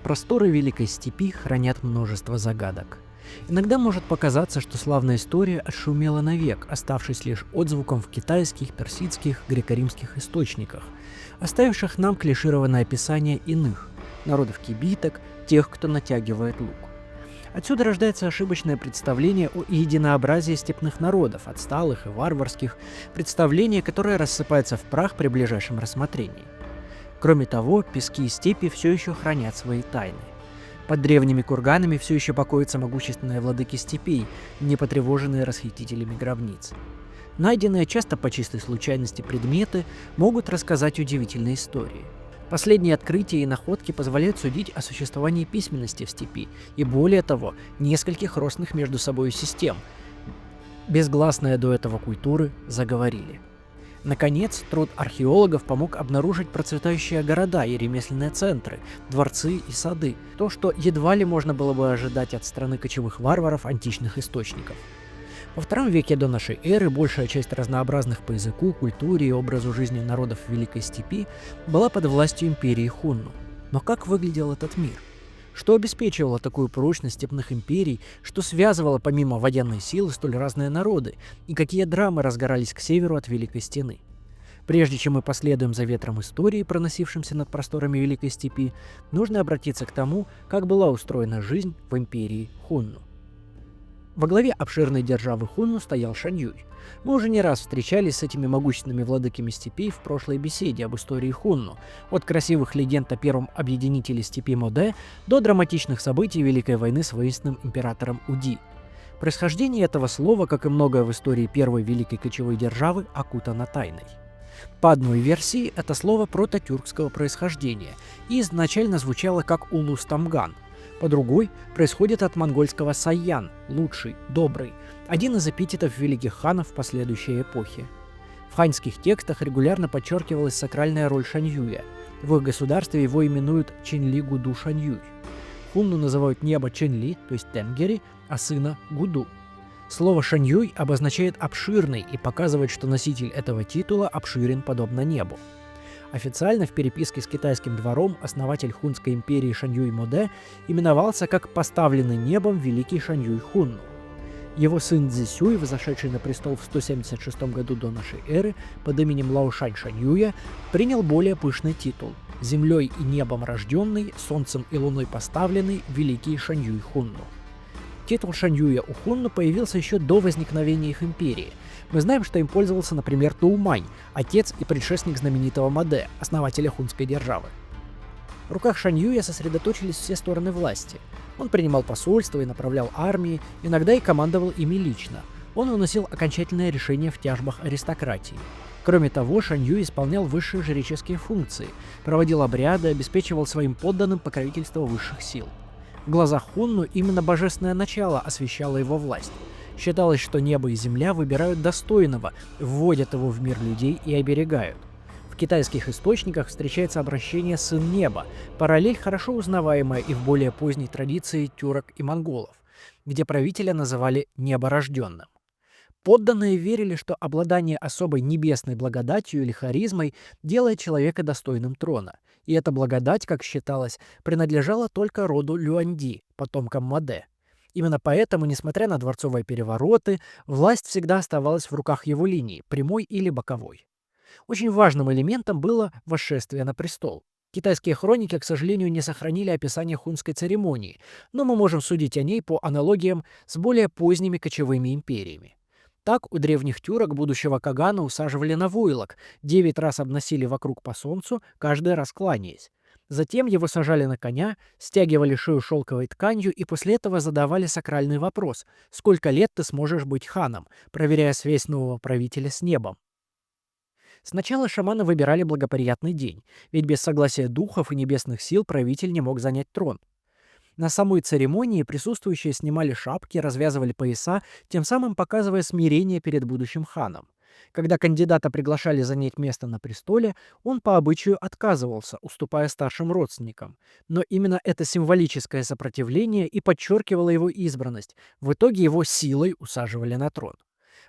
Просторы Великой Степи хранят множество загадок. Иногда может показаться, что славная история отшумела навек, оставшись лишь отзвуком в китайских, персидских, греко-римских источниках, оставивших нам клишированное описание иных народов-кибиток, тех, кто натягивает лук. Отсюда рождается ошибочное представление о единообразии степных народов, отсталых и варварских, представление, которое рассыпается в прах при ближайшем рассмотрении. Кроме того, пески и степи все еще хранят свои тайны. Под древними курганами все еще покоятся могущественные владыки степей, не потревоженные расхитителями гробниц. Найденные часто по чистой случайности предметы могут рассказать удивительные истории. Последние открытия и находки позволяют судить о существовании письменности в степи и, более того, нескольких родственных между собой систем. Безгласные до этого культуры заговорили. Наконец, труд археологов помог обнаружить процветающие города и ремесленные центры, дворцы и сады, то, что едва ли можно было бы ожидать от страны кочевых варваров античных источников. Во II веке до нашей эры большая часть разнообразных по языку, культуре и образу жизни народов Великой Степи была под властью империи Хунну. Но как выглядел этот мир? Что обеспечивало такую прочность степных империй, что связывало помимо военной силы столь разные народы, и какие драмы разгорались к северу от Великой Стены? Прежде чем мы последуем за ветром истории, проносившимся над просторами Великой Степи, нужно обратиться к тому, как была устроена жизнь в империи Хунну. Во главе обширной державы Хунну стоял Шаньюй. Мы уже не раз встречались с этими могущественными владыками степей в прошлой беседе об истории Хунну, от красивых легенд о первом объединителе степи Моде до драматичных событий Великой войны с воинственным императором Уди. Происхождение этого слова, как и многое в истории первой великой кочевой державы, окутано тайной. По одной версии, это слово прототюркского происхождения и изначально звучало как Улус-Тамган. По другой, происходит от монгольского «сайян» – «лучший», «добрый», один из эпитетов великих ханов последующей эпохи. В ханьских текстах регулярно подчеркивалась сакральная роль Шаньюя. В их государстве его именуют Чинли Гуду Шаньюй. Хунну называют небо Чинли, то есть Тенгери, а сына Гуду. Слово «шаньюй» обозначает «обширный» и показывает, что носитель этого титула обширен подобно небу. Официально в переписке с китайским двором основатель хунской империи Шаньюй Моде именовался как «поставленный небом великий Шаньюй Хунну». Его сын Цзисюй, взошедший на престол в 176 году до нашей эры под именем Лаошань Шаньюя, принял более пышный титул – землей и небом рожденный, солнцем и луной поставленный великий Шаньюй Хунну. Титул Шаньюя у Хунну появился еще до возникновения их империи. Мы знаем, что им пользовался, например, Туумань, отец и предшественник знаменитого Моде, основателя хунской державы. В руках Шаньюя сосредоточились все стороны власти. Он принимал посольства и направлял армии, иногда и командовал ими лично. Он выносил окончательное решение в тяжбах аристократии. Кроме того, Шаньюй исполнял высшие жреческие функции, проводил обряды, обеспечивал своим подданным покровительство высших сил. В глазах Хунну именно божественное начало освещало его власть. Считалось, что небо и земля выбирают достойного, вводят его в мир людей и оберегают. В китайских источниках встречается обращение «сын неба», параллель, хорошо узнаваемая и в более поздней традиции тюрок и монголов, где правителя называли неборожденным. Подданные верили, что обладание особой небесной благодатью или харизмой делает человека достойным трона, и эта благодать, как считалось, принадлежала только роду Люанди, потомкам Моде. Именно поэтому, несмотря на дворцовые перевороты, власть всегда оставалась в руках его линии, прямой или боковой. Очень важным элементом было восшествие на престол. Китайские хроники, к сожалению, не сохранили описание хунской церемонии, но мы можем судить о ней по аналогиям с более поздними кочевыми империями. Так, у древних тюрок будущего кагана усаживали на войлок, 9 раз обносили вокруг по солнцу, каждый раз кланяясь. Затем его сажали на коня, стягивали шею шелковой тканью и после этого задавали сакральный вопрос: «Сколько лет ты сможешь быть ханом?», проверяя связь нового правителя с небом. Сначала шаманы выбирали благоприятный день, ведь без согласия духов и небесных сил правитель не мог занять трон. На самой церемонии присутствующие снимали шапки, развязывали пояса, тем самым показывая смирение перед будущим ханом. Когда кандидата приглашали занять место на престоле, он по обычаю отказывался, уступая старшим родственникам. Но именно это символическое сопротивление и подчеркивало его избранность. В итоге его силой усаживали на трон.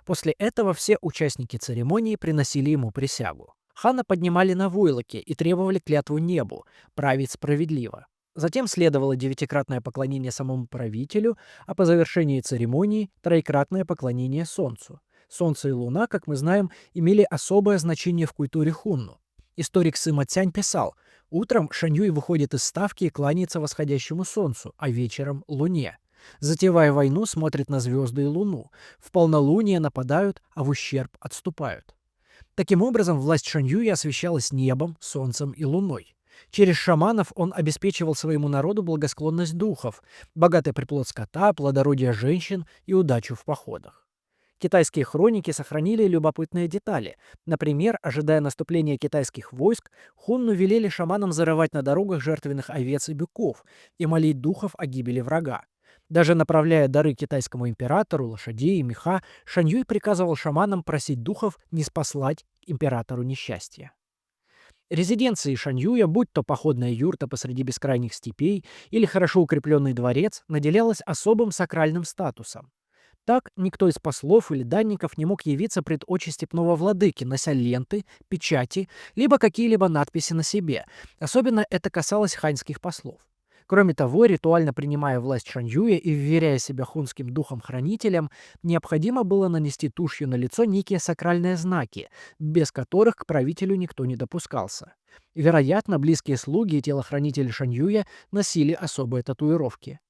После этого все участники церемонии приносили ему присягу. Хана поднимали на войлоке и требовали клятву небу – править справедливо. Затем следовало девятикратное поклонение самому правителю, а по завершении церемонии троекратное поклонение солнцу. Солнце и луна, как мы знаем, имели особое значение в культуре хунну. Историк Сыма Цянь писал: «Утром Шаньюй выходит из ставки и кланяется восходящему солнцу, а вечером — луне. Затевая войну, смотрит на звезды и луну. В полнолуние нападают, а в ущерб отступают». Таким образом, власть Шаньюя освещалась небом, солнцем и луной. Через шаманов он обеспечивал своему народу благосклонность духов, богатый приплод скота, плодородие женщин и удачу в походах. Китайские хроники сохранили любопытные детали. Например, ожидая наступления китайских войск, хунну велели шаманам зарывать на дорогах жертвенных овец и быков и молить духов о гибели врага. Даже направляя дары китайскому императору, лошадей и меха, Шаньюй приказывал шаманам просить духов не спаслать императору несчастья. Резиденции Шаньюя, будь то походная юрта посреди бескрайних степей или хорошо укрепленный дворец, наделялась особым сакральным статусом. Так, никто из послов или данников не мог явиться пред очи степного владыки, нося ленты, печати, либо какие-либо надписи на себе. Особенно это касалось ханьских послов. Кроме того, ритуально принимая власть Шаньюя и вверяя себя хунским духом-хранителям, необходимо было нанести тушью на лицо некие сакральные знаки, без которых к правителю никто не допускался. Вероятно, близкие слуги и телохранители Шаньюя носили особые татуировки.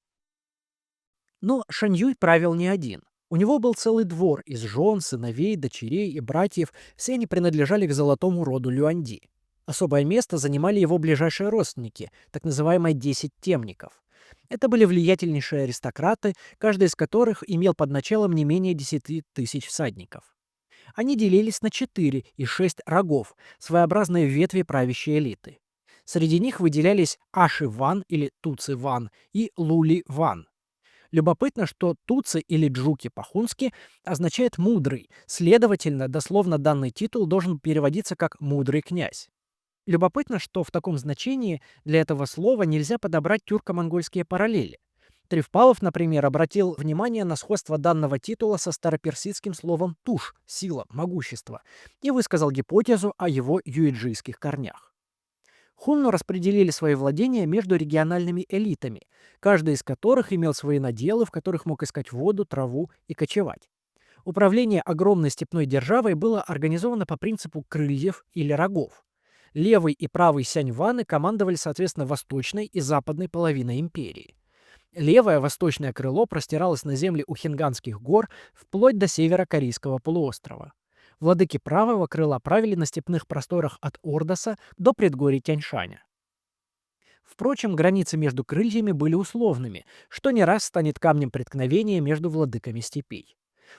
Но Шаньюй правил не один. У него был целый двор из жен, сыновей, дочерей и братьев, все они принадлежали к золотому роду Люанди. Особое место занимали его ближайшие родственники, так называемые 10 темников. Это были влиятельнейшие аристократы, каждый из которых имел под началом не менее 10 тысяч всадников. Они делились на 4 и 6 рогов, своеобразные ветви правящей элиты. Среди них выделялись Аши-ван или Туци-ван и Лули-ван. Любопытно, что Туци или Джуки по-хунски означает «мудрый», следовательно, дословно данный титул должен переводиться как «мудрый князь». Любопытно, что в таком значении для этого слова нельзя подобрать тюрко-монгольские параллели. Трифпалов, например, обратил внимание на сходство данного титула со староперсидским словом «туш» — «сила», «могущество» и высказал гипотезу о его юэджийских корнях. Хунну распределили свои владения между региональными элитами, каждый из которых имел свои наделы, в которых мог искать воду, траву и кочевать. Управление огромной степной державой было организовано по принципу крыльев или рогов. Левый и правый сянь-ваны командовали, соответственно, восточной и западной половиной империи. Левое восточное крыло простиралось на земли у Хинганских гор вплоть до севера Корейского полуострова. Владыки правого крыла правили на степных просторах от Ордоса до предгорий Тяньшаня. Впрочем, границы между крыльями были условными, что не раз станет камнем преткновения между владыками степей.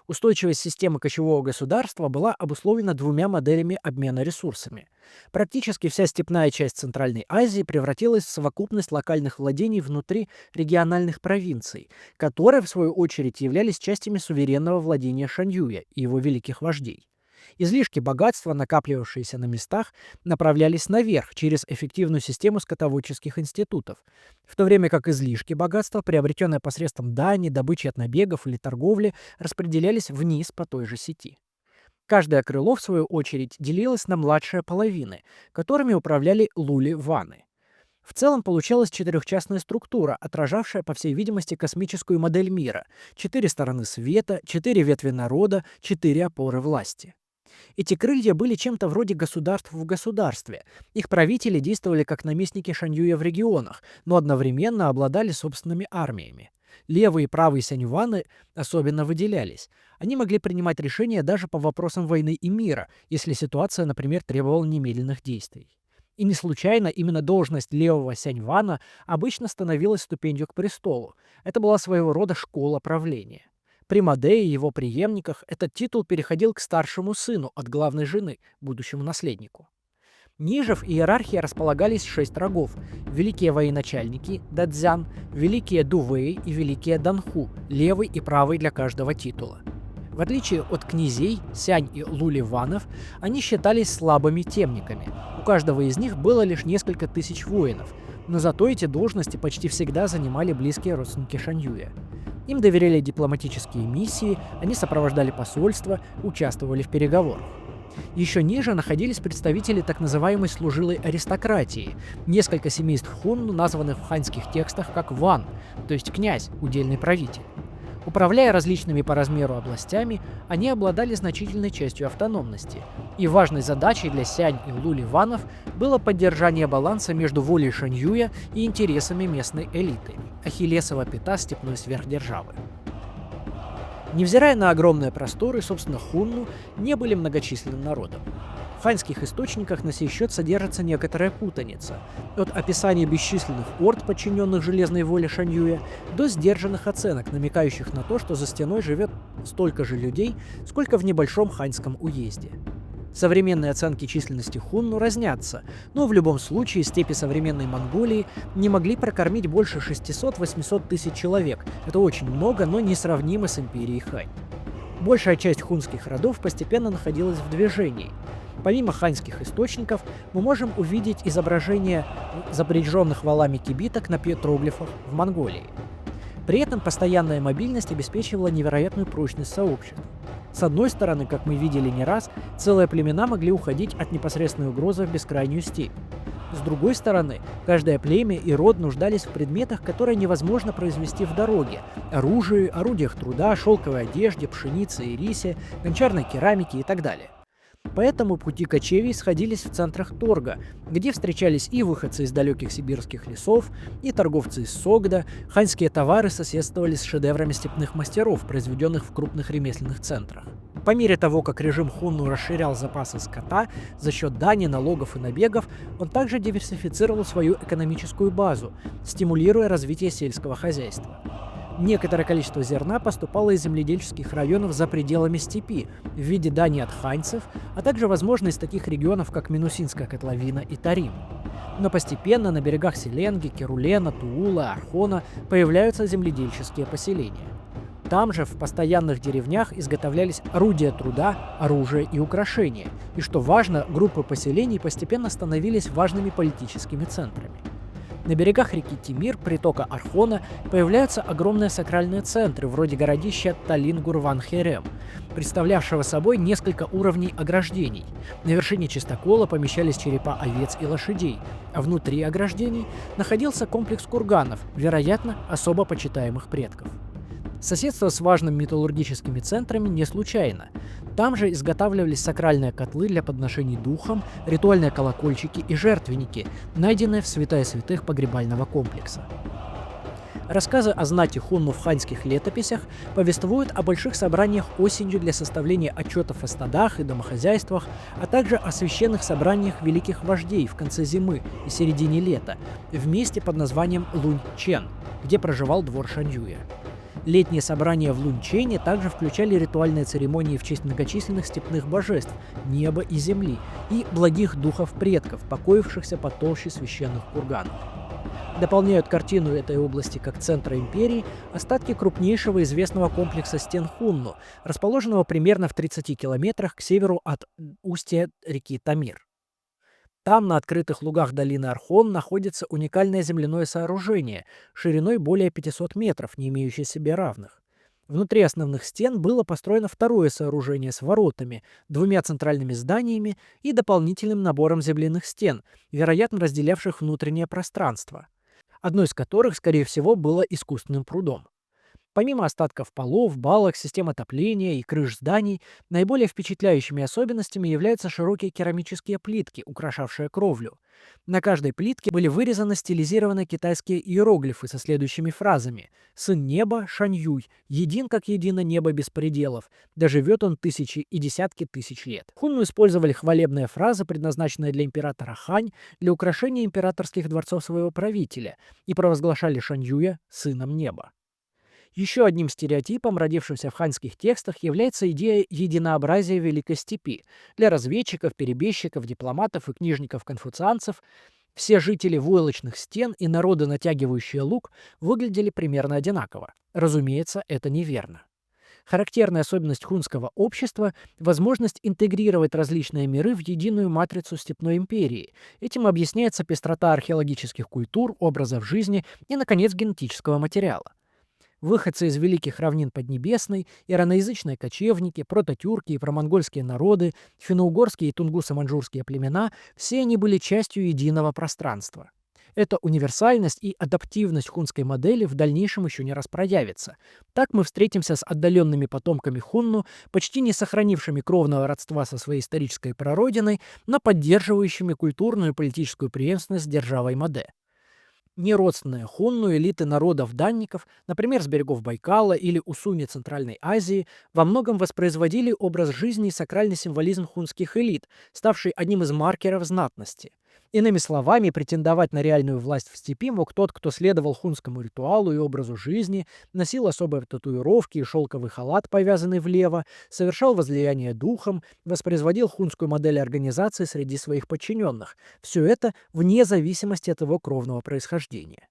Устойчивость системы кочевого государства была обусловлена двумя моделями обмена ресурсами. Практически вся степная часть Центральной Азии превратилась в совокупность локальных владений внутри региональных провинций, которые, в свою очередь, являлись частями суверенного владения Шаньюя и его великих вождей. Излишки богатства, накапливавшиеся на местах, направлялись наверх через эффективную систему скотоводческих институтов, в то время как излишки богатства, приобретенные посредством дани, добычи от набегов или торговли, распределялись вниз по той же сети. Каждое крыло, в свою очередь, делилось на младшие половины, которыми управляли лули-ваны. В целом получалась четырехчастная структура, отражавшая, по всей видимости, космическую модель мира: 4 стороны света, 4 ветви народа, 4 опоры власти. Эти крылья были чем-то вроде государств в государстве. Их правители действовали как наместники Шаньюя в регионах, но одновременно обладали собственными армиями. Левые и правые сяньваны особенно выделялись. Они могли принимать решения даже по вопросам войны и мира, если ситуация, например, требовала немедленных действий. И не случайно именно должность левого сяньвана обычно становилась ступенью к престолу. Это была своего рода школа правления. При Мадее и его преемниках этот титул переходил к старшему сыну от главной жены, будущему наследнику. Ниже в иерархии располагались 6 рогов: великие военачальники, дадзян, великие дувей и великие данху, левый и правый для каждого титула. В отличие от князей, сянь и лули-ванов, они считались слабыми темниками. У каждого из них было лишь несколько тысяч воинов, но зато эти должности почти всегда занимали близкие родственники Шаньюя. Им доверяли дипломатические миссии, они сопровождали посольства, участвовали в переговорах. Еще ниже находились представители так называемой служилой аристократии, несколько семейств хунну, названных в ханьских текстах как ван, то есть князь, удельный правитель. Управляя различными по размеру областями, они обладали значительной частью автономности, и важной задачей для сянь и лули ванов было поддержание баланса между волей Шаньюя и интересами местной элиты, ахиллесова пята степной сверхдержавы. Невзирая на огромные просторы, собственно, хунну не были многочисленным народом. В ханьских источниках на сей счет содержится некоторая путаница. От описания бесчисленных орд, подчиненных железной воле Шаньюя, до сдержанных оценок, намекающих на то, что за стеной живет столько же людей, сколько в небольшом ханьском уезде. Современные оценки численности хунну разнятся, но в любом случае степи современной Монголии не могли прокормить больше 600-800 тысяч человек. Это очень много, но несравнимо с империей Хань. Большая часть хунских родов постепенно находилась в движении. Помимо ханьских источников, мы можем увидеть изображения запряженных валами кибиток на петроглифах в Монголии. При этом постоянная мобильность обеспечивала невероятную прочность сообществ. С одной стороны, как мы видели не раз, целые племена могли уходить от непосредственной угрозы в бескрайнюю степь. С другой стороны, каждое племя и род нуждались в предметах, которые невозможно произвести в дороге: оружии, орудиях труда, шелковой одежде, пшенице и рисе, гончарной керамике и так далее. Поэтому пути кочевий сходились в центрах торга, где встречались и выходцы из далеких сибирских лесов, и торговцы из Согда. Ханьские товары соседствовали с шедеврами степных мастеров, произведенных в крупных ремесленных центрах. По мере того, как режим хунну расширял запасы скота за счет дани, налогов и набегов, он также диверсифицировал свою экономическую базу, стимулируя развитие сельского хозяйства. Некоторое количество зерна поступало из земледельческих районов за пределами степи в виде дани от ханьцев, а также, возможно, из таких регионов, как Минусинская котловина и Тарим. Но постепенно на берегах Селенги, Керулена, Туула, Архона появляются земледельческие поселения. Там же в постоянных деревнях изготовлялись орудия труда, оружие и украшения. И что важно, группы поселений постепенно становились важными политическими центрами. На берегах реки Тимир, притока Архона, появляются огромные сакральные центры, вроде городища Талин-Гурван-Херем, представлявшего собой несколько уровней ограждений. На вершине чистокола помещались черепа овец и лошадей, а внутри ограждений находился комплекс курганов, вероятно, особо почитаемых предков. Соседство с важными металлургическими центрами не случайно. Там же изготавливались сакральные котлы для подношений духам, ритуальные колокольчики и жертвенники, найденные в святая святых погребального комплекса. Рассказы о знати хунну в ханьских летописях повествуют о больших собраниях осенью для составления отчетов о стадах и домохозяйствах, а также о священных собраниях великих вождей в конце зимы и середине лета, в месте под названием Лунь-Чен, где проживал двор Шаньюя. Летние собрания в Лунчене также включали ритуальные церемонии в честь многочисленных степных божеств, неба и земли, и благих духов предков, покоившихся под толщей священных курганов. Дополняют картину этой области как центра империи остатки крупнейшего известного комплекса стен Хунну, расположенного примерно в 30 километрах к северу от устья реки Тамир. Там, на открытых лугах долины Архон, находится уникальное земляное сооружение, шириной более 500 метров, не имеющее себе равных. Внутри основных стен было построено второе сооружение с воротами, двумя центральными зданиями и дополнительным набором земляных стен, вероятно, разделявших внутреннее пространство, одно из которых, скорее всего, было искусственным прудом. Помимо остатков полов, балок, систем отопления и крыш зданий, наиболее впечатляющими особенностями являются широкие керамические плитки, украшавшие кровлю. На каждой плитке были вырезаны стилизированные китайские иероглифы со следующими фразами: «Сын неба, Шаньюй, един как едино небо без пределов, да живет он тысячи и десятки тысяч лет». Хунну использовали хвалебные фразы, предназначенные для императора Хань, для украшения императорских дворцов своего правителя, и провозглашали Шаньюя сыном неба. Еще одним стереотипом, родившимся в ханьских текстах, является идея единообразия Великой Степи. Для разведчиков, перебежчиков, дипломатов и книжников-конфуцианцев все жители войлочных стен и народы, натягивающие лук, выглядели примерно одинаково. Разумеется, это неверно. Характерная особенность хунского общества – возможность интегрировать различные миры в единую матрицу степной империи. Этим объясняется пестрота археологических культур, образов жизни и, наконец, генетического материала. Выходцы из великих равнин Поднебесной, ираноязычные кочевники, прототюрки и промонгольские народы, финно-угорские и тунгусы-маньчжурские племена — все они были частью единого пространства. Эта универсальность и адаптивность хунской модели в дальнейшем еще не раз проявится. Так мы встретимся с отдаленными потомками хунну, почти не сохранившими кровного родства со своей исторической прародиной, но поддерживающими культурную и политическую преемственность с державой Маде. Неродственные хунну элиты народов-данников, например, с берегов Байкала или Усуни Центральной Азии, во многом воспроизводили образ жизни и сакральный символизм хунских элит, ставший одним из маркеров знатности. Иными словами, претендовать на реальную власть в степи мог тот, кто следовал хунскому ритуалу и образу жизни, носил особые татуировки и шелковый халат, повязанный влево, совершал возлияние духом, воспроизводил хунскую модель организации среди своих подчиненных. Все это вне зависимости от его кровного происхождения.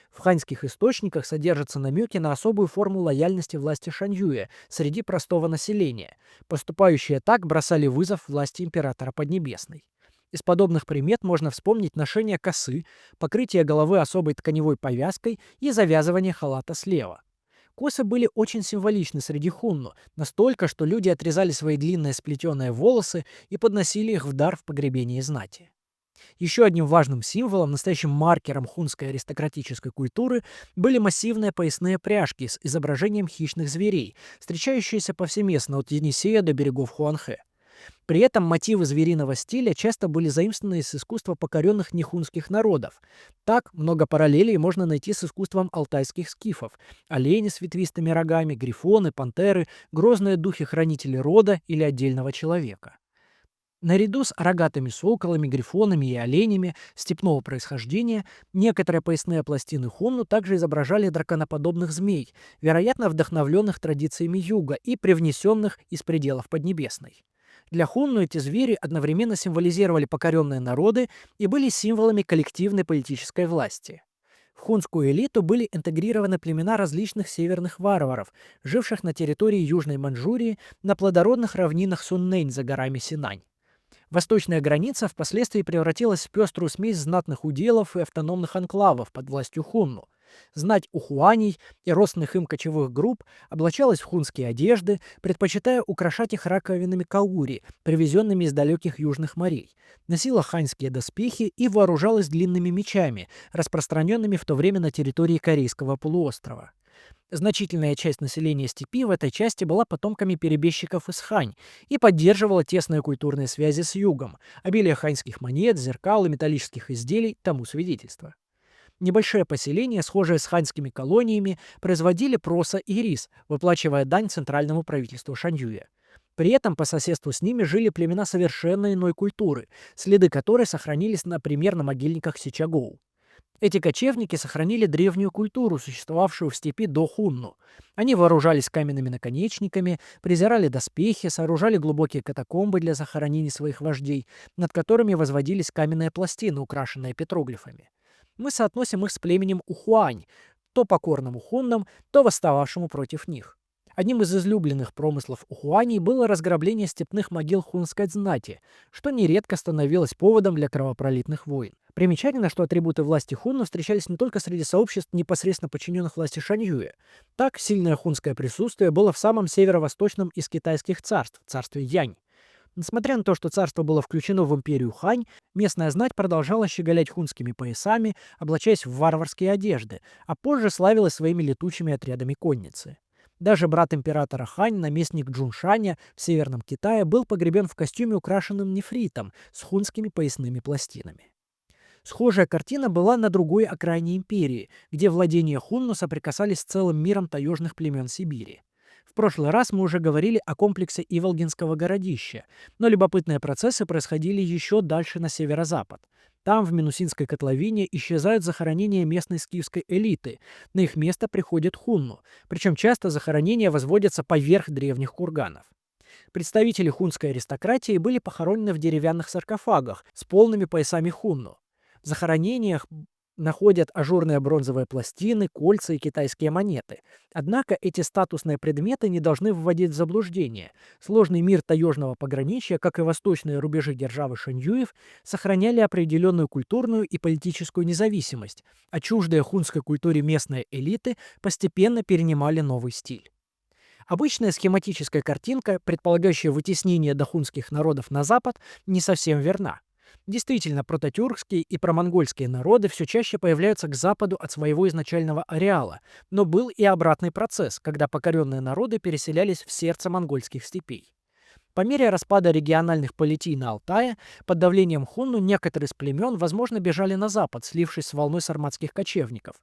В ханьских источниках содержатся намеки на особую форму лояльности власти Шаньюя среди простого населения. Поступающие так бросали вызов власти императора Поднебесной. Из подобных примет можно вспомнить ношение косы, покрытие головы особой тканевой повязкой и завязывание халата слева. Косы были очень символичны среди хунну, настолько, что люди отрезали свои длинные сплетенные волосы и подносили их в дар в погребении знати. Еще одним важным символом, настоящим маркером хунской аристократической культуры были массивные поясные пряжки с изображением хищных зверей, встречающиеся повсеместно от Енисея до берегов Хуанхэ. При этом мотивы звериного стиля часто были заимствованы из искусства покоренных нехунских народов. Так, много параллелей можно найти с искусством алтайских скифов. Олени с ветвистыми рогами, грифоны, пантеры, грозные духи-хранители рода или отдельного человека. Наряду с рогатыми соколами, грифонами и оленями степного происхождения некоторые поясные пластины хунну также изображали драконоподобных змей, вероятно, вдохновленных традициями юга и привнесенных из пределов Поднебесной. Для хунну эти звери одновременно символизировали покоренные народы и были символами коллективной политической власти. В хунскую элиту были интегрированы племена различных северных варваров, живших на территории Южной Маньчжурии на плодородных равнинах Суннэнь за горами Синань. Восточная граница впоследствии превратилась в пеструю смесь знатных уделов и автономных анклавов под властью хунну. Знать ухуаней и родственных им кочевых групп облачалась в хунские одежды, предпочитая украшать их раковинами каури, привезенными из далеких южных морей, носила ханьские доспехи и вооружалась длинными мечами, распространенными в то время на территории Корейского полуострова. Значительная часть населения степи в этой части была потомками перебежчиков из Хань и поддерживала тесные культурные связи с югом. Обилие ханьских монет, зеркал и металлических изделий тому свидетельство. Небольшие поселения, схожие с ханьскими колониями, производили проса и рис, выплачивая дань центральному правительству Шаньюя. При этом по соседству с ними жили племена совершенно иной культуры, следы которой сохранились, например, на могильниках Сичагоу. Эти кочевники сохранили древнюю культуру, существовавшую в степи до хунну. Они вооружались каменными наконечниками, презирали доспехи, сооружали глубокие катакомбы для захоронений своих вождей, над которыми возводились каменные пластины, украшенные петроглифами. Мы соотносим их с племенем Ухуань, то покорному хуннам, то восстававшему против них. Одним из излюбленных промыслов ухуаней было разграбление степных могил хунской знати, что нередко становилось поводом для кровопролитных войн. Примечательно, что атрибуты власти хунна встречались не только среди сообществ, непосредственно подчиненных власти Шаньюя. Так, сильное хунское присутствие было в самом северо-восточном из китайских царств, царстве Янь. Несмотря на то, что царство было включено в империю Хань, местная знать продолжала щеголять хунскими поясами, облачаясь в варварские одежды, а позже славилась своими летучими отрядами конницы. Даже брат императора Хань, наместник Джуншаня в Северном Китае, был погребен в костюме, украшенном нефритом, с хунскими поясными пластинами. Схожая картина была на другой окраине империи, где владения хунну соприкасались с целым миром таежных племен Сибири. В прошлый раз мы уже говорили о комплексе Иволгинского городища, но любопытные процессы происходили еще дальше на северо-запад. Там, в Минусинской котловине, исчезают захоронения местной скифской элиты, на их место приходят хунну, причем часто захоронения возводятся поверх древних курганов. Представители хунской аристократии были похоронены в деревянных саркофагах с полными поясами хунну. В захоронениях находят ажурные бронзовые пластины, кольца и китайские монеты. Однако эти статусные предметы не должны вводить в заблуждение. Сложный мир таежного пограничья, как и восточные рубежи державы Шаньюев, сохраняли определенную культурную и политическую независимость, а чуждые хунской культуре местные элиты постепенно перенимали новый стиль. Обычная схематическая картинка, предполагающая вытеснение дахунских народов на запад, не совсем верна. Действительно, прототюркские и промонгольские народы все чаще появляются к западу от своего изначального ареала, но был и обратный процесс, когда покоренные народы переселялись в сердце монгольских степей. По мере распада региональных политий на Алтае, под давлением хунну некоторые из племен, возможно, бежали на запад, слившись с волной сарматских кочевников.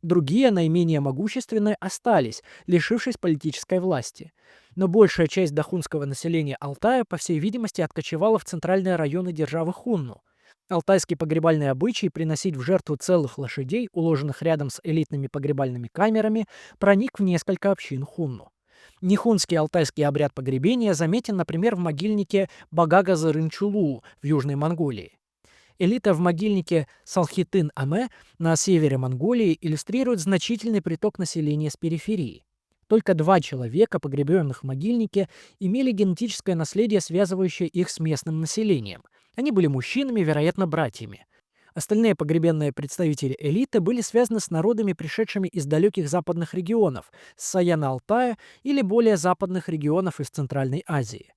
Другие, наименее могущественные, остались, лишившись политической власти. Но большая часть дахунского населения Алтая, по всей видимости, откочевала в центральные районы державы Хунну. Алтайский погребальный обычай приносить в жертву целых лошадей, уложенных рядом с элитными погребальными камерами, проник в несколько общин Хунну. Нихунский алтайский обряд погребения заметен, например, в могильнике Багага-Зарынчулу в Южной Монголии. Элита в могильнике Салхитын-Аме на севере Монголии иллюстрирует значительный приток населения с периферии. Только 2 человека, погребенных в могильнике, имели генетическое наследие, связывающее их с местным населением. Они были мужчинами, вероятно, братьями. Остальные погребенные представители элиты были связаны с народами, пришедшими из далеких западных регионов, с Саяна-Алтая или более западных регионов из Центральной Азии.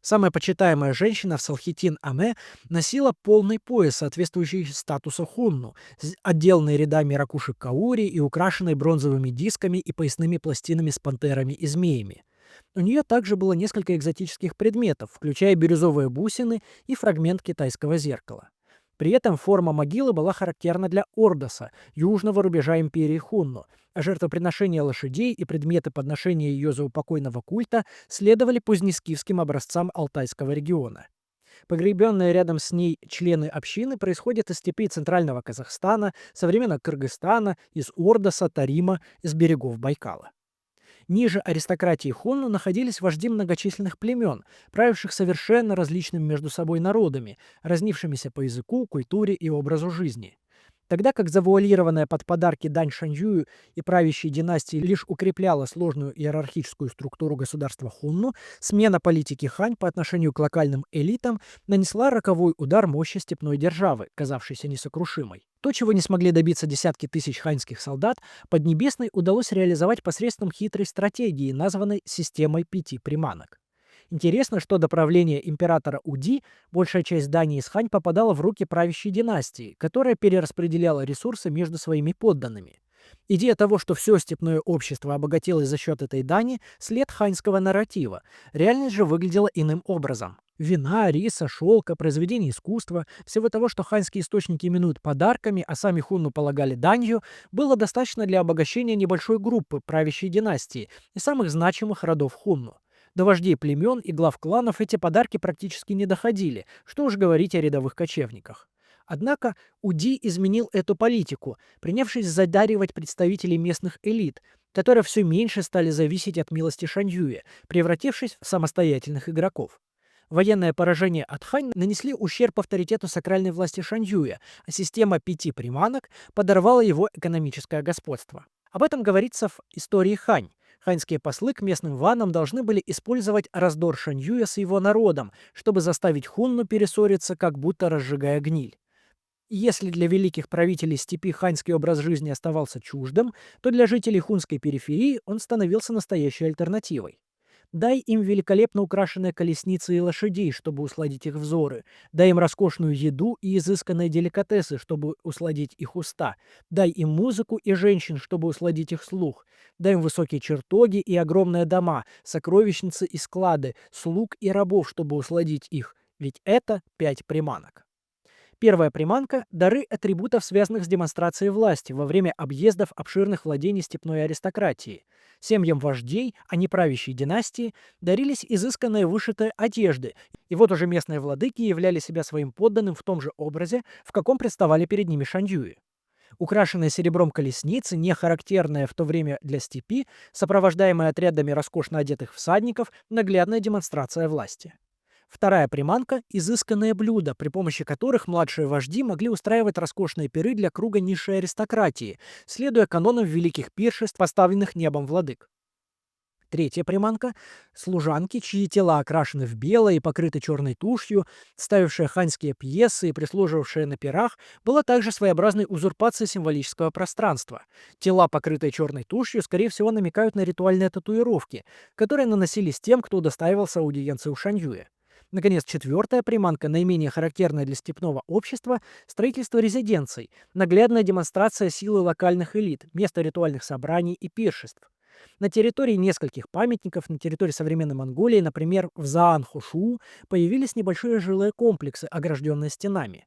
Самая почитаемая женщина в Салхитин-Аме носила полный пояс, соответствующий статусу хунну, отделанный рядами ракушек каури и украшенный бронзовыми дисками и поясными пластинами с пантерами и змеями. У нее также было несколько экзотических предметов, включая бирюзовые бусины и фрагмент китайского зеркала. При этом форма могилы была характерна для Ордоса, южного рубежа империи Хунну, а жертвоприношения лошадей и предметы подношения ее заупокойного культа следовали позднескифским образцам Алтайского региона. Погребенные рядом с ней члены общины происходят из степей Центрального Казахстана, современного Кыргызстана, из Ордоса, Тарима, из берегов Байкала. Ниже аристократии хунну находились вожди многочисленных племен, правивших совершенно различными между собой народами, разнившимися по языку, культуре и образу жизни. Тогда как завуалированная под подарки дань Шаньюю и правящей династии лишь укрепляла сложную иерархическую структуру государства хунну, смена политики хань по отношению к локальным элитам нанесла роковой удар мощи степной державы, казавшейся несокрушимой. То, чего не смогли добиться десятки тысяч ханьских солдат, Поднебесной удалось реализовать посредством хитрой стратегии, названной «системой 5 приманок». Интересно, что до правления императора Уди большая часть Дании из Хань попадала в руки правящей династии, которая перераспределяла ресурсы между своими подданными. Идея того, что все степное общество обогатилось за счет этой дани, след ханьского нарратива. Реальность же выглядела иным образом. Вина, риса, шелка, произведения искусства, всего того, что ханьские источники именуют подарками, а сами хунну полагали данью, было достаточно для обогащения небольшой группы правящей династии и самых значимых родов хунну. До вождей племен и глав кланов эти подарки практически не доходили, что уж говорить о рядовых кочевниках. Однако Уди изменил эту политику, принявшись задаривать представителей местных элит, которые все меньше стали зависеть от милости Шаньюя, превратившись в самостоятельных игроков. Военное поражение от Хань нанесли ущерб авторитету сакральной власти Шаньюя, а система 5 приманок подорвала его экономическое господство. Об этом говорится в истории Хань. Ханьские послы к местным ванам должны были использовать раздор Шаньюя с его народом, чтобы заставить хунну перессориться, как будто разжигая гниль. И если для великих правителей степи ханьский образ жизни оставался чуждым, то для жителей хунской периферии он становился настоящей альтернативой. Дай им великолепно украшенные колесницы и лошадей, чтобы усладить их взоры. Дай им роскошную еду и изысканные деликатесы, чтобы усладить их уста. Дай им музыку и женщин, чтобы усладить их слух. Дай им высокие чертоги и огромные дома, сокровищницы и склады, слуг и рабов, чтобы усладить их. Ведь это 5 приманок. Первая приманка – дары атрибутов, связанных с демонстрацией власти во время объездов обширных владений степной аристократии. Семьям вождей, а не правящей династии, дарились изысканные вышитые одежды, и вот уже местные владыки являли себя своим подданным в том же образе, в каком представали перед ними Шаньюи. Украшенные серебром колесницы, не характерные в то время для степи, сопровождаемые отрядами роскошно одетых всадников, наглядная демонстрация власти. Вторая приманка — изысканные блюда, при помощи которых младшие вожди могли устраивать роскошные пиры для круга низшей аристократии, следуя канонам великих пиршеств, поставленных небом владык. Третья приманка — служанки, чьи тела окрашены в белое и покрыты черной тушью, ставившие ханьские пьесы и прислуживавшие на пирах, была также своеобразной узурпацией символического пространства. Тела, покрытые черной тушью, скорее всего, намекают на ритуальные татуировки, которые наносились тем, кто удостаивался аудиенции у Шаньюя. Наконец, четвертая приманка, наименее характерная для степного общества — строительство резиденций, наглядная демонстрация силы локальных элит, место ритуальных собраний и пиршеств. На территории нескольких памятников, на территории современной Монголии, например, в Заан-Хушу, появились небольшие жилые комплексы, огражденные стенами.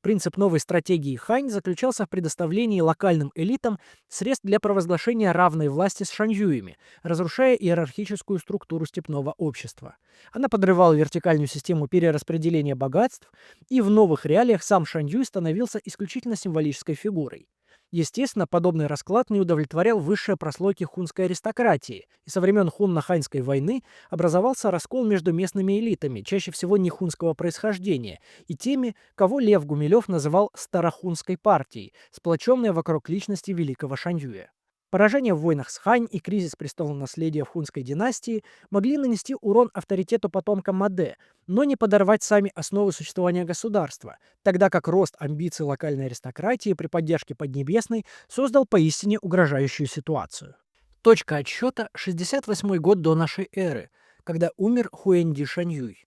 Принцип новой стратегии Хань заключался в предоставлении локальным элитам средств для провозглашения равной власти с шаньюями, разрушая иерархическую структуру степного общества. Она подрывала вертикальную систему перераспределения богатств, и в новых реалиях сам Шаньюй становился исключительно символической фигурой. Естественно, подобный расклад не удовлетворял высшие прослойки хунской аристократии, и со времен хунно-ханьской войны образовался раскол между местными элитами, чаще всего не хунского происхождения, и теми, кого Лев Гумилев называл «старохунской партией», сплоченной вокруг личности великого Шаньюя. Поражение в войнах с Хань и кризис престола наследия в хунской династии могли нанести урон авторитету потомкам Маде, но не подорвать сами основы существования государства, тогда как рост амбиций локальной аристократии при поддержке Поднебесной создал поистине угрожающую ситуацию. Точка отсчета — 68 год до нашей эры, когда умер Хуэнди Шаньюй.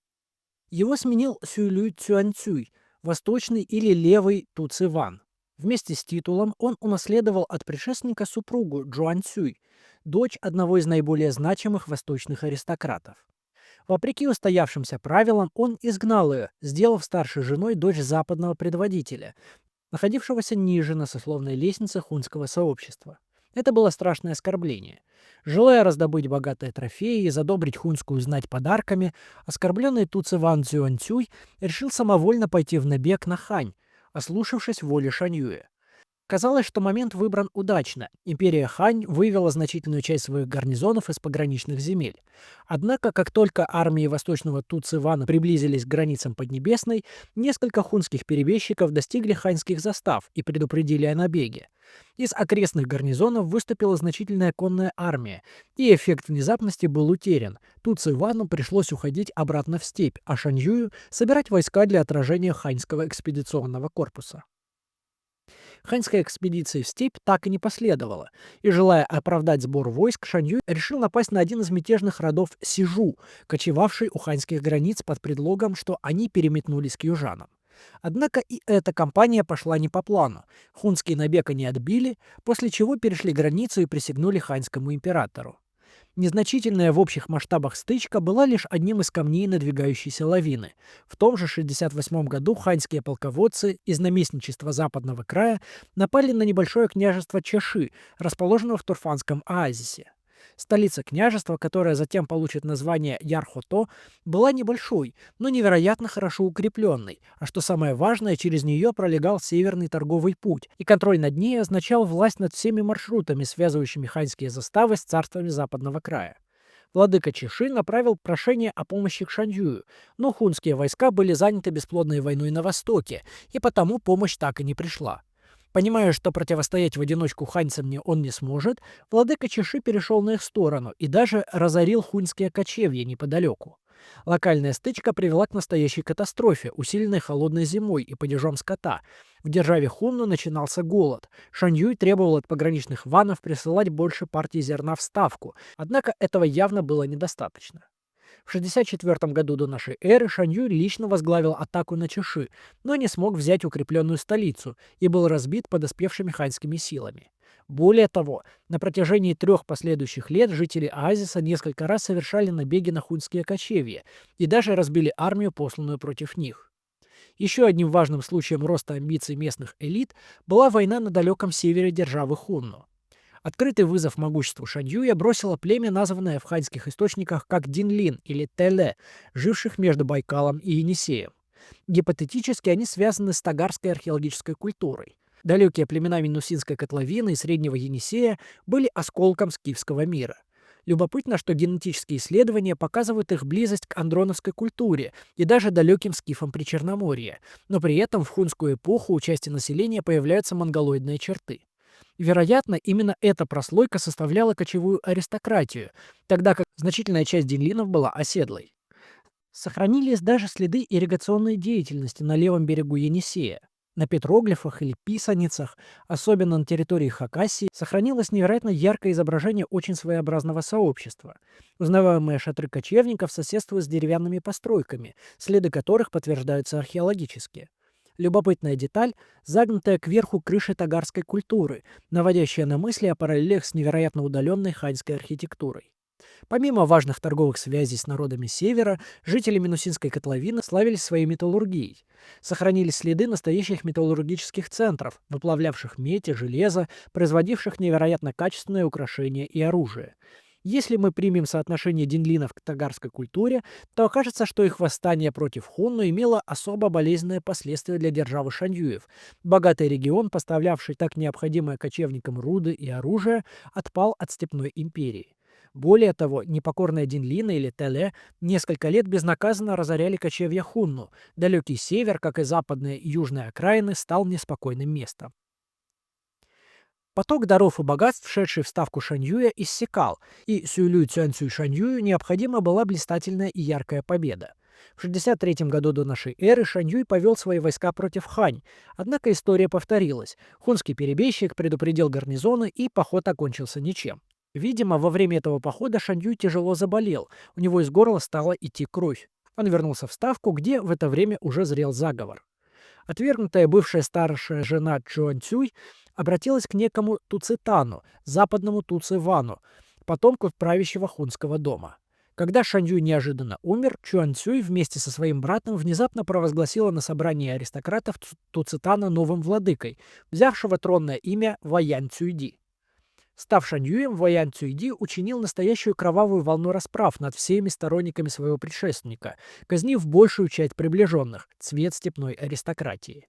Его сменил Сюйлюй Цюаньцюй, восточный или левый Туциван. Вместе с титулом он унаследовал от предшественника супругу Джуанцюй, дочь одного из наиболее значимых восточных аристократов. Вопреки устоявшимся правилам, он изгнал ее, сделав старшей женой дочь западного предводителя, находившегося ниже на сословной лестнице хунского сообщества. Это было страшное оскорбление. Желая раздобыть богатые трофеи и задобрить хунскую знать подарками, оскорбленный Туциван Цюаньцюй решил самовольно пойти в набег на Хань, ослушавшись воли Шаньюя. Казалось, что момент выбран удачно. Империя Хань вывела значительную часть своих гарнизонов из пограничных земель. Однако, как только армии восточного Туцивана приблизились к границам Поднебесной, несколько хунских перебежчиков достигли ханьских застав и предупредили о набеге. Из окрестных гарнизонов выступила значительная конная армия, и эффект внезапности был утерян. Туцивану пришлось уходить обратно в степь, а Шаньюю собирать войска для отражения ханьского экспедиционного корпуса. Ханьской экспедиции в степь так и не последовало, и, желая оправдать сбор войск, Шаньюй решил напасть на один из мятежных родов Сижу, кочевавший у ханьских границ под предлогом, что они переметнулись к южанам. Однако и эта кампания пошла не по плану. Хунский набег они отбили, после чего перешли границу и присягнули ханьскому императору. Незначительная в общих масштабах стычка была лишь одним из камней надвигающейся лавины. В том же 68 году ханьские полководцы из наместничества Западного края напали на небольшое княжество Чеши, расположенное в Турфанском оазисе. Столица княжества, которая затем получит название Ярхото, была небольшой, но невероятно хорошо укрепленной, а что самое важное, через нее пролегал северный торговый путь, и контроль над ней означал власть над всеми маршрутами, связывающими ханьские заставы с царствами Западного края. Владыка Чеши направил прошение о помощи к Шаньюю, но хунские войска были заняты бесплодной войной на востоке, и потому помощь так и не пришла. Понимая, что противостоять в одиночку ханьцам он не сможет, владыка Чеши перешел на их сторону и даже разорил хуньские кочевья неподалеку. Локальная стычка привела к настоящей катастрофе, усиленной холодной зимой и падежом скота. В державе Хунну начинался голод. Шаньюй требовал от пограничных ванов присылать больше партий зерна в ставку, однако этого явно было недостаточно. В 64 году до нашей эры Шаньюй лично возглавил атаку на Чеши, но не смог взять укрепленную столицу и был разбит подоспевшими ханьскими силами. Более того, на протяжении 3 последующих лет жители оазиса несколько раз совершали набеги на хунские кочевья и даже разбили армию, посланную против них. Еще одним важным случаем роста амбиций местных элит была война на далеком севере державы Хунну. Открытый вызов могуществу Шаньюя бросило племя, названное в ханьских источниках как Динлин или Теле, живших между Байкалом и Енисеем. Гипотетически они связаны с тагарской археологической культурой. Далекие племена Минусинской котловины и Среднего Енисея были осколком скифского мира. Любопытно, что генетические исследования показывают их близость к андроновской культуре и даже далеким скифам Причерноморья, но при этом в хунскую эпоху у части населения появляются монголоидные черты. Вероятно, именно эта прослойка составляла кочевую аристократию, тогда как значительная часть динлинов была оседлой. Сохранились даже следы ирригационной деятельности на левом берегу Енисея. На петроглифах или писаницах, особенно на территории Хакасии, сохранилось невероятно яркое изображение очень своеобразного сообщества. Узнаваемые шатры кочевников соседствуют с деревянными постройками, следы которых подтверждаются археологически. Любопытная деталь — загнутая кверху крыши тагарской культуры, наводящая на мысли о параллелях с невероятно удаленной ханьской архитектурой. Помимо важных торговых связей с народами Севера, жители Минусинской котловины славились своей металлургией. Сохранились следы настоящих металлургических центров, выплавлявших медь и железо, производивших невероятно качественные украшения и оружие. Если мы примем соотношение динлинов к тагарской культуре, то окажется, что их восстание против хунну имело особо болезненные последствия для державы Шаньюев. Богатый регион, поставлявший так необходимое кочевникам руды и оружие, отпал от степной империи. Более того, непокорные динлины или теле несколько лет безнаказанно разоряли кочевья хунну. Далекий север, как и западные и южные окраины, стал неспокойным местом. Поток даров и богатств, шедший в ставку Шаньюя, иссякал, и Сюйлю Цюаньцюй Шаньюю необходима была блистательная и яркая победа. В 63 году до нашей эры Шаньюй повел свои войска против Хань, однако история повторилась. Хунский перебежчик предупредил гарнизоны, и поход окончился ничем. Видимо, во время этого похода Шаньюй тяжело заболел, у него из горла стала идти кровь. Он вернулся в ставку, где в это время уже зрел заговор. Отвергнутая бывшая старшая жена Чуанцюй обратилась к некому Туцитану, западному Туцивану, потомку правящего хунского дома. Когда Шаньюй неожиданно умер, Чуанцюй вместе со своим братом внезапно провозгласила на собрании аристократов Туцитана новым владыкой, взявшего тронное имя Ваян Цюйди. Став Шаньюем, Ваян Цюйди учинил настоящую кровавую волну расправ над всеми сторонниками своего предшественника, казнив большую часть приближенных, цвет степной аристократии.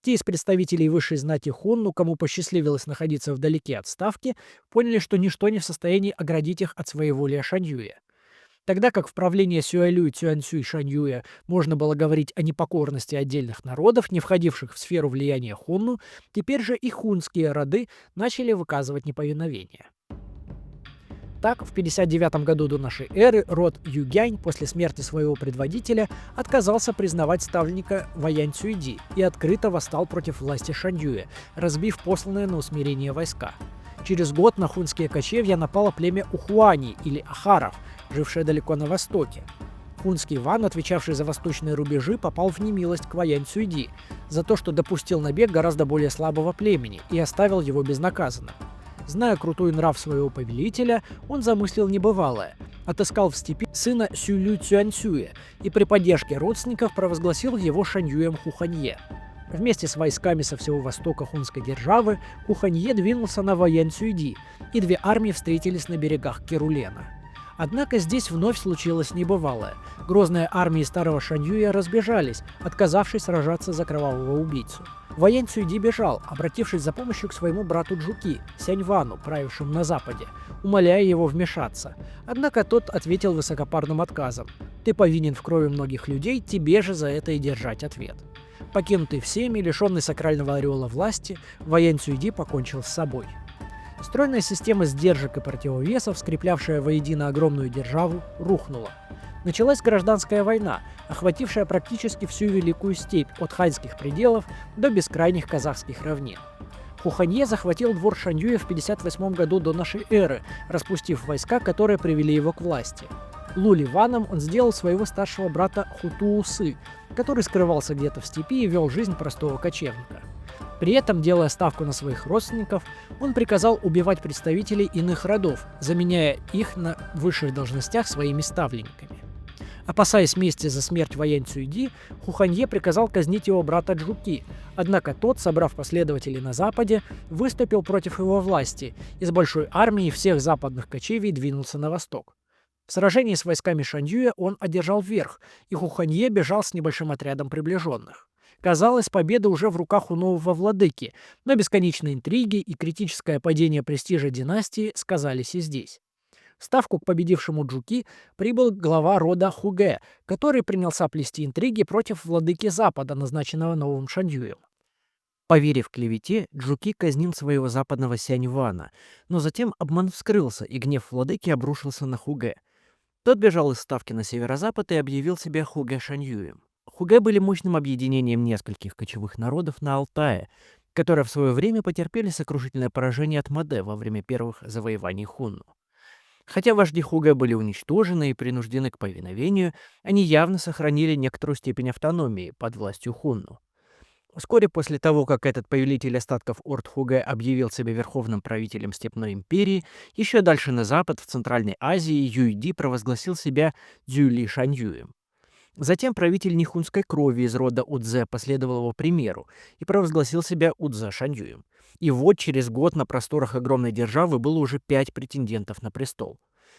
Те из представителей высшей знати хунну, кому посчастливилось находиться вдалеке от ставки, поняли, что ничто не в состоянии оградить их от своеволия Шаньюя. Тогда как в правлении Сюэлю, Цюаньцю и Шаньюя можно было говорить о непокорности отдельных народов, не входивших в сферу влияния хунну, теперь же и хунские роды начали выказывать неповиновение. Так, в 59 году до нашей эры род Югянь после смерти своего предводителя отказался признавать ставленника Ваян Цюйди и открыто восстал против власти Шаньюя, разбив посланные на усмирение войска. Через год на хунские кочевья напало племя Ухуани или Ахаров, жившее далеко на востоке. Хунский ван, отвечавший за восточные рубежи, попал в немилость к Ваян Цюйди за то, что допустил набег гораздо более слабого племени и оставил его безнаказанным. Зная крутой нрав своего повелителя, он замыслил небывалое. Отыскал в степи сына Сюлю Цюаньцюя и при поддержке родственников провозгласил его Шаньюем Хуханье. Вместе с войсками со всего востока хунской державы Хуханье двинулся на Ваян Цюйди, и две армии встретились на берегах Керулена. Однако здесь вновь случилось небывалое. Грозные армии старого Шаньюя разбежались, отказавшись сражаться за кровавого убийцу. Ваян Цюйди бежал, обратившись за помощью к своему брату Джуки, Сяньвану, правившему на западе, умоляя его вмешаться. Однако тот ответил высокопарным отказом. «Ты повинен в крови многих людей, тебе же за это и держать ответ». Покинутый всеми, лишенный сакрального ореола власти, Ваян Цюйди покончил с собой. Стройная система сдержек и противовесов, скреплявшая воедино огромную державу, рухнула. Началась гражданская война, охватившая практически всю Великую степь от ханьских пределов до бескрайних казахских равнин. Хуханье захватил двор Шаньюя в 58 году до нашей эры, распустив войска, которые привели его к власти. Лули-ваном он сделал своего старшего брата Хутуусы, который скрывался где-то в степи и вел жизнь простого кочевника. При этом, делая ставку на своих родственников, он приказал убивать представителей иных родов, заменяя их на высших должностях своими ставленниками. Опасаясь мести за смерть Ваян Цюйди, Хуханье приказал казнить его брата Джуки, однако тот, собрав последователей на западе, выступил против его власти и с большой армией всех западных кочевий двинулся на восток. В сражении с войсками Шаньюя он одержал верх, и Хуханье бежал с небольшим отрядом приближенных. Казалось, победа уже в руках у нового владыки, но бесконечные интриги и критическое падение престижа династии сказались и здесь. В ставку к победившему Джуки прибыл глава рода Хугэ, который принялся плести интриги против владыки Запада, назначенного новым Шаньюем. Поверив клевете, Джуки казнил своего западного Сяньвана, но затем обман вскрылся, и гнев владыки обрушился на Хугэ. Тот бежал из ставки на северо-запад и объявил себя Хугэ Шаньюем. Хугэ были мощным объединением нескольких кочевых народов на Алтае, которые в свое время потерпели сокрушительное поражение от Маде во время первых завоеваний Хунну. Хотя вожди Хугэ были уничтожены и принуждены к повиновению, они явно сохранили некоторую степень автономии под властью Хунну. Вскоре после того, как этот повелитель остатков орд Хугэ объявил себя верховным правителем Степной империи, еще дальше на запад, в Центральной Азии, Юйди провозгласил себя Дзюли Шаньюем. Затем правитель нихунской крови из рода Удзе последовал его примеру и провозгласил себя Удзе Шаньюем. И вот через год на просторах огромной державы было уже 5 претендентов на престол.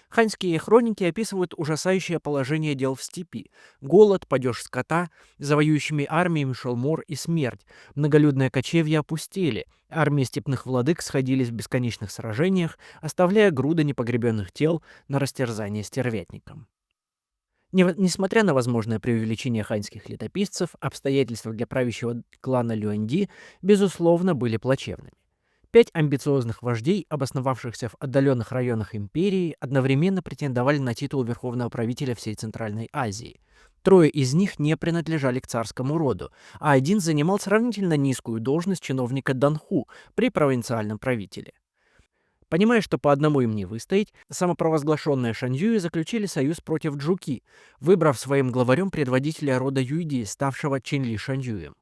Ханьские хроники описывают ужасающее положение дел в степи. Голод, падеж скота, за воюющими армиями шел мор и смерть. Многолюдные кочевья опустели. Армии степных владык сходились в бесконечных сражениях, оставляя груды непогребенных тел на растерзание стервятникам. Несмотря на возможное преувеличение ханьских летописцев, обстоятельства для правящего клана Люэнди, безусловно, были плачевными. 5 амбициозных вождей, обосновавшихся в отдаленных районах империи, одновременно претендовали на титул верховного правителя всей Центральной Азии. 3 из них не принадлежали к царскому роду, а один занимал сравнительно низкую должность чиновника Данху при провинциальном правителе. Понимая, что по одному им не выстоять, самопровозглашенные Шаньюи заключили союз против Джуки, выбрав своим главарем предводителя рода Юйди, ставшего Чинли Шаньюем.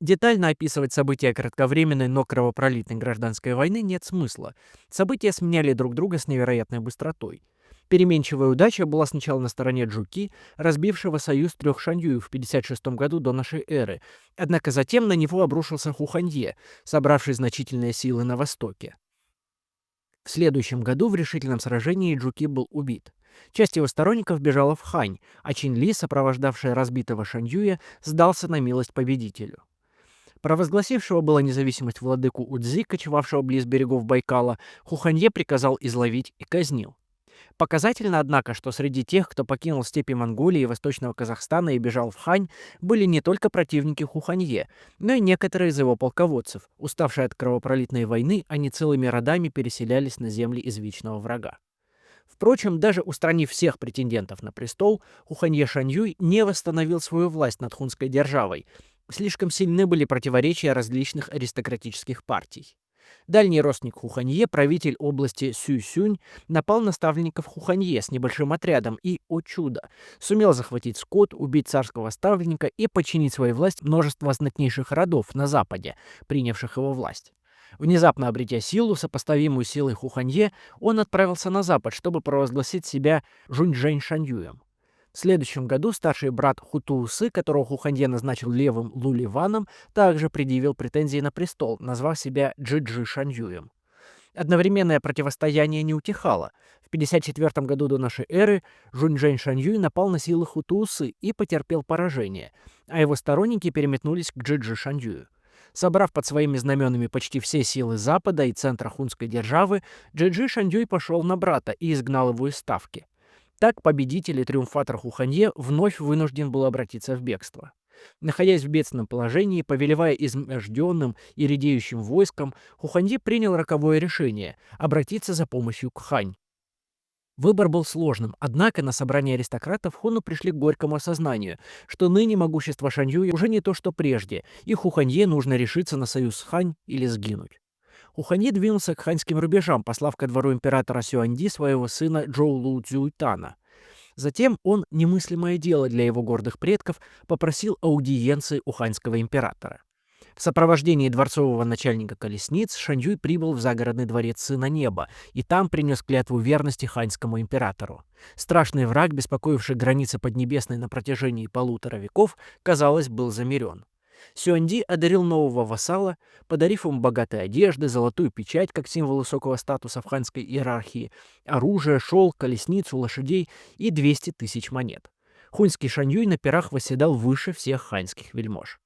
Детально описывать события кратковременной, но кровопролитной гражданской войны нет смысла. События сменяли друг друга с невероятной быстротой. Переменчивая удача была сначала на стороне Джуки, разбившего союз 3 Шаньюев в 56 году до нашей эры, однако затем на него обрушился Хуханье, собравший значительные силы на востоке. В следующем году в решительном сражении Джуки был убит. Часть его сторонников бежала в Хань, а Чинли, сопровождавший разбитого Шаньюя, сдался на милость победителю. Провозгласившего было независимость владыку Удзи, кочевавшего близ берегов Байкала, Хуханье приказал изловить и казнил. Показательно, однако, что среди тех, кто покинул степи Монголии и Восточного Казахстана и бежал в Хань, были не только противники Хуханье, но и некоторые из его полководцев. Уставшие от кровопролитной войны, они целыми родами переселялись на земли извечного врага. Впрочем, даже устранив всех претендентов на престол, Хуханье Шаньюй не восстановил свою власть над хунской державой. Слишком сильны были противоречия различных аристократических партий. Дальний родственник Хуханье, правитель области Сюсюнь, напал на ставленников Хуханье с небольшим отрядом и, о чудо, сумел захватить скот, убить царского ставленника и подчинить своей власть множество знатнейших родов на западе, принявших его власть. Внезапно обретя силу, сопоставимую силой Хуханье, он отправился на запад, чтобы провозгласить себя Жуньчжэнь Шаньюем. В следующем году старший брат Хутуусы, которого Хуханье назначил левым Луливаном, также предъявил претензии на престол, назвав себя Джиджи Шаньюем. Одновременное противостояние не утихало. В 54 году до нашей эры Жуньчжэнь Шаньюй напал на силы Хутуусы и потерпел поражение, а его сторонники переметнулись к Джиджи Шаньюю. Собрав под своими знаменами почти все силы Запада и центра хунской державы, Джиджи Шаньюй пошел на брата и изгнал его из ставки. Так победитель и триумфатор Хуханье вновь вынужден был обратиться в бегство. Находясь в бедственном положении, повелевая изможденным и редеющим войском, Хуханье принял роковое решение – обратиться за помощью к Хань. Выбор был сложным, однако на собрании аристократов хуну пришли к горькому осознанию, что ныне могущество Шаньюя уже не то, что прежде, и Хуханье нужно решиться на союз с Хань или сгинуть. Хуханье двинулся к ханьским рубежам, послав ко двору императора Сюанди своего сына Джоулу Цзюйтана. Затем он, немыслимое дело для его гордых предков, попросил аудиенции у ханьского императора. В сопровождении дворцового начальника колесниц Шаньюй прибыл в загородный дворец Сына Неба и там принес клятву верности ханьскому императору. Страшный враг, беспокоивший границы Поднебесной на протяжении 1,5 веков, казалось, был замирен. Сюанди одарил нового вассала, подарив ему богатые одежды, золотую печать как символ высокого статуса в ханьской иерархии, оружие, шелк, колесницу, лошадей и 200 тысяч монет. Хуньский Шаньюй на пирах восседал выше всех ханьских вельмож.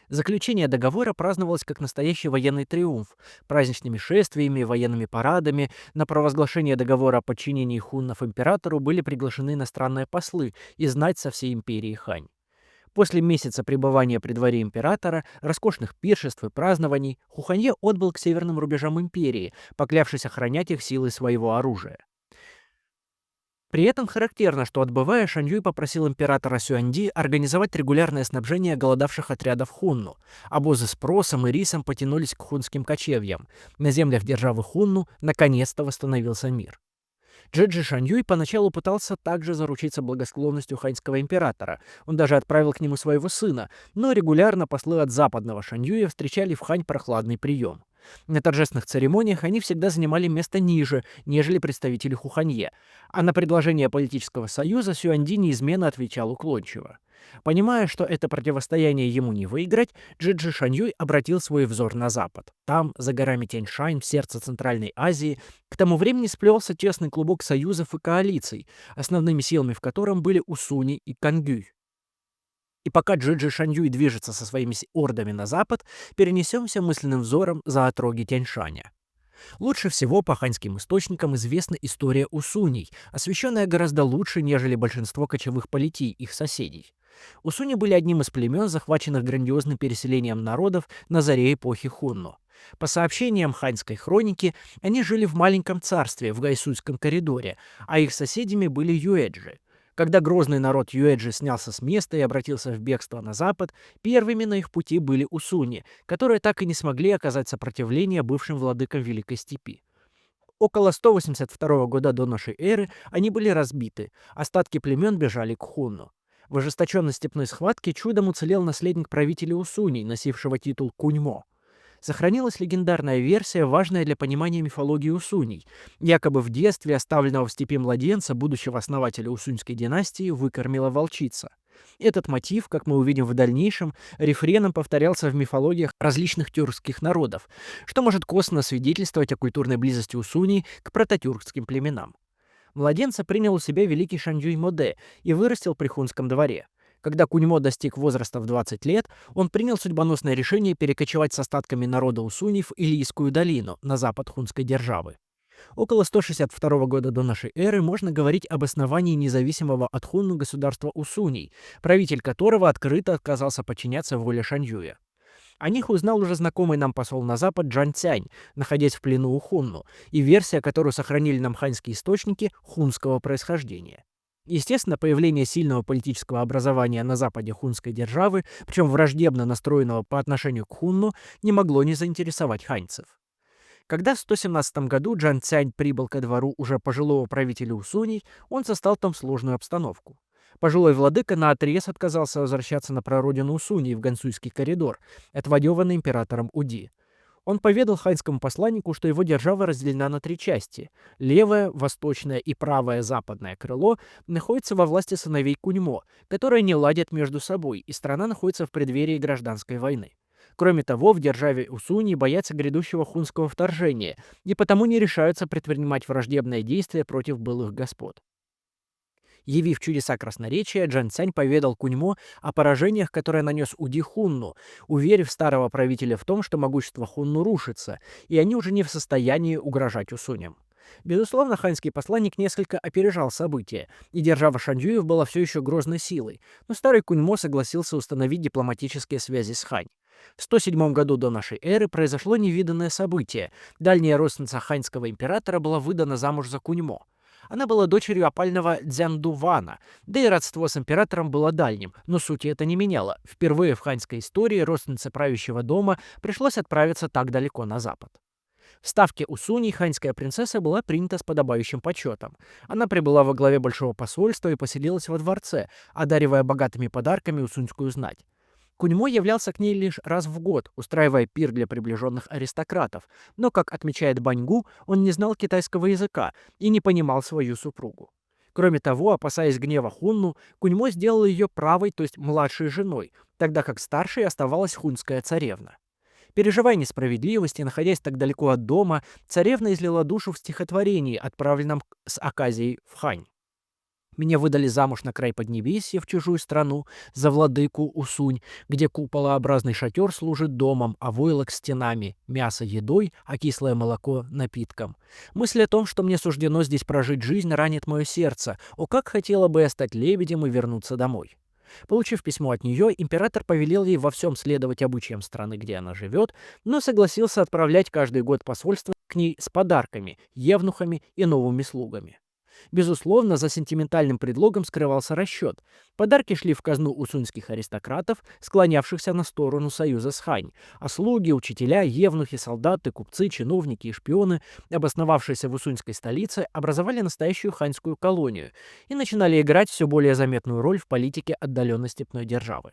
Заключение договора праздновалось как настоящий военный триумф, праздничными шествиями, военными парадами. На провозглашение договора о подчинении хуннов императору были приглашены иностранные послы и знать со всей империи Хань. После месяца пребывания при дворе императора, роскошных пиршеств и празднований, Хуханье отбыл к северным рубежам империи, поклявшись охранять их силой своего оружия. При этом характерно, что отбывая, Шаньюй попросил императора Сюаньди организовать регулярное снабжение голодавших отрядов хунну. Обозы с просом и рисом потянулись к хунским кочевьям. На землях державы Хунну наконец-то восстановился мир. Джиджи Шаньюй поначалу пытался также заручиться благосклонностью ханьского императора. Он даже отправил к нему своего сына, но регулярно послы от западного Шаньюя встречали в Хань прохладный прием. На торжественных церемониях они всегда занимали место ниже, нежели представители Хуханье, а на предложение политического союза Сюаньди неизменно отвечал уклончиво. Понимая, что это противостояние ему не выиграть, Джиджи Шаньюй обратил свой взор на запад. Там, за горами Тяньшань, в сердце Центральной Азии, к тому времени сплелся тесный клубок союзов и коалиций, основными силами в котором были Усуни и Кангюй. И пока Джиджи Шаньюй движется со своими ордами на запад, перенесемся мысленным взором за отроги Тяньшаня. Лучше всего по ханьским источникам известна история Усуней, освещенная гораздо лучше, нежели большинство кочевых политий их соседей. Усуни были одним из племен, захваченных грандиозным переселением народов на заре эпохи Хунну. По сообщениям ханьской хроники, они жили в маленьком царстве в Гайсуйском коридоре, а их соседями были юэджи. Когда грозный народ юэджи снялся с места и обратился в бегство на запад, первыми на их пути были усуни, которые так и не смогли оказать сопротивление бывшим владыкам Великой Степи. Около 182 года до нашей эры они были разбиты, остатки племен бежали к Хунну. В ожесточенной степной схватке чудом уцелел наследник правителя Усуней, носившего титул Куньмо. Сохранилась легендарная версия, важная для понимания мифологии Усуней. Якобы в детстве оставленного в степи младенца, будущего основателя Усуньской династии, выкормила волчица. Этот мотив, как мы увидим в дальнейшем, рефреном повторялся в мифологиях различных тюркских народов, что может косвенно свидетельствовать о культурной близости Усуней к прототюркским племенам. Младенца принял у себя великий Шаньюй Моде и вырастил при хунском дворе. Когда Куньмо достиг возраста в 20 лет, он принял судьбоносное решение перекочевать с остатками народа Усуней в Илийскую долину, на запад хунской державы. Около 162 года до нашей эры можно говорить об основании независимого от Хунну государства Усуней, правитель которого открыто отказался подчиняться воле Шаньюя. О них узнал уже знакомый нам посол на запад Джан Цянь, находясь в плену у Хунну, и версия, которую сохранили нам ханьские источники, хунского происхождения. Естественно, появление сильного политического образования на западе хунской державы, причем враждебно настроенного по отношению к Хунну, не могло не заинтересовать ханьцев. Когда в 117 году Джан Цянь прибыл ко двору уже пожилого правителя Усуней, он застал там сложную обстановку. Пожилой владыка наотрез отказался возвращаться на прародину Усуней в Гансуйский коридор, отвоеванный императором Уди. Он поведал ханьскому посланнику, что его держава разделена на три части. Левое, восточное и правое западное крыло находятся во власти сыновей Куньмо, которые не ладят между собой, и страна находится в преддверии гражданской войны. Кроме того, в державе Усуни боятся грядущего хунского вторжения и потому не решаются предпринимать враждебные действия против былых господ. Явив чудеса красноречия, Джан Цянь поведал Куньмо о поражениях, которые нанес Уди Хунну, уверив старого правителя в том, что могущество Хунну рушится, и они уже не в состоянии угрожать Усуням. Безусловно, ханьский посланник несколько опережал события, и держава Шаньюев была все еще грозной силой, но старый Куньмо согласился установить дипломатические связи с Хань. В 107 году до нашей эры произошло невиданное событие. Дальняя родственница ханьского императора была выдана замуж за Куньмо. Она была дочерью опального Дзяндувана, да и родство с императором было дальним, но сути это не меняло. Впервые в ханьской истории родственнице правящего дома пришлось отправиться так далеко на запад. В ставке Усуней ханьская принцесса была принята с подобающим почетом. Она прибыла во главе большого посольства и поселилась во дворце, одаривая богатыми подарками усуньскую знать. Куньмо являлся к ней лишь раз в год, устраивая пир для приближенных аристократов, но, как отмечает Баньгу, он не знал китайского языка и не понимал свою супругу. Кроме того, опасаясь гнева Хунну, Куньмо сделал ее правой, то есть младшей женой, тогда как старшей оставалась хунская царевна. Переживая несправедливость и находясь так далеко от дома, царевна излила душу в стихотворении, отправленном с оказией в Хань. Меня выдали замуж на край Поднебесья в чужую страну, за владыку Усунь, где куполообразный шатер служит домом, а войлок стенами, мясо едой, а кислое молоко напитком. Мысль о том, что мне суждено здесь прожить жизнь, ранит мое сердце. О, как хотела бы я стать лебедем и вернуться домой. Получив письмо от нее, император повелел ей во всем следовать обычаям страны, где она живет, но согласился отправлять каждый год посольство к ней с подарками, евнухами и новыми слугами. Безусловно, за сентиментальным предлогом скрывался расчет. Подарки шли в казну усуньских аристократов, склонявшихся на сторону союза с Хань, а слуги, учителя, евнухи, солдаты, купцы, чиновники и шпионы, обосновавшиеся в усуньской столице, образовали настоящую ханьскую колонию и начинали играть все более заметную роль в политике отдаленной степной державы.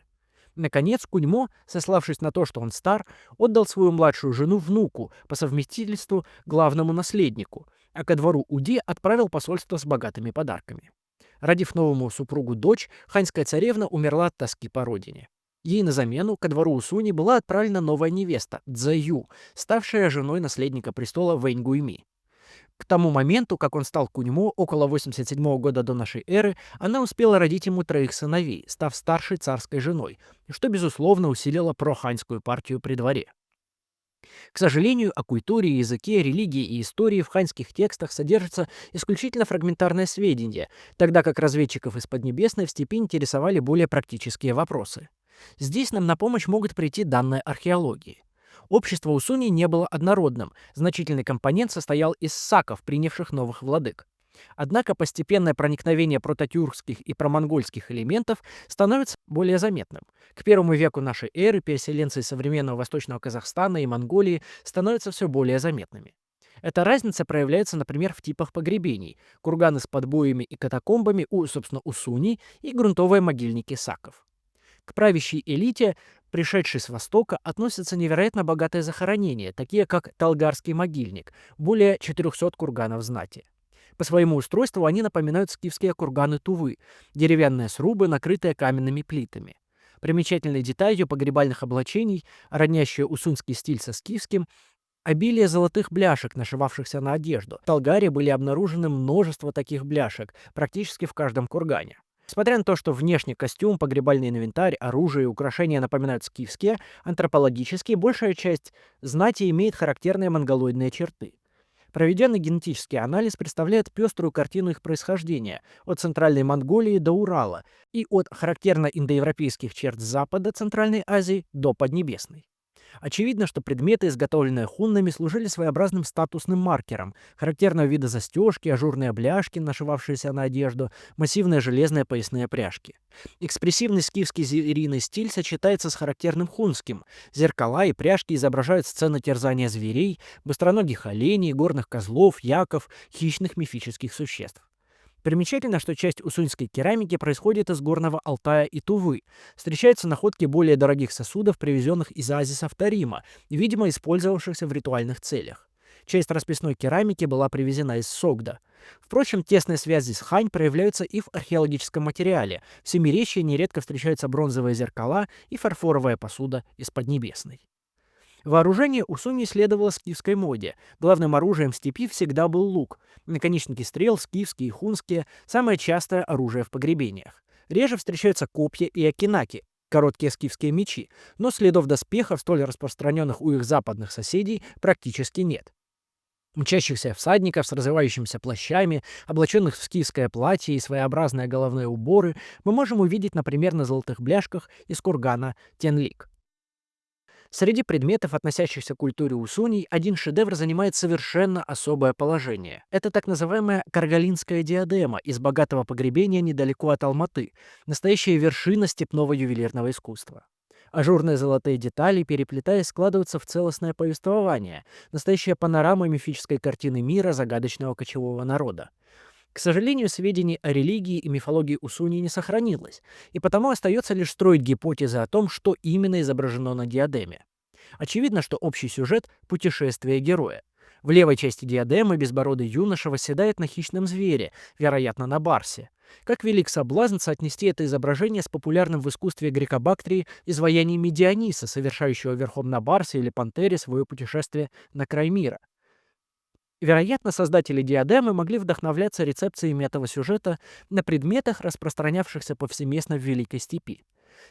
Наконец, Куньмо, сославшись на то, что он стар, отдал свою младшую жену внуку, по совместительству главному наследнику, а ко двору Уди отправил посольство с богатыми подарками. Родив новому супругу дочь, ханьская царевна умерла от тоски по родине. Ей на замену ко двору Усуни была отправлена новая невеста, Цзэю, ставшая женой наследника престола Вэньгуйми. К тому моменту, как он стал Куньмо, около 87 года до нашей эры, она успела родить ему 3 сыновей, став старшей царской женой, что, безусловно, усилило проханьскую партию при дворе. К сожалению, о культуре, языке, религии и истории в ханьских текстах содержатся исключительно фрагментарные сведения, тогда как разведчиков из Поднебесной в степи интересовали более практические вопросы. Здесь нам на помощь могут прийти данные археологии. Общество Усуни не было однородным, значительный компонент состоял из саков, принявших новых владык. Однако постепенное проникновение прототюркских и промонгольских элементов становится более заметным. К первому веку нашей эры переселенцы из современного Восточного Казахстана и Монголии становятся все более заметными. Эта разница проявляется, например, в типах погребений: курганы с подбоями и катакомбами у, собственно, Усуни и грунтовые могильники саков. К правящей элите, пришедшей с Востока, относятся невероятно богатые захоронения, такие как Талгарский могильник, более 400 курганов знати. По своему устройству они напоминают скифские курганы Тувы, деревянные срубы, накрытые каменными плитами. Примечательной деталью погребальных облачений, роднящие усунский стиль со скифским, обилие золотых бляшек, нашивавшихся на одежду. В Талгаре были обнаружены множество таких бляшек, практически в каждом кургане. Несмотря на то, что внешний костюм, погребальный инвентарь, оружие и украшения напоминают скифские, антропологически большая часть знати имеет характерные монголоидные черты. Проведенный генетический анализ представляет пеструю картину их происхождения от Центральной Монголии до Урала и от характерно индоевропейских черт с запада Центральной Азии до Поднебесной. Очевидно, что предметы, изготовленные хуннами, служили своеобразным статусным маркером, характерного вида застежки, ажурные бляшки, нашивавшиеся на одежду, массивные железные поясные пряжки. Экспрессивный скифский звериный стиль сочетается с характерным хунским. Зеркала и пряжки изображают сцены терзания зверей, быстроногих оленей, горных козлов, яков, хищных мифических существ. Примечательно, что часть усуньской керамики происходит из горного Алтая и Тувы. Встречаются находки более дорогих сосудов, привезенных из оазисов Тарима, видимо, использовавшихся в ритуальных целях. Часть расписной керамики была привезена из Согда. Впрочем, тесные связи с Хань проявляются и в археологическом материале. В Семиречье нередко встречаются бронзовые зеркала и фарфоровая посуда из Поднебесной. Вооружение Усуни следовало скифской моде. Главным оружием в степи всегда был лук. Наконечники стрел, скифские и хунские, самое частое оружие в погребениях. Реже встречаются копья и окинаки, короткие скифские мечи, но следов доспехов, столь распространенных у их западных соседей, практически нет. Мчащихся всадников с развивающимися плащами, облаченных в скифское платье и своеобразные головные уборы, мы можем увидеть, например, на золотых бляшках из кургана Тенлик. Среди предметов, относящихся к культуре Усуней, один шедевр занимает совершенно особое положение. Это так называемая каргалинская диадема из богатого погребения недалеко от Алматы, настоящая вершина степного ювелирного искусства. Ажурные золотые детали, переплетаясь, складываются в целостное повествование, настоящая панорама мифической картины мира загадочного кочевого народа. К сожалению, сведений о религии и мифологии Усуни не сохранилось, и потому остается лишь строить гипотезы о том, что именно изображено на диадеме. Очевидно, что общий сюжет – путешествие героя. В левой части диадемы безбородый юноша восседает на хищном звере, вероятно, на барсе. Как велик соблазн соотнести это изображение с популярным в искусстве Грекобактрии изваяниями Диониса, совершающего верхом на барсе или пантере свое путешествие на край мира. Вероятно, создатели диадемы могли вдохновляться рецепциями этого сюжета на предметах, распространявшихся повсеместно в Великой Степи.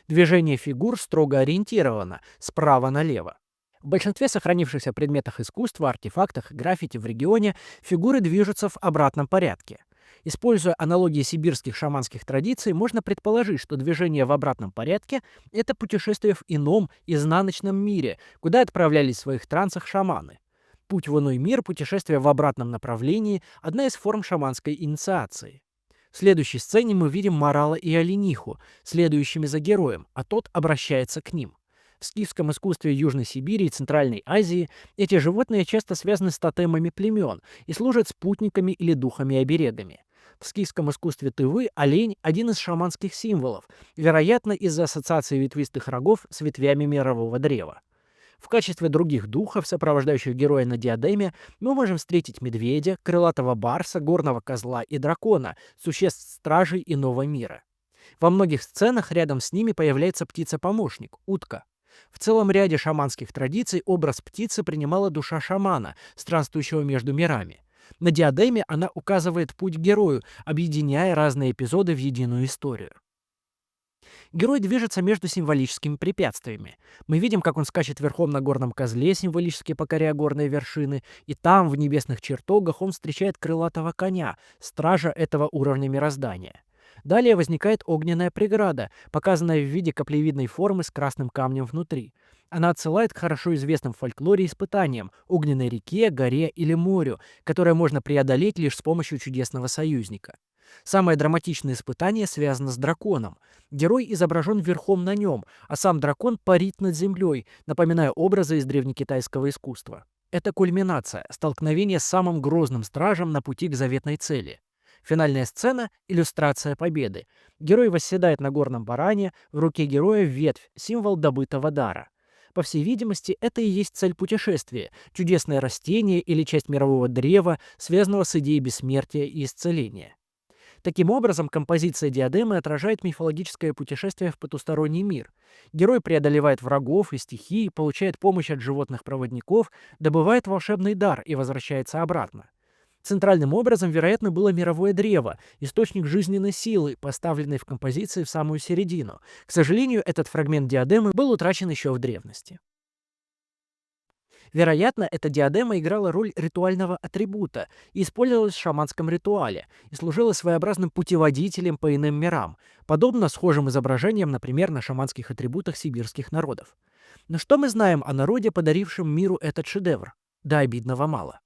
Движение фигур строго ориентировано справа налево. В большинстве сохранившихся предметах искусства, артефактах и граффити в регионе фигуры движутся в обратном порядке. Используя аналогии сибирских шаманских традиций, можно предположить, что движение в обратном порядке — это путешествие в ином, изнаночном мире, куда отправлялись в своих трансах шаманы. Путь в иной мир, путешествие в обратном направлении — одна из форм шаманской инициации. В следующей сцене мы видим Марала и Олениху, следующими за героем, а тот обращается к ним. В скифском искусстве Южной Сибири и Центральной Азии эти животные часто связаны с тотемами племен и служат спутниками или духами-оберегами. В скифском искусстве Тывы олень – один из шаманских символов, вероятно, из-за ассоциации ветвистых рогов с ветвями мирового древа. В качестве других духов, сопровождающих героя на диадеме, мы можем встретить медведя, крылатого барса, горного козла и дракона, существ-стражей иного мира. Во многих сценах рядом с ними появляется птица-помощник – утка. В целом ряде шаманских традиций образ птицы принимала душа шамана, странствующего между мирами. На диадеме она указывает путь герою, объединяя разные эпизоды в единую историю. Герой движется между символическими препятствиями. Мы видим, как он скачет верхом на горном козле, символически покоряя горные вершины, и там, в небесных чертогах, он встречает крылатого коня, стража этого уровня мироздания. Далее возникает огненная преграда, показанная в виде каплевидной формы с красным камнем внутри. Она отсылает к хорошо известным в фольклоре испытаниям – огненной реке, горе или морю, которое можно преодолеть лишь с помощью чудесного союзника. Самое драматичное испытание связано с драконом. Герой изображен верхом на нем, а сам дракон парит над землей, напоминая образы из древнекитайского искусства. Это кульминация, столкновение с самым грозным стражем на пути к заветной цели. Финальная сцена – иллюстрация победы. Герой восседает на горном баране, в руке героя ветвь, символ добытого дара. По всей видимости, это и есть цель путешествия – чудесное растение или часть мирового древа, связанного с идеей бессмертия и исцеления. Таким образом, композиция диадемы отражает мифологическое путешествие в потусторонний мир. Герой преодолевает врагов и стихии, получает помощь от животных-проводников, добывает волшебный дар и возвращается обратно. Центральным образом, вероятно, было мировое древо, источник жизненной силы, поставленный в композиции в самую середину. К сожалению, этот фрагмент диадемы был утрачен еще в древности. Вероятно, эта диадема играла роль ритуального атрибута и использовалась в шаманском ритуале и служила своеобразным путеводителем по иным мирам, подобно схожим изображениям, например, на шаманских атрибутах сибирских народов. Но что мы знаем о народе, подарившем миру этот шедевр? Да обидного мало.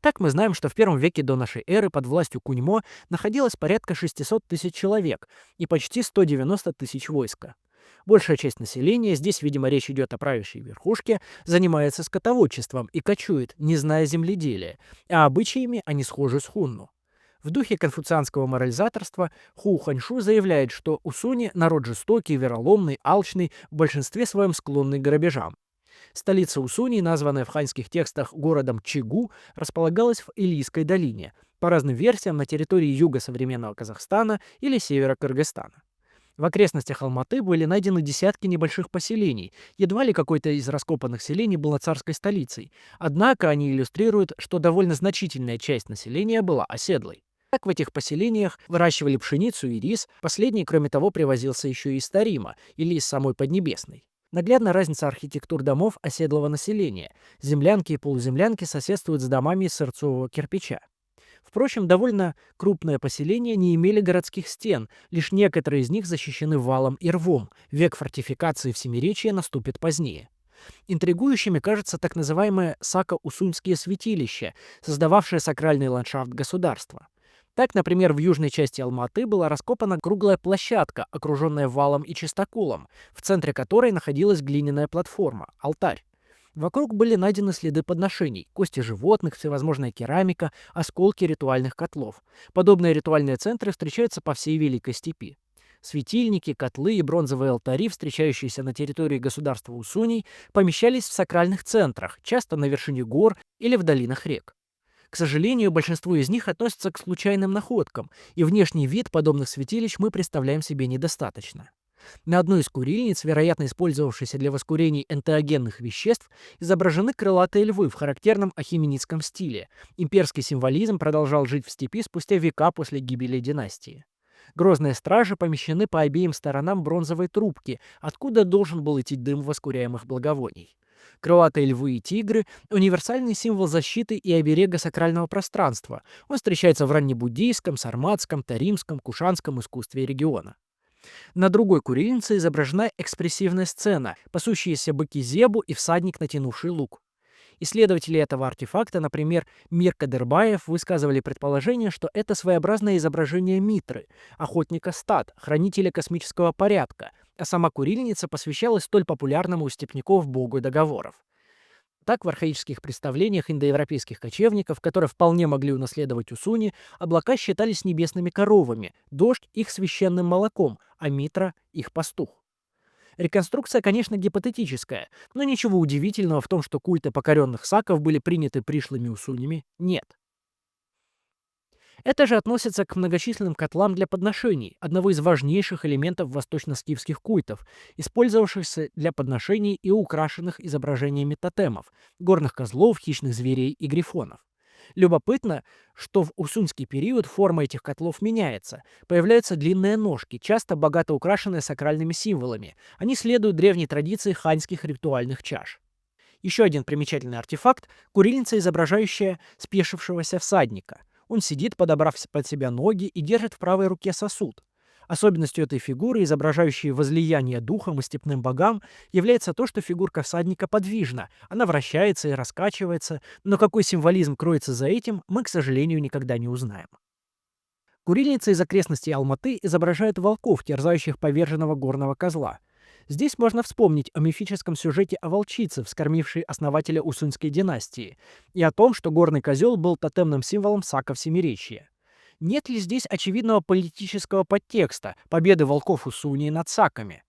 Так мы знаем, что в первом веке до нашей эры под властью Куньмо находилось порядка 600 тысяч человек и почти 190 тысяч войска. Большая часть населения, здесь, видимо, речь идет о правящей верхушке, занимается скотоводчеством и кочует, не зная земледелия, а обычаями они схожи с хунну. В духе конфуцианского морализаторства Ху Ханьшу заявляет, что усуни – народ жестокий, вероломный, алчный, в большинстве своем склонный к грабежам. Столица Усуни, названная в ханьских текстах городом Чигу, располагалась в Илийской долине, по разным версиям на территории юга современного Казахстана или севера Кыргызстана. В окрестностях Алматы были найдены десятки небольших поселений, едва ли какой-то из раскопанных селений была царской столицей, однако они иллюстрируют, что довольно значительная часть населения была оседлой. Так в этих поселениях выращивали пшеницу и рис, последний, кроме того, привозился еще и из Тарима или из самой Поднебесной. Наглядна разница архитектур домов оседлого населения. Землянки и полуземлянки соседствуют с домами из сырцового кирпича. Впрочем, довольно крупные поселения не имели городских стен, лишь некоторые из них защищены валом и рвом. Век фортификации в Семиречье наступит позднее. Интригующими кажется так называемое Сако-Усуньские святилища, создававшее сакральный ландшафт государства. Так, например, в южной части Алматы была раскопана круглая площадка, окруженная валом и чистоколом, в центре которой находилась глиняная платформа – алтарь. Вокруг были найдены следы подношений, кости животных, всевозможная керамика, осколки ритуальных котлов. Подобные ритуальные центры встречаются по всей Великой Степи. Светильники, котлы и бронзовые алтари, встречающиеся на территории государства Усуней, помещались в сакральных центрах, часто на вершине гор или в долинах рек. К сожалению, большинство из них относятся к случайным находкам, и внешний вид подобных святилищ мы представляем себе недостаточно. На одной из курильниц, вероятно использовавшейся для воскурения энтеогенных веществ, изображены крылатые львы в характерном ахименидском стиле. Имперский символизм продолжал жить в степи спустя века после гибели династии. Грозные стражи помещены по обеим сторонам бронзовой трубки, откуда должен был идти дым воскуряемых благовоний. Крылатые львы и тигры — универсальный символ защиты и оберега сакрального пространства. Он встречается в раннебуддийском, сарматском, таримском, кушанском искусстве региона. На другой курильнице изображена экспрессивная сцена, пасущиеся быки Зебу и всадник, натянувший лук. Исследователи этого артефакта, например, Мир Кадырбаев, высказывали предположение, что это своеобразное изображение Митры, охотника стад, хранителя космического порядка, а сама курильница посвящалась столь популярному у степняков богу договоров. Так, в архаических представлениях индоевропейских кочевников, которые вполне могли унаследовать Усуни, облака считались небесными коровами, дождь — их священным молоком, а Митра — их пастух. Реконструкция, конечно, гипотетическая, но ничего удивительного в том, что культы покоренных саков были приняты пришлыми Усунями, нет. Это же относится к многочисленным котлам для подношений, одного из важнейших элементов восточно-скифских культов, использовавшихся для подношений и украшенных изображениями тотемов, горных козлов, хищных зверей и грифонов. Любопытно, что в усуньский период форма этих котлов меняется. Появляются длинные ножки, часто богато украшенные сакральными символами. Они следуют древней традиции ханьских ритуальных чаш. Еще один примечательный артефакт — курильница, изображающая спешившегося всадника. Он сидит, подобрав под себя ноги, и держит в правой руке сосуд. Особенностью этой фигуры, изображающей возлияние духом и степным богам, является то, что фигурка всадника подвижна, она вращается и раскачивается, но какой символизм кроется за этим, мы, к сожалению, никогда не узнаем. Курильница из окрестностей Алматы изображает волков, терзающих поверженного горного козла. Здесь можно вспомнить о мифическом сюжете о волчице, вскормившей основателя Усуньской династии, и о том, что горный козел был тотемным символом саков Семиречья. Нет ли здесь очевидного политического подтекста победы волков Усуньи над саками?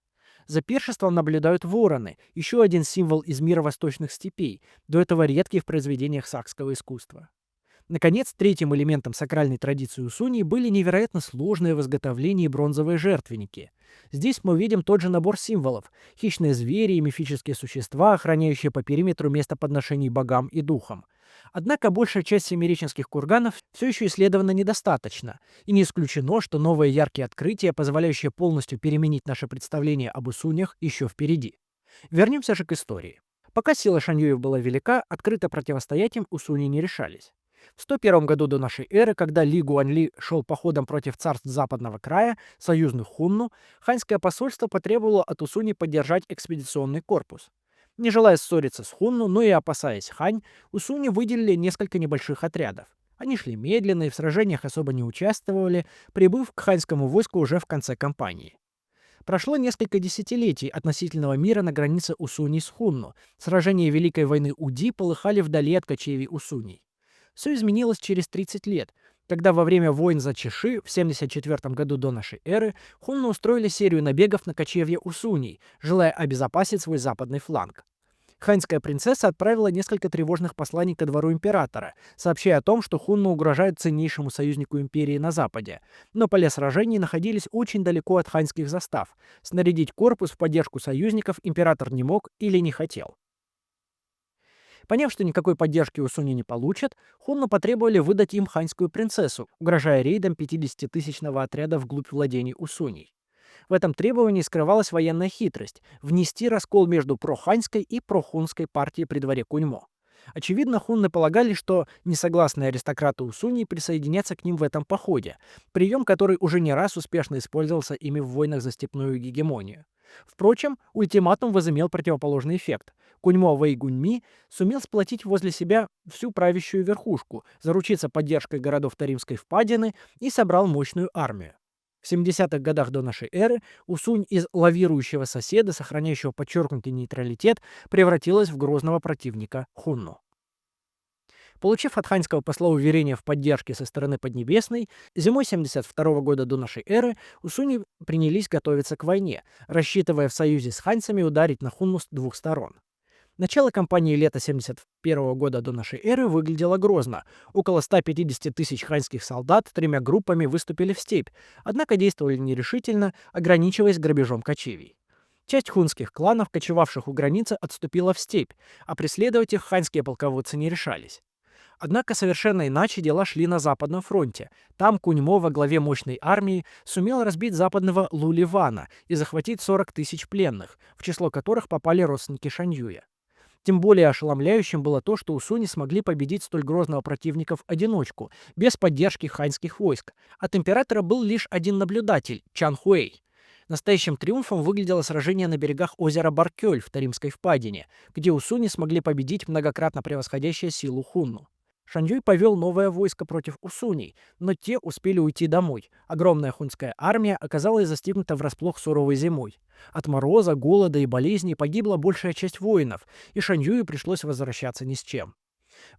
За пиршеством наблюдают вороны, еще один символ из мира восточных степей, до этого редкий в произведениях сакского искусства. Наконец, третьим элементом сакральной традиции Усуньи были невероятно сложные в изготовлении бронзовые жертвенники. Здесь мы видим тот же набор символов — хищные звери и мифические существа, охраняющие по периметру место подношений богам и духам. Однако большая часть семиреченских курганов все еще исследована недостаточно, и не исключено, что новые яркие открытия, позволяющие полностью переменить наше представление об Усуньях, еще впереди. Вернемся же к истории. Пока сила шаньюев была велика, открыто противостоять им Усуньи не решались. В 101 году до нашей эры, когда Ли Гуанли шел походом против царств западного края, союзных хунну, ханьское посольство потребовало от Усуни поддержать экспедиционный корпус. Не желая ссориться с хунну, но и опасаясь хань, Усуни выделили несколько небольших отрядов. Они шли медленно и в сражениях особо не участвовали, прибыв к ханьскому войску уже в конце кампании. Прошло несколько десятилетий относительного мира на границе Усуни с хунну. Сражения Великой войны Уди полыхали вдали от кочевий Усуней. Все изменилось через 30 лет, когда во время войн за Чиши в 74 году до нашей эры хунны устроили серию набегов на кочевье Усуней, желая обезопасить свой западный фланг. Ханьская принцесса отправила несколько тревожных посланий ко двору императора, сообщая о том, что хунны угрожают ценнейшему союзнику империи на западе. Но поля сражений находились очень далеко от ханьских застав. Снарядить корпус в поддержку союзников император не мог или не хотел. Поняв, что никакой поддержки Усуни не получат, хунны потребовали выдать им ханьскую принцессу, угрожая рейдом 50-тысячного отряда вглубь владений Усуней. В этом требовании скрывалась военная хитрость — внести раскол между проханьской и прохунской партией при дворе Куньмо. Очевидно, хунны полагали, что несогласные аристократы Усуньи присоединятся к ним в этом походе, прием, который уже не раз успешно использовался ими в войнах за степную гегемонию. Впрочем, ультиматум возымел противоположный эффект. Куньмо Вэйгуньми сумел сплотить возле себя всю правящую верхушку, заручиться поддержкой городов Таримской впадины и собрал мощную армию. В 70-х годах до нашей эры Усунь из лавирующего соседа, сохраняющего подчеркнутый нейтралитет, превратилась в грозного противника хунну. Получив от ханьского посла уверение в поддержке со стороны Поднебесной, зимой 72 года до нашей эры Усуни принялись готовиться к войне, рассчитывая в союзе с ханьцами ударить на хунну с двух сторон. Начало кампании лета 71 года до нашей эры выглядело грозно. Около 150 тысяч ханьских солдат тремя группами выступили в степь, однако действовали нерешительно, ограничиваясь грабежом кочевий. Часть хунских кланов, кочевавших у границы, отступила в степь, а преследовать их ханьские полководцы не решались. Однако совершенно иначе дела шли на Западном фронте. Там Куньмо во главе мощной армии сумел разбить западного Луливана и захватить 40 тысяч пленных, в число которых попали родственники Шаньюя. Тем более ошеломляющим было то, что усуни смогли победить столь грозного противника в одиночку, без поддержки ханьских войск. От императора был лишь один наблюдатель – Чан Хуэй. Настоящим триумфом выглядело сражение на берегах озера Баркёль в Таримской впадине, где усуни смогли победить многократно превосходящую силу хунну. Шаньюй повел новое войско против усуней, но те успели уйти домой. Огромная хунская армия оказалась застигнута врасплох суровой зимой. От мороза, голода и болезней погибла большая часть воинов, и Шаньюю пришлось возвращаться ни с чем.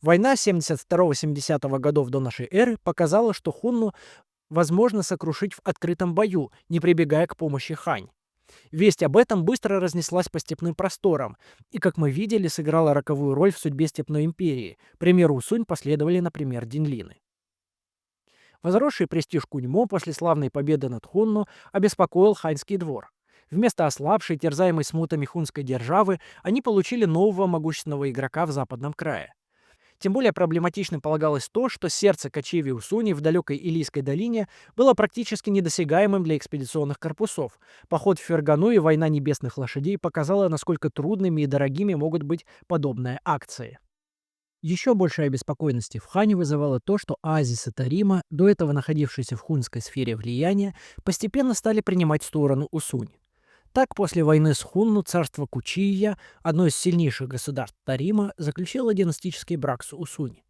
Война 72-70 годов до нашей эры показала, что хунну возможно сокрушить в открытом бою, не прибегая к помощи хань. Весть об этом быстро разнеслась по степным просторам, и, как мы видели, сыграла роковую роль в судьбе Степной империи. Примеру Усунь последовали, например, динлины. Возросший престиж Куньмо после славной победы над Хунну обеспокоил ханьский двор. Вместо ослабшей, терзаемой смутами хунской державы, они получили нового могущественного игрока в западном крае. Тем более проблематичным полагалось то, что сердце кочевий Усуни в далекой Илийской долине было практически недосягаемым для экспедиционных корпусов. Поход в Фергану и война небесных лошадей показала, насколько трудными и дорогими могут быть подобные акции. Еще большей обеспокоенности в хане вызывало то, что оазисы Тарима, до этого находившиеся в хунской сфере влияния, постепенно стали принимать сторону Усунь. Так, после войны с Хунну царство Кучия, одно из сильнейших государств Тарима, заключило династический брак с Усунь.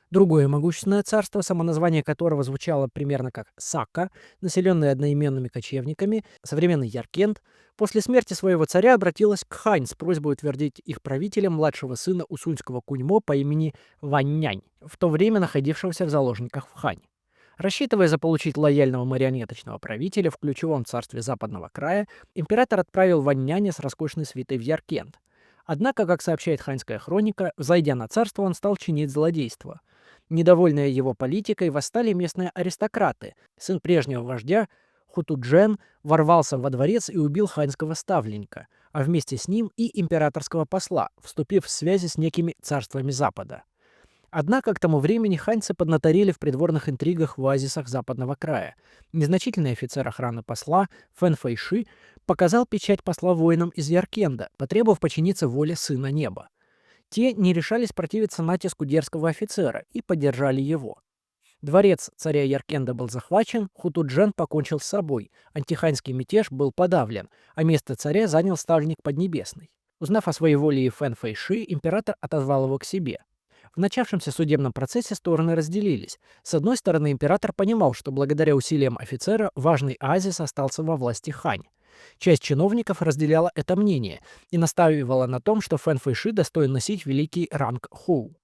Другое могущественное царство, самоназвание которого звучало примерно как Сакка, населенное одноименными кочевниками, современный Яркент, после смерти своего царя обратилось к Хань с просьбой утвердить их правителем младшего сына усуньского Куньмо по имени Ваннянь, в то время находившегося в заложниках в Хань. Рассчитывая заполучить лояльного марионеточного правителя в ключевом царстве западного края, император отправил Ванняня с роскошной свитой в Яркент. Однако, как сообщает ханьская хроника, взойдя на царство, он стал чинить злодейство. Недовольные его политикой восстали местные аристократы. Сын прежнего вождя, Хутуджен, ворвался во дворец и убил ханьского ставленника, а вместе с ним и императорского посла, вступив в связи с некими царствами Запада. Однако к тому времени ханьцы поднаторели в придворных интригах в оазисах западного края. Незначительный офицер охраны посла Фэн Фэйши показал печать посла воинам из Яркенда, потребовав подчиниться воле сына неба. Те не решались противиться натиску дерзкого офицера и поддержали его. Дворец царя Яркенда был захвачен, Хутуджен покончил с собой, антиханьский мятеж был подавлен, а место царя занял ставленник Поднебесный. Узнав о своей воле Фэн Фэйши, император отозвал его к себе. В начавшемся судебном процессе стороны разделились. С одной стороны, император понимал, что благодаря усилиям офицера важный оазис остался во власти Хань. Часть чиновников разделяла это мнение и настаивала на том, что Фэн Фэйши достоин носить великий ранг Хоу.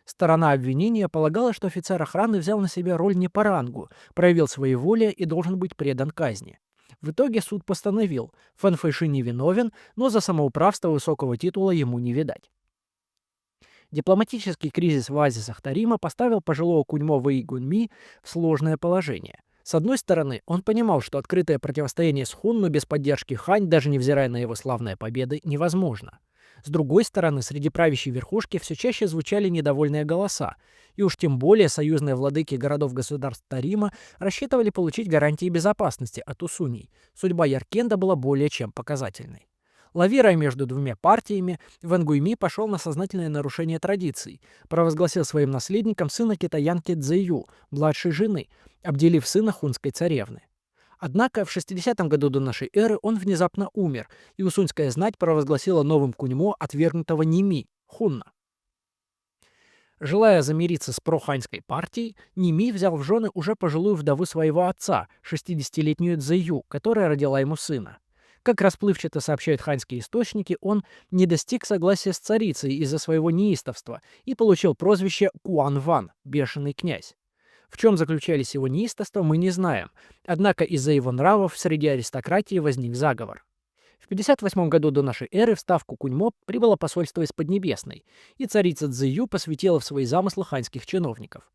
Сторона обвинения полагала, что офицер охраны взял на себя роль не по рангу, проявил своеволие и должен быть предан казни. В итоге суд постановил, Фэн Фэйши невиновен, но за самоуправство высокого титула ему не видать. Дипломатический кризис в оазисах Тарима поставил пожилого Куньмо Вэй Гунми в сложное положение. С одной стороны, он понимал, что открытое противостояние с Хунну без поддержки Хань, даже невзирая на его славные победы, невозможно. С другой стороны, среди правящей верхушки все чаще звучали недовольные голоса, и уж тем более союзные владыки городов-государств Тарима рассчитывали получить гарантии безопасности от усуней. Судьба Яркенда была более чем показательной. Лавируя между двумя партиями, Вэн Гуйми пошел на сознательное нарушение традиций, провозгласил своим наследником сына китаянки Цзэю, младшей жены, обделив сына хунской царевны. Однако в 60-м году до нашей эры он внезапно умер, и усуньская знать провозгласила новым Куньмо отвергнутого Ними, Хунна. Желая замириться с проханьской партией, Ними взял в жены уже пожилую вдову своего отца, 60-летнюю Цзэю, которая родила ему сына. Как расплывчато сообщают ханьские источники, он не достиг согласия с царицей из-за своего неистовства и получил прозвище Куан-Ван – бешеный князь. В чем заключались его неистовства, мы не знаем, однако из-за его нравов среди аристократии возник заговор. В 58 году до нашей эры в ставку Куньмо прибыло посольство из Поднебесной, и царица Цзэю посвятила в свои замыслы ханьских чиновников.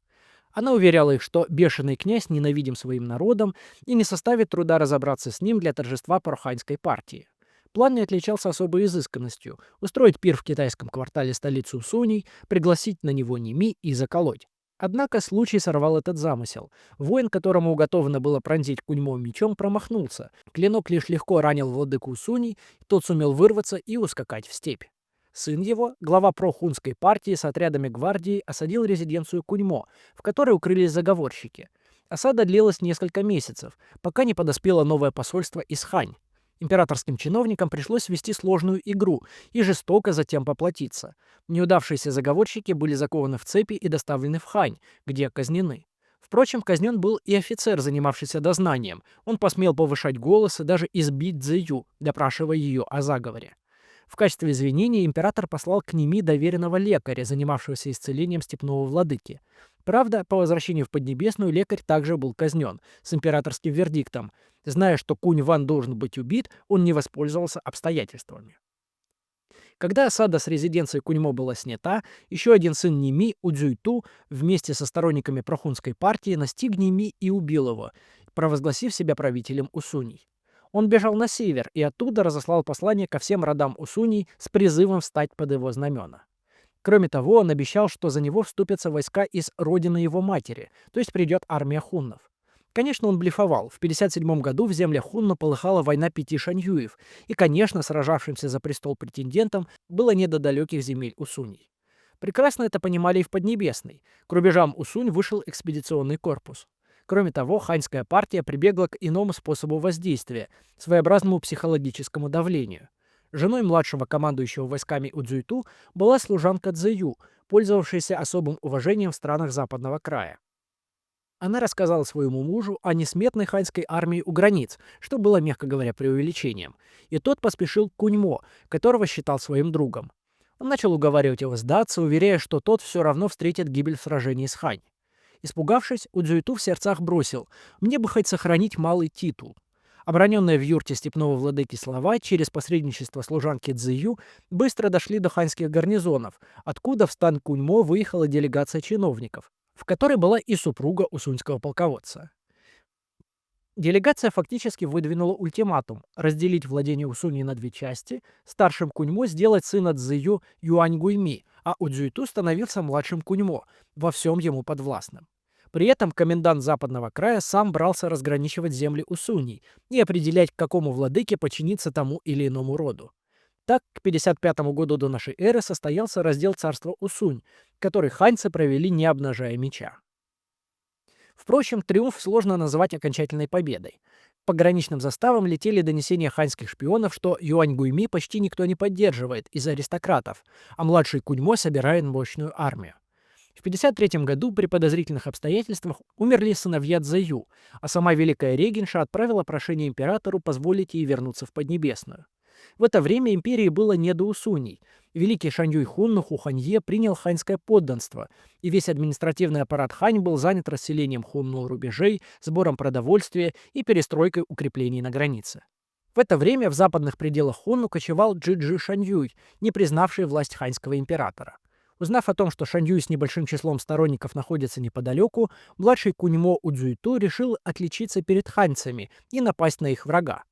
Она уверяла их, что бешеный князь ненавидим своим народом и не составит труда разобраться с ним для торжества парханьской партии. План не отличался особой изысканностью – устроить пир в китайском квартале столицы Усуней, пригласить на него Ними и заколоть. Однако случай сорвал этот замысел. Воин, которому уготовано было пронзить Куньмо мечом, промахнулся. Клинок лишь легко ранил владыку Усуней, тот сумел вырваться и ускакать в степь. Сын его, глава прохунской партии с отрядами гвардии, осадил резиденцию Куньмо, в которой укрылись заговорщики. Осада длилась несколько месяцев, пока не подоспело новое посольство из Хань. Императорским чиновникам пришлось вести сложную игру и жестоко затем поплатиться. Неудавшиеся заговорщики были закованы в цепи и доставлены в Хань, где казнены. Впрочем, казнен был и офицер, занимавшийся дознанием. Он посмел повышать голос и даже избить Цзэю, допрашивая ее о заговоре. В качестве извинения император послал к Ними доверенного лекаря, занимавшегося исцелением степного владыки. Правда, по возвращению в Поднебесную лекарь также был казнен, с императорским вердиктом. Зная, что Кунь-Ван должен быть убит, он не воспользовался обстоятельствами. Когда осада с резиденции Куньмо была снята, еще один сын Ними, Удзюйту, вместе со сторонниками прохунской партии настиг Ними и убил его, провозгласив себя правителем Усуней. Он бежал на север и оттуда разослал послание ко всем родам Усуней с призывом встать под его знамена. Кроме того, он обещал, что за него вступятся войска из родины его матери, то есть придет армия хуннов. Конечно, он блефовал. В 57 году в землях хунна полыхала война 5 шаньюев, и, конечно, сражавшимся за престол претендентам было не до далеких земель Усуней. Прекрасно это понимали и в Поднебесной. К рубежам Усунь вышел экспедиционный корпус. Кроме того, ханьская партия прибегла к иному способу воздействия – своеобразному психологическому давлению. Женой младшего командующего войсками Удзюйту была служанка Цзэю, пользовавшаяся особым уважением в странах западного края. Она рассказала своему мужу о несметной ханьской армии у границ, что было, мягко говоря, преувеличением, и тот поспешил к Куньмо, которого считал своим другом. Он начал уговаривать его сдаться, уверяя, что тот все равно встретит гибель в сражении с Хань. Испугавшись, Удзюйту в сердцах бросил: «Мне бы хоть сохранить малый титул». Оброненные в юрте степного владыки слова через посредничество служанки Цзэю быстро дошли до ханьских гарнизонов, откуда в стан Куньмо выехала делегация чиновников, в которой была и супруга усуньского полководца. Делегация фактически выдвинула ультиматум разделить владение Усуньи на две части, старшим Куньмо сделать сына Цзэю Юань Гуйми, а Удзюйту становился младшим Куньмо, во всем ему подвластным. При этом комендант западного края сам брался разграничивать земли Усуньи и определять, к какому владыке подчиниться тому или иному роду. Так, к 55 году до нашей эры состоялся раздел царства Усунь, который ханьцы провели, не обнажая меча. Впрочем, триумф сложно называть окончательной победой. По пограничным заставам летели донесения ханьских шпионов, что Юань Гуйми почти никто не поддерживает из аристократов, а младший Куньмо собирает мощную армию. В 53 году при подозрительных обстоятельствах умерли сыновья Цзэю, а сама великая регенша отправила прошение императору позволить ей вернуться в Поднебесную. В это время империи было не до Усуней. Великий Шаньюй Хунну Хуханье принял ханьское подданство, и весь административный аппарат Хань был занят расселением хунну рубежей, сбором продовольствия и перестройкой укреплений на границе. В это время в западных пределах Хунну кочевал Джиджи Шаньюй, не признавший власть ханьского императора. Узнав о том, что Шаньюй с небольшим числом сторонников находится неподалеку, младший Куньмо Удзюйту решил отличиться перед ханьцами и напасть на их врага.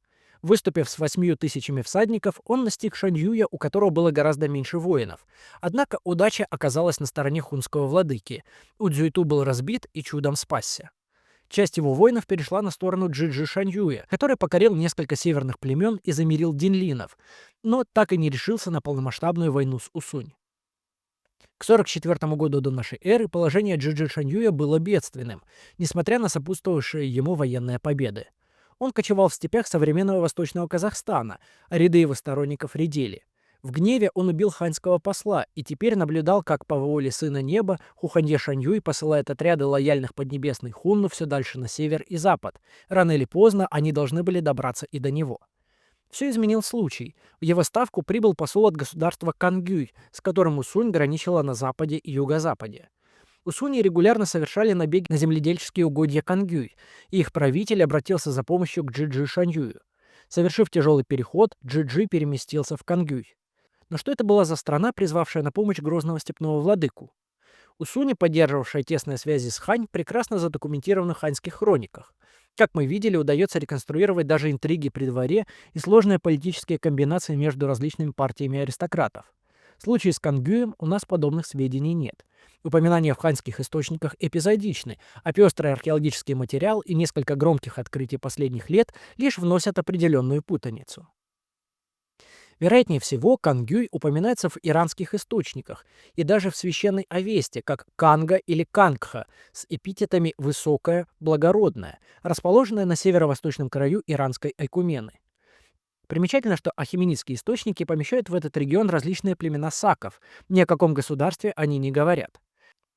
Выступив с 8000 всадников, он настиг Шаньюя, у которого было гораздо меньше воинов. Однако удача оказалась на стороне хунского владыки. Удзюйту был разбит и чудом спасся. Часть его воинов перешла на сторону Джиджи Шаньюя, который покорил несколько северных племен и замирил динлинов, но так и не решился на полномасштабную войну с Усунь. К 44 году до нашей эры положение Джиджи Шаньюя было бедственным, несмотря на сопутствовавшие ему военные победы. Он кочевал в степях современного восточного Казахстана, а ряды его сторонников редели. В гневе он убил ханьского посла и теперь наблюдал, как по воле сына неба Хуханье Шаньюй посылает отряды лояльных поднебесных хунну все дальше на север и запад. Рано или поздно они должны были добраться и до него. Все изменил случай. В его ставку прибыл посол от государства Кангюй, с которым Усунь граничила на западе и юго-западе. Усуни регулярно совершали набеги на земледельческие угодья Кангюй, и их правитель обратился за помощью к Джиджи Шаньюю. Совершив тяжелый переход, Джи-Джи переместился в Кангюй. Но что это была за страна, призвавшая на помощь грозного степного владыку? Усуни, поддерживавшая тесные связи с Хань, прекрасно задокументирована в ханьских хрониках. Как мы видели, удается реконструировать даже интриги при дворе и сложные политические комбинации между различными партиями аристократов. В случае с Кангюем у нас подобных сведений нет. Упоминания в ханьских источниках эпизодичны, а пестрый археологический материал и несколько громких открытий последних лет лишь вносят определенную путаницу. Вероятнее всего, Кангюй упоминается в иранских источниках и даже в священной Авесте, как Канга или Кангха, с эпитетами «высокая», «благородная», расположенная на северо-восточном краю иранской Айкумены. Примечательно, что ахеменидские источники помещают в этот регион различные племена саков, ни о каком государстве они не говорят.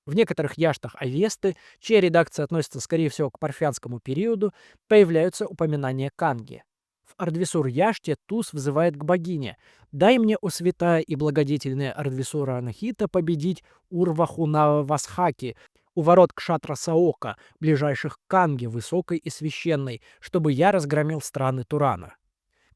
В некоторых яштах Авесты, чья редакция относится, скорее всего, к парфянскому периоду, появляются упоминания Канги. В Ардвисур-яште Туз взывает к богине: «Дай мне, о святая и благодетельная Ардвисура Анахита, победить Урвахунава Васхаки у ворот Кшатра Саока, ближайших к Канге, высокой и священной, чтобы я разгромил страны Турана».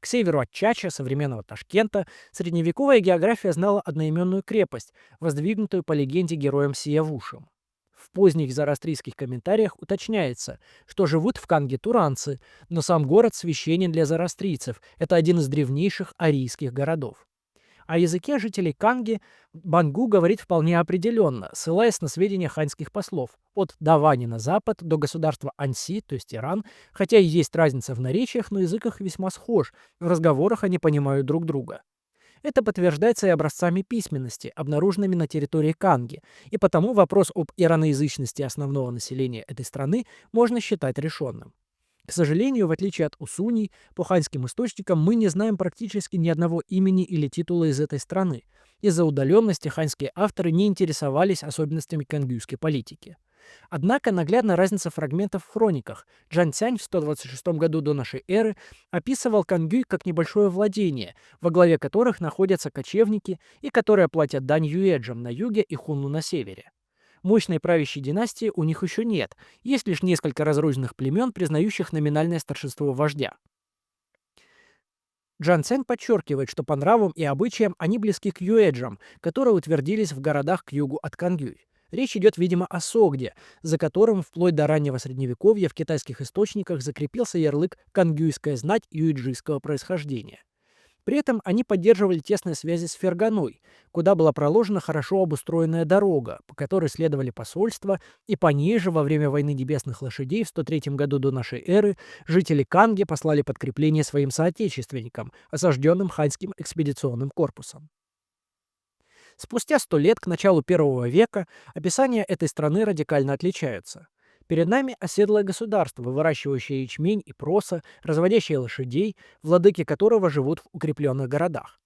К северу от Чача, современного Ташкента, средневековая география знала одноименную крепость, воздвигнутую по легенде героем Сиявушем. В поздних зороастрийских комментариях уточняется, что живут в Канге туранцы, но сам город священен для зороастрийцев, это один из древнейших арийских городов. О языке жителей Канги Бангу говорит вполне определенно, ссылаясь на сведения ханьских послов. От Давани на запад до государства Анси, то есть Иран, хотя и есть разница в наречиях, но язык их весьма схож, в разговорах они понимают друг друга. Это подтверждается и образцами письменности, обнаруженными на территории Канги, и потому вопрос об ираноязычности основного населения этой страны можно считать решенным. К сожалению, в отличие от Усуней, по ханьским источникам мы не знаем практически ни одного имени или титула из этой страны. Из-за удаленности ханьские авторы не интересовались особенностями кангюйской политики. Однако наглядна разница фрагментов в хрониках. Джан Цянь в 126 году до нашей эры описывал Кангюй как небольшое владение, во главе которых находятся кочевники и которые платят дань юэджам на юге и хунну на севере. Мощной правящей династии у них еще нет, есть лишь несколько разрозненных племен, признающих номинальное старшинство вождя. Джан Цянь подчеркивает, что по нравам и обычаям они близки к юэджам, которые утвердились в городах к югу от Кангюй. Речь идет, видимо, о Согде, за которым вплоть до раннего средневековья в китайских источниках закрепился ярлык «кангюйская знать» юэджийского происхождения. При этом они поддерживали тесные связи с Ферганой, куда была проложена хорошо обустроенная дорога, по которой следовали посольства, и по ней же во время войны небесных лошадей в 103 году до нашей эры жители Канги послали подкрепление своим соотечественникам, осажденным ханьским экспедиционным корпусом. Спустя 100 лет, к началу первого века, описания этой страны радикально отличаются. Перед нами оседлое государство, выращивающее ячмень и проса, разводящее лошадей, владыки которого живут в укрепленных городах.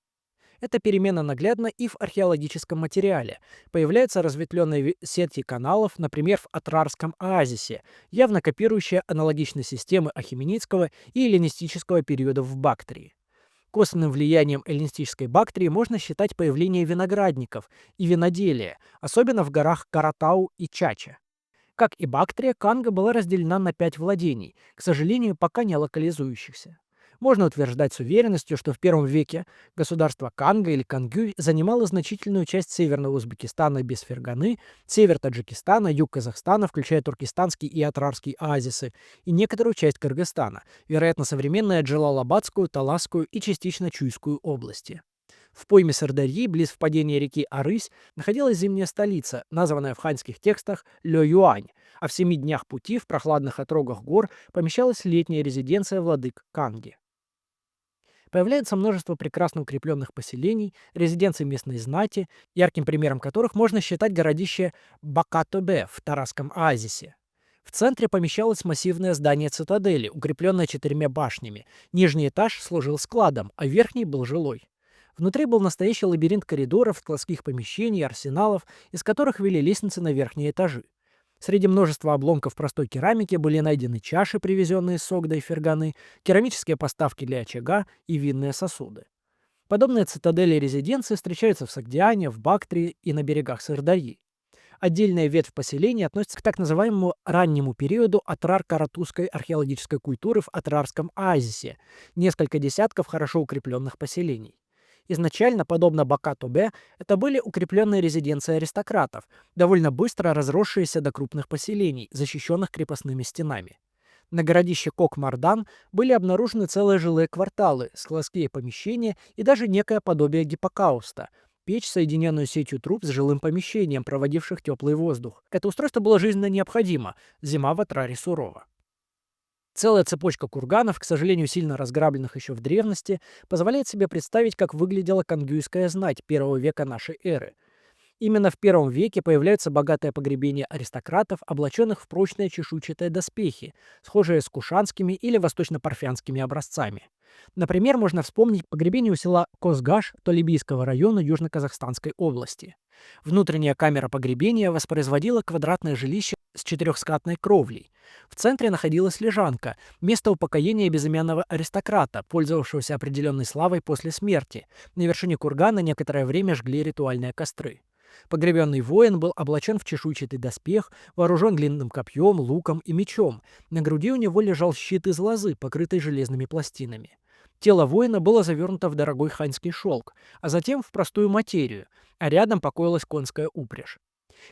Эта перемена наглядна и в археологическом материале. Появляются разветвленные сети каналов, например, в Атрарском оазисе, явно копирующие аналогичные системы ахеменидского и эллинистического периодов в Бактрии. Косвенным влиянием эллинистической Бактрии можно считать появление виноградников и виноделия, особенно в горах Каратау и Чача. Как и Бактрия, Канга была разделена на 5 владений, к сожалению, пока не локализующихся. Можно утверждать с уверенностью, что в первом веке государство Канга или Кангюй занимало значительную часть северного Узбекистана без Ферганы, север Таджикистана, юг Казахстана, включая туркестанский и атрарский оазисы, и некоторую часть Кыргызстана, вероятно, современную Джалалабадскую, Таласскую и частично Чуйскую области. В пойме Сырдарьи, близ впадения реки Арысь, находилась зимняя столица, названная в ханьских текстах Лё-Юань, а в 7 днях пути в прохладных отрогах гор помещалась летняя резиденция владык Канги. Появляется множество прекрасно укрепленных поселений, резиденций местной знати, ярким примером которых можно считать городище Бакатобе в Таразском оазисе. В центре помещалось массивное здание цитадели, укрепленное 4 башнями. Нижний этаж служил складом, а верхний был жилой. Внутри был настоящий лабиринт коридоров, складских помещений, арсеналов, из которых вели лестницы на верхние этажи. Среди множества обломков простой керамики были найдены чаши, привезенные из Согда и Ферганы, керамические поставки для очага и винные сосуды. Подобные цитадели и резиденции встречаются в Согдиане, в Бактрии и на берегах Сырдарьи. Отдельная ветвь поселения относится к так называемому раннему периоду атрар-каратузской археологической культуры в Атрарском оазисе, несколько десятков хорошо укрепленных поселений. Изначально, подобно Бакатубе, это были укрепленные резиденции аристократов, довольно быстро разросшиеся до крупных поселений, защищенных крепостными стенами. На городище Кок-Мардан были обнаружены целые жилые кварталы, складские помещения и даже некое подобие гиппокауста — печь, соединенную сетью труб с жилым помещением, проводивших теплый воздух. Это устройство было жизненно необходимо, зима в Атраре сурова. Целая цепочка курганов, к сожалению, сильно разграбленных еще в древности, позволяет себе представить, как выглядела кангюйская знать первого века нашей эры. Именно в первом веке появляются богатые погребения аристократов, облаченных в прочные чешуйчатые доспехи, схожие с кушанскими или восточно-парфянскими образцами. Например, можно вспомнить погребение у села Козгаш Толебийского района Южно-Казахстанской области. Внутренняя камера погребения воспроизводила квадратное жилище с четырехскатной кровлей. В центре находилась лежанка, место упокоения безымянного аристократа, пользовавшегося определенной славой после смерти. На вершине кургана некоторое время жгли ритуальные костры. Погребенный воин был облачен в чешуйчатый доспех, вооружен длинным копьем, луком и мечом. На груди у него лежал щит из лозы, покрытый железными пластинами. Тело воина было завернуто в дорогой ханьский шелк, а затем в простую материю, а рядом покоилась конская упряжь.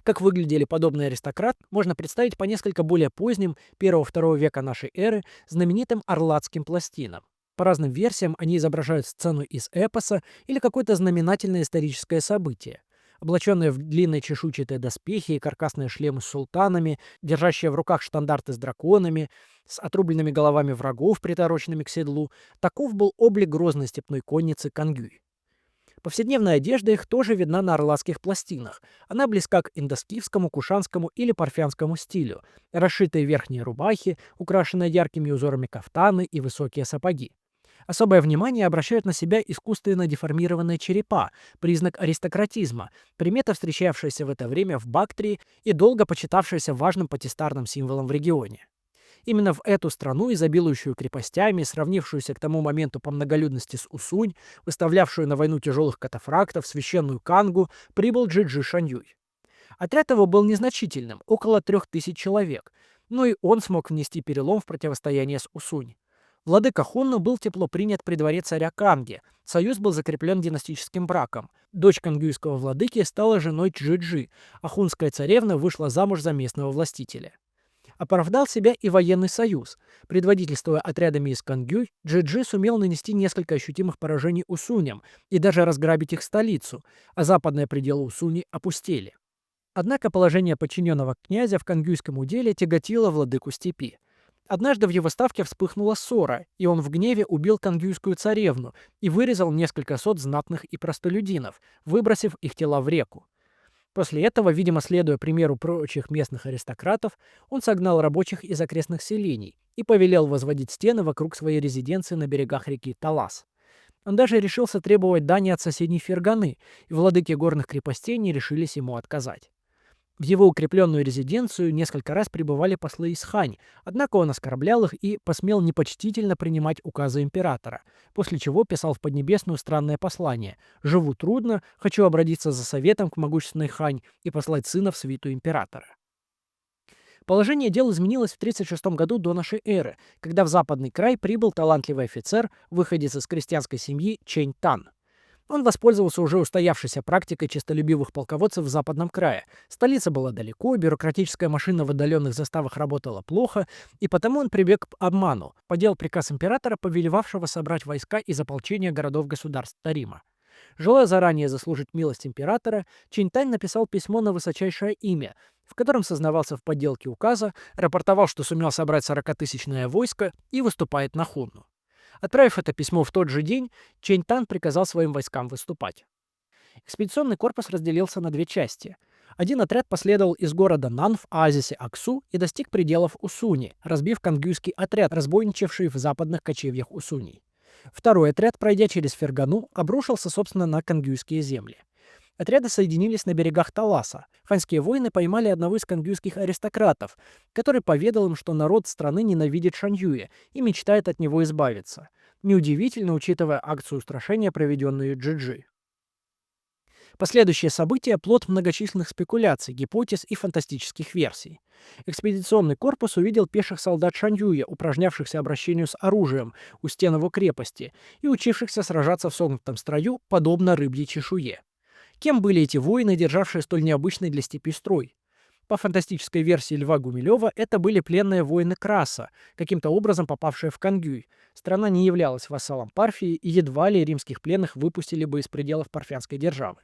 Как выглядели подобные аристократы, можно представить по несколько более поздним, 1-2 века нашей эры, знаменитым орлатским пластинам. По разным версиям они изображают сцену из эпоса или какое-то знаменательное историческое событие. Облаченные в длинные чешуйчатые доспехи и каркасные шлемы с султанами, держащие в руках штандарты с драконами, с отрубленными головами врагов, притороченными к седлу, таков был облик грозной степной конницы Кангюй. Повседневная одежда их тоже видна на орлатских пластинах. Она близка к индоскифскому, кушанскому или парфянскому стилю. Расшитые верхние рубахи, украшенные яркими узорами кафтаны и высокие сапоги. Особое внимание обращают на себя искусственно деформированные черепа, признак аристократизма, примета, встречавшаяся в это время в Бактрии и долго почитавшаяся важным патистарным символом в регионе. Именно в эту страну, изобилующую крепостями, сравнившуюся к тому моменту по многолюдности с Усунь, выставлявшую на войну тяжелых катафрактов, священную Кангу, прибыл Джиджи Шаньюй. Отряд его был незначительным, около 3000 человек, но и он смог внести перелом в противостояние с Усунь. Владыка Хунну был тепло принят при дворе царя Канги, союз был закреплен династическим браком. Дочь кангюйского владыки стала женой Чжиджи, а хунская царевна вышла замуж за местного властителя. Оправдал себя и военный союз. Предводительствуя отрядами из Кангюй, Чжиджи сумел нанести несколько ощутимых поражений Усуням и даже разграбить их столицу, а западные пределы Усуни опустели. Однако положение подчиненного князя в кангюйском уделе тяготило владыку степи. Однажды в его ставке вспыхнула ссора, и он в гневе убил кангюйскую царевну и вырезал несколько сот знатных и простолюдинов, выбросив их тела в реку. После этого, видимо, следуя примеру прочих местных аристократов, он согнал рабочих из окрестных селений и повелел возводить стены вокруг своей резиденции на берегах реки Талас. Он даже решился требовать дани от соседней Ферганы, и владыки горных крепостей не решились ему отказать. В его укрепленную резиденцию несколько раз прибывали послы из Хань, однако он оскорблял их и посмел непочтительно принимать указы императора, после чего писал в Поднебесную странное послание: «Живу трудно, хочу обратиться за советом к могущественной Хань и послать сына в свиту императора». Положение дел изменилось в 36 году до нашей эры, когда в западный край прибыл талантливый офицер, выходец из крестьянской семьи Чэнь Тан. Он воспользовался уже устоявшейся практикой честолюбивых полководцев в западном крае. Столица была далеко, бюрократическая машина в отдаленных заставах работала плохо, и потому он прибег к обману, подделал приказ императора, повелевавшего собрать войска из ополчения городов-государств Тарима. Желая заранее заслужить милость императора, Чинтань написал письмо на высочайшее имя, в котором сознавался в подделке указа, рапортовал, что сумел собрать 40-тысячное войско и выступает на Хунну. Отправив это письмо в тот же день, Чэнь Тан приказал своим войскам выступать. Экспедиционный корпус разделился на две части. Один отряд последовал из города Нан в оазисе Аксу и достиг пределов Усуни, разбив кангюйский отряд, разбойничавший в западных кочевьях Усуней. Второй отряд, пройдя через Фергану, обрушился, собственно, на кангюйские земли. Отряды соединились на берегах Таласа. Ханьские воины поймали одного из кангюйских аристократов, который поведал им, что народ страны ненавидит Шаньюя и мечтает от него избавиться. Неудивительно, учитывая акцию устрашения, проведенную Джиджи. Последующие события– плод многочисленных спекуляций, гипотез и фантастических версий. Экспедиционный корпус увидел пеших солдат Шаньюя, упражнявшихся обращению с оружием у стен его крепости и учившихся сражаться в согнутом строю, подобно рыбьей чешуе. Кем были эти воины, державшие столь необычный для степи строй? По фантастической версии Льва Гумилева, это были пленные воины Краса, каким-то образом попавшие в Кангюй. Страна не являлась вассалом Парфии, и едва ли римских пленных выпустили бы из пределов парфянской державы.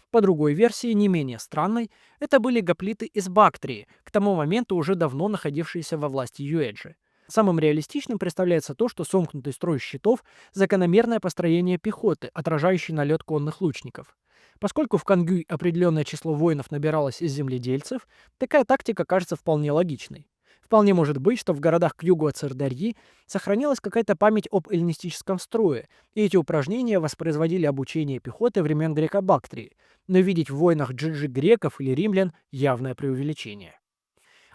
По другой версии, не менее странной, это были гоплиты из Бактрии, к тому моменту уже давно находившиеся во власти Юэджи. Самым реалистичным представляется то, что сомкнутый строй щитов– закономерное построение пехоты, отражающий налет конных лучников. Поскольку в Кангюй определенное число воинов набиралось из земледельцев, такая тактика кажется вполне логичной. Вполне может быть, что в городах к югу от Сырдарьи сохранилась какая-то память об эллинистическом строе, и эти упражнения воспроизводили обучение пехоты времен Греко-Бактрии, но видеть в войнах джиджи греков или римлян– явное преувеличение.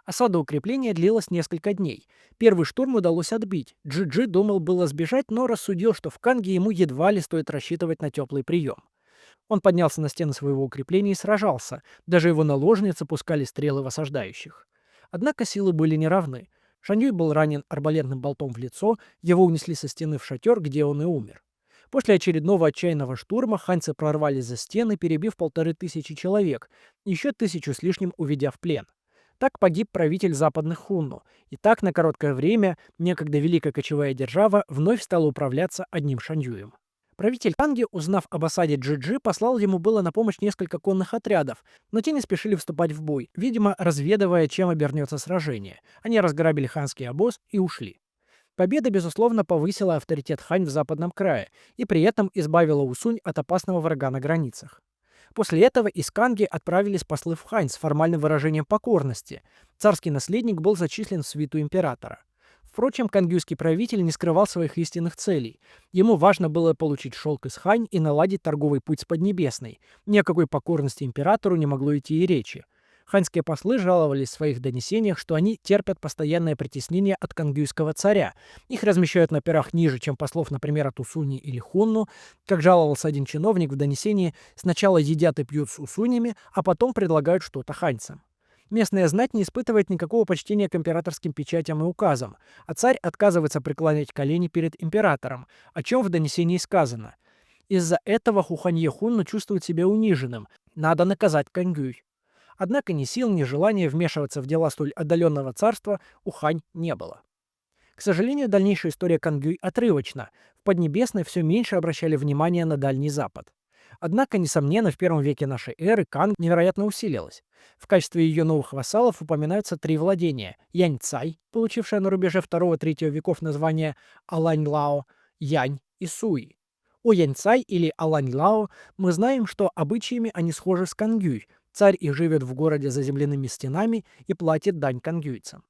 Осада укрепления длилась несколько дней. Первый штурм удалось отбить. Джиджи думал было сбежать, но рассудил, что в Канге ему едва ли стоит рассчитывать на теплый прием. Он поднялся на стены своего укрепления и сражался. Даже его наложницы пускали стрелы в осаждающих. Однако силы были неравны. Шаньюй был ранен арбалетным болтом в лицо, его унесли со стены в шатер, где он и умер. После очередного отчаянного штурма ханьцы прорвались за стены, перебив 1500 человек, еще 1000 с лишним уведя в плен. Так погиб правитель западных хунну, и так на короткое время некогда великая кочевая держава вновь стала управляться одним Шаньюем. Правитель Канги, узнав об осаде Джиджи, послал ему было на помощь несколько конных отрядов, но те не спешили вступать в бой, видимо, разведывая, чем обернется сражение. Они разграбили ханский обоз и ушли. Победа, безусловно, повысила авторитет Хань в западном крае и при этом избавила Усунь от опасного врага на границах. После этого из Канги отправились послы в Хань с формальным выражением покорности. Царский наследник был зачислен в свиту императора. Впрочем, кангюйский правитель не скрывал своих истинных целей. Ему важно было получить шелк из Хань и наладить торговый путь с Поднебесной. Ни о какой покорности императору не могло идти и речи. Ханьские послы жаловались в своих донесениях, что они терпят постоянное притеснение от кангюйского царя. Их размещают на пирах ниже, чем послов, например, от Усуни или Хунну. Как жаловался один чиновник в донесении, сначала едят и пьют с Усунями, а потом предлагают что-то ханьцам. Местная знать не испытывает никакого почтения к императорским печатям и указам, а царь отказывается преклонять колени перед императором, о чем в донесении сказано. Из-за этого Хуханье Хунну чувствует себя униженным, надо наказать Кангюй. Однако ни сил, ни желания вмешиваться в дела столь отдаленного царства у Хань не было. К сожалению, дальнейшая история Кангюй отрывочна. В Поднебесной все меньше обращали внимание на Дальний Запад. Однако, несомненно, в первом веке нашей эры Канг невероятно усилилась. В качестве ее новых вассалов упоминаются 3 владения: Яньцай, получившая на рубеже 2-3 веков название Алань-Лао, Янь и Суи. О Яньцай или Алань-Лао мы знаем, что обычаями они схожи с Кангюй. Царь их живет в городе за земляными стенами и платит дань кангюйцам.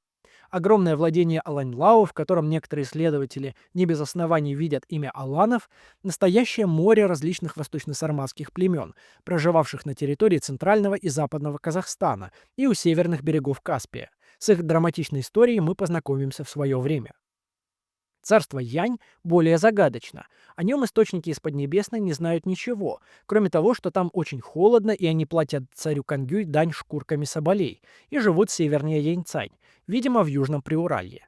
Огромное владение Алань-Лао, в котором некоторые исследователи не без оснований видят имя аланов, настоящее море различных восточно-сарматских племен, проживавших на территории центрального и западного Казахстана и у северных берегов Каспия. С их драматичной историей мы познакомимся в свое время. Царство Янь более загадочно. О нем источники из Поднебесной не знают ничего, кроме того, что там очень холодно, и они платят царю Кангюй дань шкурками соболей и живут севернее Яньцань, видимо, в Южном Приуралье.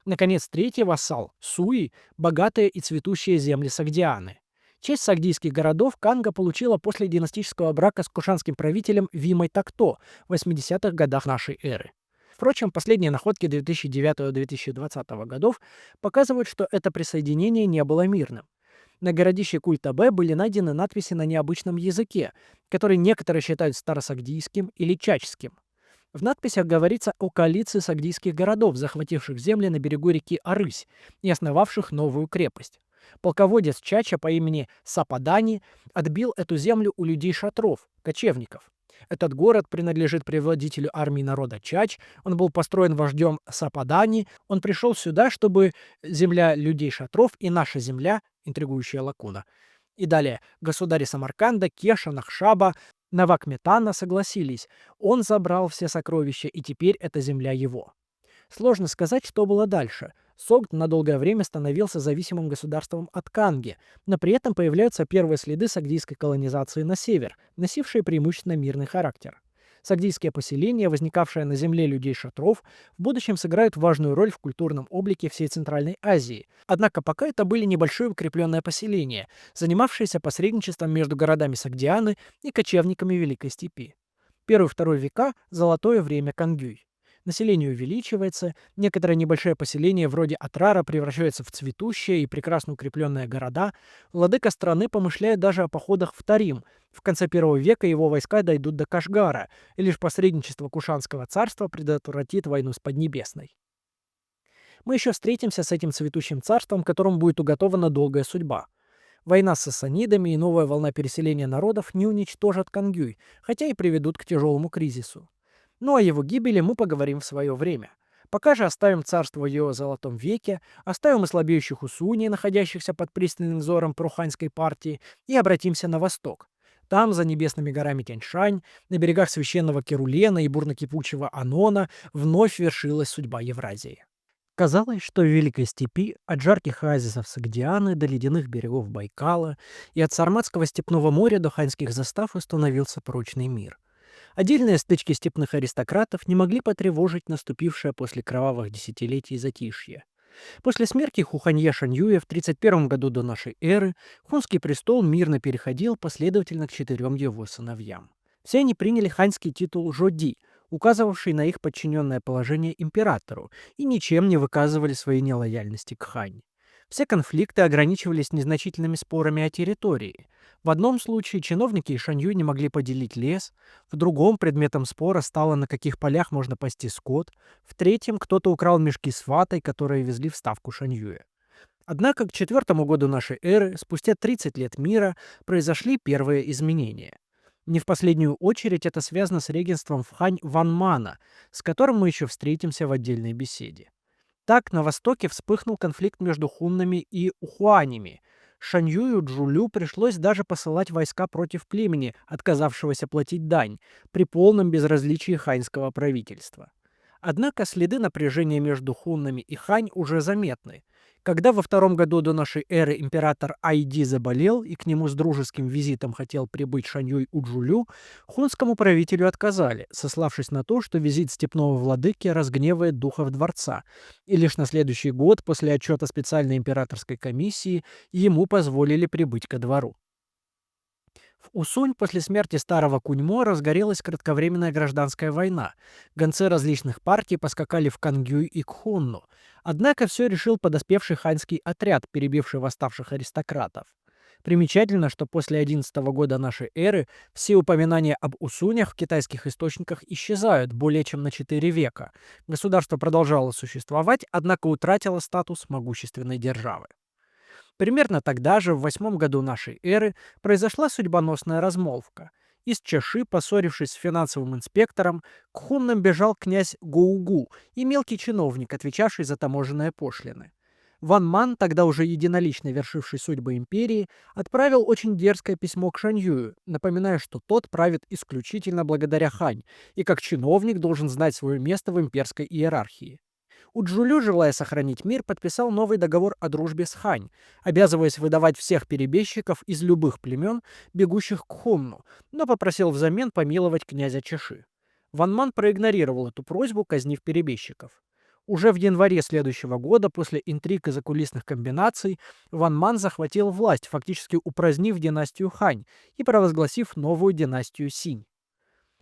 Наконец, третий вассал – Суи, богатые и цветущие земли Сагдианы. Часть сагдийских городов Канга получила после династического брака с кушанским правителем Вимой Такто в 80-х годах нашей эры. Впрочем, последние находки 2009-2020 годов показывают, что это присоединение не было мирным. На городище Культ-Абе были найдены надписи на необычном языке, который некоторые считают старосагдийским или чачским. В надписях говорится о коалиции сагдийских городов, захвативших земли на берегу реки Арысь и основавших новую крепость. Полководец Чача по имени Сападани отбил эту землю у людей шатров, кочевников. Этот город принадлежит предводителю армии народа Чач, он был построен вождем Сападани, он пришел сюда, чтобы земля людей шатров и наша земля, интригующая лакуна. И далее, государи Самарканда, Кеша, Нахшаба, Навакметана согласились, он забрал все сокровища, и теперь эта земля его. Сложно сказать, что было дальше. Согд на долгое время становился зависимым государством от Канги, но при этом появляются первые следы сагдийской колонизации на север, носившие преимущественно мирный характер. Сагдийские поселения, возникавшие на земле людей шатров, в будущем сыграют важную роль в культурном облике всей Центральной Азии. Однако пока это были небольшие укрепленные поселения, занимавшиеся посредничеством между городами Согдианы и кочевниками Великой Степи. Первый-второй века – золотое время Кангюй. Население увеличивается, некоторые небольшие поселения вроде Атрара превращаются в цветущие и прекрасно укрепленные города, владыка страны помышляет даже о походах в Тарим. В конце первого века его войска дойдут до Кашгара, и лишь посредничество Кушанского царства предотвратит войну с Поднебесной. Мы еще встретимся с этим цветущим царством, которому будет уготована долгая судьба. Война с сасанидами и новая волна переселения народов не уничтожат Кангюй, хотя и приведут к тяжелому кризису. Но о его гибели мы поговорим в свое время. Пока же оставим царство в его золотом веке, оставим и слабеющих Усуней, находящихся под пристальным взором Пруханской партии, и обратимся на восток. Там, за небесными горами Тяньшань, на берегах священного Керулена и бурно-кипучего Анона, вновь вершилась судьба Евразии. Казалось, что в Великой Степи, от жарких оазисов Согдианы до ледяных берегов Байкала и от Сарматского степного моря до ханьских застав установился прочный мир. Отдельные стычки степных аристократов не могли потревожить наступившее после кровавых десятилетий затишье. После смерти Хуханье Шаньюя в 31 году до нашей эры хунский престол мирно переходил последовательно к 4 его сыновьям. Все они приняли ханьский титул Жоди, указывавший на их подчиненное положение императору, и ничем не выказывали своей нелояльности к Хань. Все конфликты ограничивались незначительными спорами о территории. В одном случае чиновники и Шанью не могли поделить лес, в другом предметом спора стало, на каких полях можно пасти скот, в третьем кто-то украл мешки с ватой, которые везли в ставку Шаньюя. Однако к 4 году нашей эры, спустя 30 лет мира, произошли первые изменения. Не в последнюю очередь это связано с регенством в Хань Ванмана, с которым мы еще встретимся в отдельной беседе. Так, на востоке вспыхнул конфликт между хуннами и ухуанями. Шаньюю Джулю пришлось даже посылать войска против племени, отказавшегося платить дань, при полном безразличии ханьского правительства. Однако следы напряжения между хуннами и Хань уже заметны. Когда во 2 году до нашей эры император Айди заболел и к нему с дружеским визитом хотел прибыть Шаньюй Уджулю, хунскому правителю отказали, сославшись на то, что визит степного владыки разгневает духов дворца, и лишь на следующий год после отчета специальной императорской комиссии ему позволили прибыть ко двору. В Усунь после смерти старого Куньмо разгорелась кратковременная гражданская война. Гонцы различных партий поскакали в Кангюй и Кхунну. Однако все решил подоспевший ханьский отряд, перебивший восставших аристократов. Примечательно, что после 11 года нашей эры все упоминания об Усунях в китайских источниках исчезают более чем на 4 века. Государство продолжало существовать, однако утратило статус могущественной державы. Примерно тогда же, в 8 году нашей эры, произошла судьбоносная размолвка. Из Чаши, поссорившись с финансовым инспектором, к хуннам бежал князь Гоугу и мелкий чиновник, отвечавший за таможенные пошлины. Ван Ман, тогда уже единолично вершивший судьбы империи, отправил очень дерзкое письмо к Шаньюю, напоминая, что тот правит исключительно благодаря Хань и как чиновник должен знать свое место в имперской иерархии. Уджулю, желая сохранить мир, подписал новый договор о дружбе с Хань, обязываясь выдавать всех перебежчиков из любых племен, бегущих к Хунну, но попросил взамен помиловать князя Чеши. Ван Ман проигнорировал эту просьбу, казнив перебежчиков. Уже в январе следующего года, после интриг и закулисных комбинаций, Ван Ман захватил власть, фактически упразднив династию Хань и провозгласив новую династию Синь.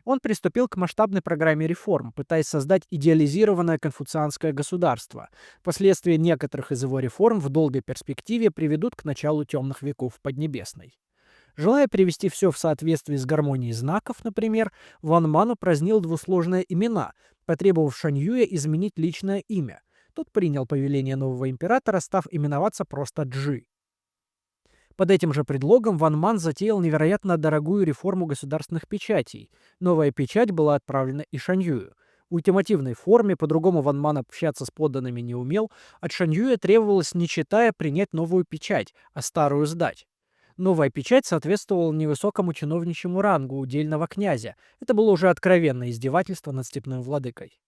Он приступил к масштабной программе реформ, пытаясь создать идеализированное конфуцианское государство. Последствия некоторых из его реформ в долгой перспективе приведут к началу темных веков Поднебесной. Желая привести все в соответствии с гармонией знаков, например, Ван Ман упразднил двусложные имена, потребовав Шаньюя изменить личное имя. Тот принял повеление нового императора, став именоваться просто Джи. Под этим же предлогом Ван Ман затеял невероятно дорогую реформу государственных печатей. Новая печать была отправлена и Шаньюю. В ультимативной форме, по-другому Ван Ман общаться с подданными не умел, от Шаньюя требовалось, не читая, принять новую печать, а старую сдать. Новая печать соответствовала невысокому чиновничьему рангу удельного князя. Это было уже откровенное издевательство над степным владыкой.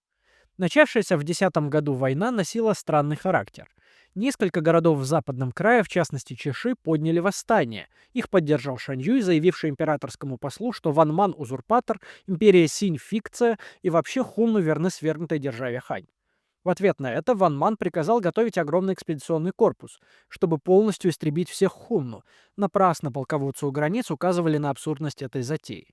Начавшаяся в 10 году война носила странный характер. Несколько городов в западном крае, в частности Чеши, подняли восстание. Их поддержал Шаньюй, заявивший императорскому послу, что Ван Ман– узурпатор, империя Синь– фикция и вообще хунны верны свергнутой державе Хань. В ответ на это Ван Ман приказал готовить огромный экспедиционный корпус, чтобы полностью истребить всех хунну. Напрасно полководцу у границ указывали на абсурдность этой затеи.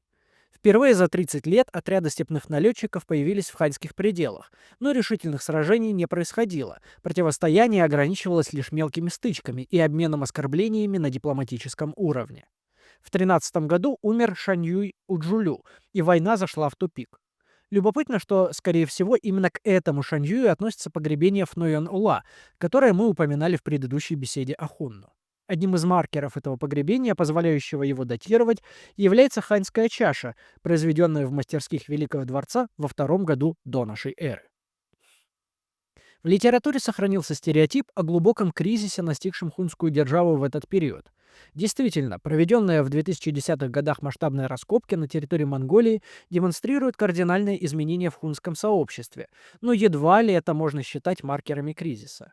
Впервые за 30 лет отряды степных налетчиков появились в ханьских пределах, но решительных сражений не происходило. Противостояние ограничивалось лишь мелкими стычками и обменом оскорблениями на дипломатическом уровне. В 13 году умер Шаньюй Уджулю, и война зашла в тупик. Любопытно, что, скорее всего, именно к этому Шаньюю относится погребение Фнойон-Ула, которое мы упоминали в предыдущей беседе о Хунну. Одним из маркеров этого погребения, позволяющего его датировать, является ханьская чаша, произведенная в мастерских Великого дворца во втором году до нашей эры. В литературе сохранился стереотип о глубоком кризисе, настигшем хунскую державу в этот период. Действительно, проведенные в 2010-х годах масштабные раскопки на территории Монголии демонстрируют кардинальные изменения в хунском сообществе, но едва ли это можно считать маркерами кризиса.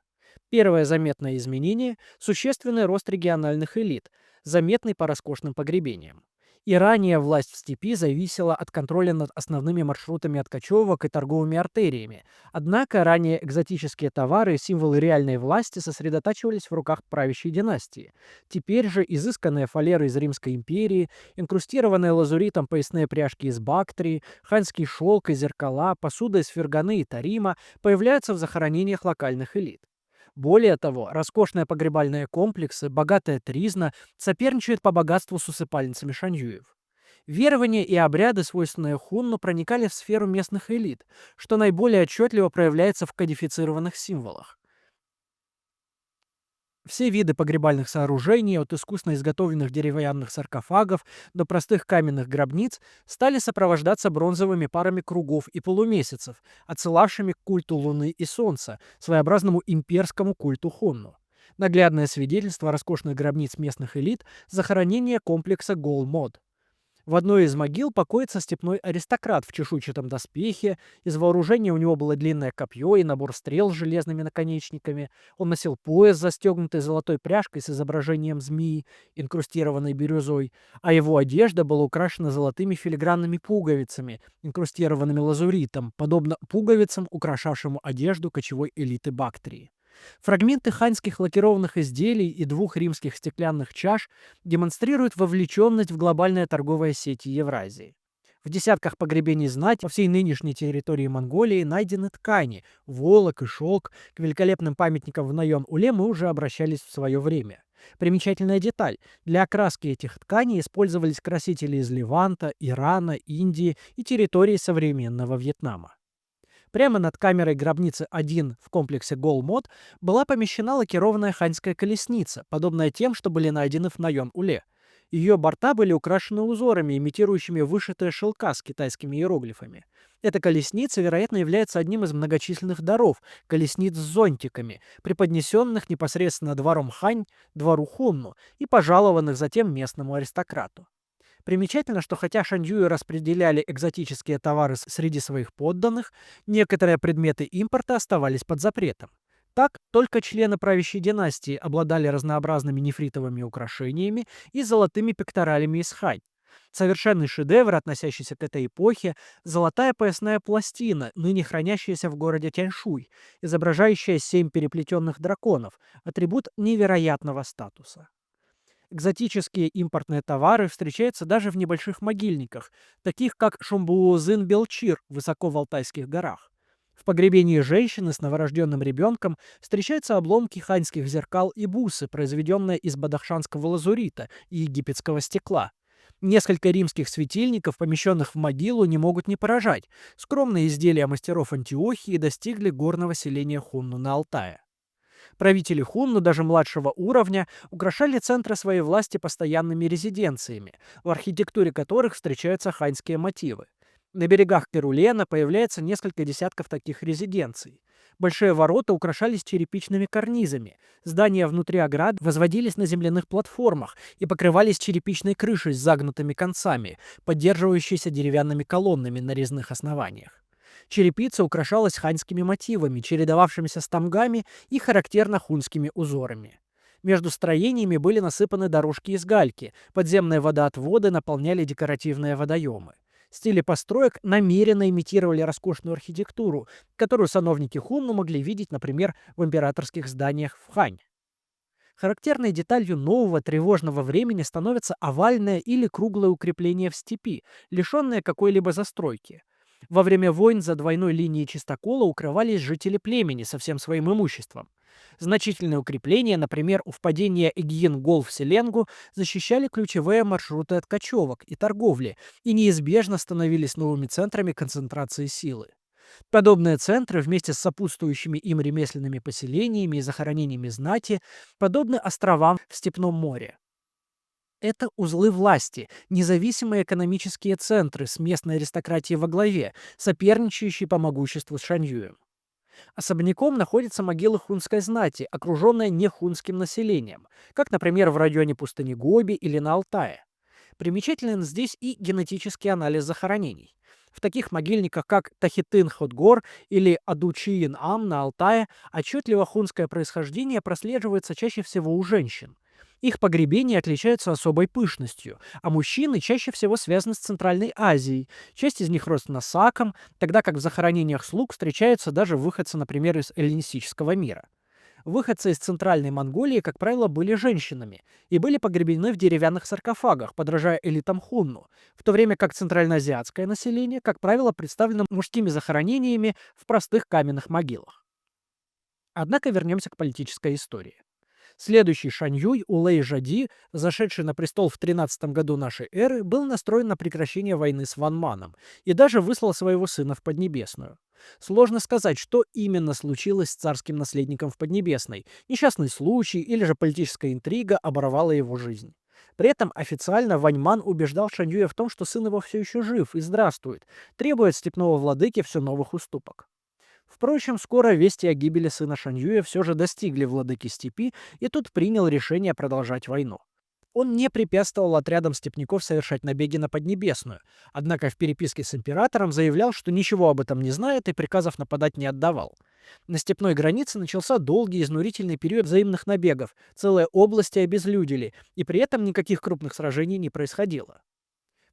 Первое заметное изменение– существенный рост региональных элит, заметный по роскошным погребениям. И ранее власть в степи зависела от контроля над основными маршрутами откачевок и торговыми артериями. Однако ранее экзотические товары и символы реальной власти сосредотачивались в руках правящей династии. Теперь же изысканные фалеры из Римской империи, инкрустированные лазуритом поясные пряжки из Бактрии, ханьский шелк и зеркала, посуда из Ферганы и Тарима появляются в захоронениях локальных элит. Более того, роскошные погребальные комплексы, богатая тризна соперничают по богатству с усыпальницами шаньюев. Верования и обряды, свойственные хунну, проникали в сферу местных элит, что наиболее отчетливо проявляется в кодифицированных символах. Все виды погребальных сооружений, от искусно изготовленных деревянных саркофагов до простых каменных гробниц, стали сопровождаться бронзовыми парами кругов и полумесяцев, отсылавшими к культу Луны и Солнца, своеобразному имперскому культу хунну. Наглядное свидетельство роскошных гробниц местных элит– захоронение комплекса Гол-Мод. В одной из могил покоится степной аристократ в чешуйчатом доспехе, из вооружения у него было длинное копье и набор стрел с железными наконечниками, он носил пояс, застегнутый золотой пряжкой с изображением змеи, инкрустированной бирюзой, а его одежда была украшена золотыми филигранными пуговицами, инкрустированными лазуритом, подобно пуговицам, украшавшему одежду кочевой элиты Бактрии. Фрагменты ханьских лакированных изделий и двух римских стеклянных чаш демонстрируют вовлеченность в глобальные торговые сети Евразии. В десятках погребений знати по всей нынешней территории Монголии найдены ткани, волок и шелк. К великолепным памятникам в Найон-Уле мы уже обращались в свое время. Примечательная деталь. Для окраски этих тканей использовались красители из Леванта, Ирана, Индии и территории современного Вьетнама. Прямо над камерой гробницы 1 в комплексе Гол-Мод была помещена лакированная ханьская колесница, подобная тем, что были найдены в Найон-Уле. Ее борта были украшены узорами, имитирующими вышитые шелка с китайскими иероглифами. Эта колесница, вероятно, является одним из многочисленных даров, колесниц с зонтиками, преподнесенных непосредственно двором Хань, двору Хунну и пожалованных затем местному аристократу. Примечательно, что хотя шаньюи распределяли экзотические товары среди своих подданных, некоторые предметы импорта оставались под запретом. Так, только члены правящей династии обладали разнообразными нефритовыми украшениями и золотыми пекторалями из хань. Совершенный шедевр, относящийся к этой эпохе, золотая поясная пластина, ныне хранящаяся в городе Тяньшуй, изображающая 7 переплетенных драконов, атрибут невероятного статуса. Экзотические импортные товары встречаются даже в небольших могильниках, таких как Шомбуозын-Белчир, высоко в Алтайских горах. В погребении женщины с новорожденным ребенком встречаются обломки ханьских зеркал и бусы, произведенные из бадахшанского лазурита и египетского стекла. Несколько римских светильников, помещенных в могилу, не могут не поражать. Скромные изделия мастеров Антиохии достигли горного селения Хунну на Алтае. Правители хунну даже младшего уровня украшали центры своей власти постоянными резиденциями, в архитектуре которых встречаются ханьские мотивы. На берегах Керулена появляется несколько десятков таких резиденций. Большие ворота украшались черепичными карнизами, здания внутри оград возводились на земляных платформах и покрывались черепичной крышей с загнутыми концами, поддерживающейся деревянными колоннами на резных основаниях. Черепица украшалась ханьскими мотивами, чередовавшимися с тамгами и характерно хунскими узорами. Между строениями были насыпаны дорожки из гальки, подземные водоотводы наполняли декоративные водоемы. Стили построек намеренно имитировали роскошную архитектуру, которую сановники Хунну могли видеть, например, в императорских зданиях в Хань. Характерной деталью нового тревожного времени становится овальное или круглое укрепление в степи, лишенное какой-либо застройки. Во время войн за двойной линией чистокола укрывались жители племени со всем своим имуществом. Значительные укрепления, например, у впадения Игьин-Гол в Селенгу, защищали ключевые маршруты от кочевок и торговли и неизбежно становились новыми центрами концентрации силы. Подобные центры вместе с сопутствующими им ремесленными поселениями и захоронениями знати подобны островам в Степном море. Это узлы власти, независимые экономические центры с местной аристократией во главе, соперничающие по могуществу с Шаньюем. Особняком находятся могилы хунской знати, окруженные нехунским населением, как, например, в районе пустыни Гоби или на Алтае. Примечателен здесь и генетический анализ захоронений. В таких могильниках, как Тахитын-Хотгор или Адучиин-Ам на Алтае, отчетливо хунское происхождение прослеживается чаще всего у женщин. Их погребения отличаются особой пышностью, а мужчины чаще всего связаны с Центральной Азией. Часть из них родственна сакам, тогда как в захоронениях слуг встречаются даже выходцы, например, из эллинистического мира. Выходцы из Центральной Монголии, как правило, были женщинами и были погребены в деревянных саркофагах, подражая элитам хунну, в то время как центральноазиатское население, как правило, представлено мужскими захоронениями в простых каменных могилах. Однако вернемся к политической истории. Следующий Шаньюй, Улэй-Жади, зашедший на престол в 13 году нашей эры, был настроен на прекращение войны с Ван Маном и даже выслал своего сына в Поднебесную. Сложно сказать, что именно случилось с царским наследником в Поднебесной. Несчастный случай или же политическая интрига оборвала его жизнь. При этом официально Ваньман убеждал Шаньюя в том, что сын его все еще жив и здравствует, требуя от степного владыки все новых уступок. Впрочем, скоро вести о гибели сына Шаньюя все же достигли владыки степи, и тот принял решение продолжать войну. Он не препятствовал отрядам степняков совершать набеги на Поднебесную, однако в переписке с императором заявлял, что ничего об этом не знает и приказов нападать не отдавал. На степной границе начался долгий изнурительный период взаимных набегов, целые области обезлюдили, и при этом никаких крупных сражений не происходило.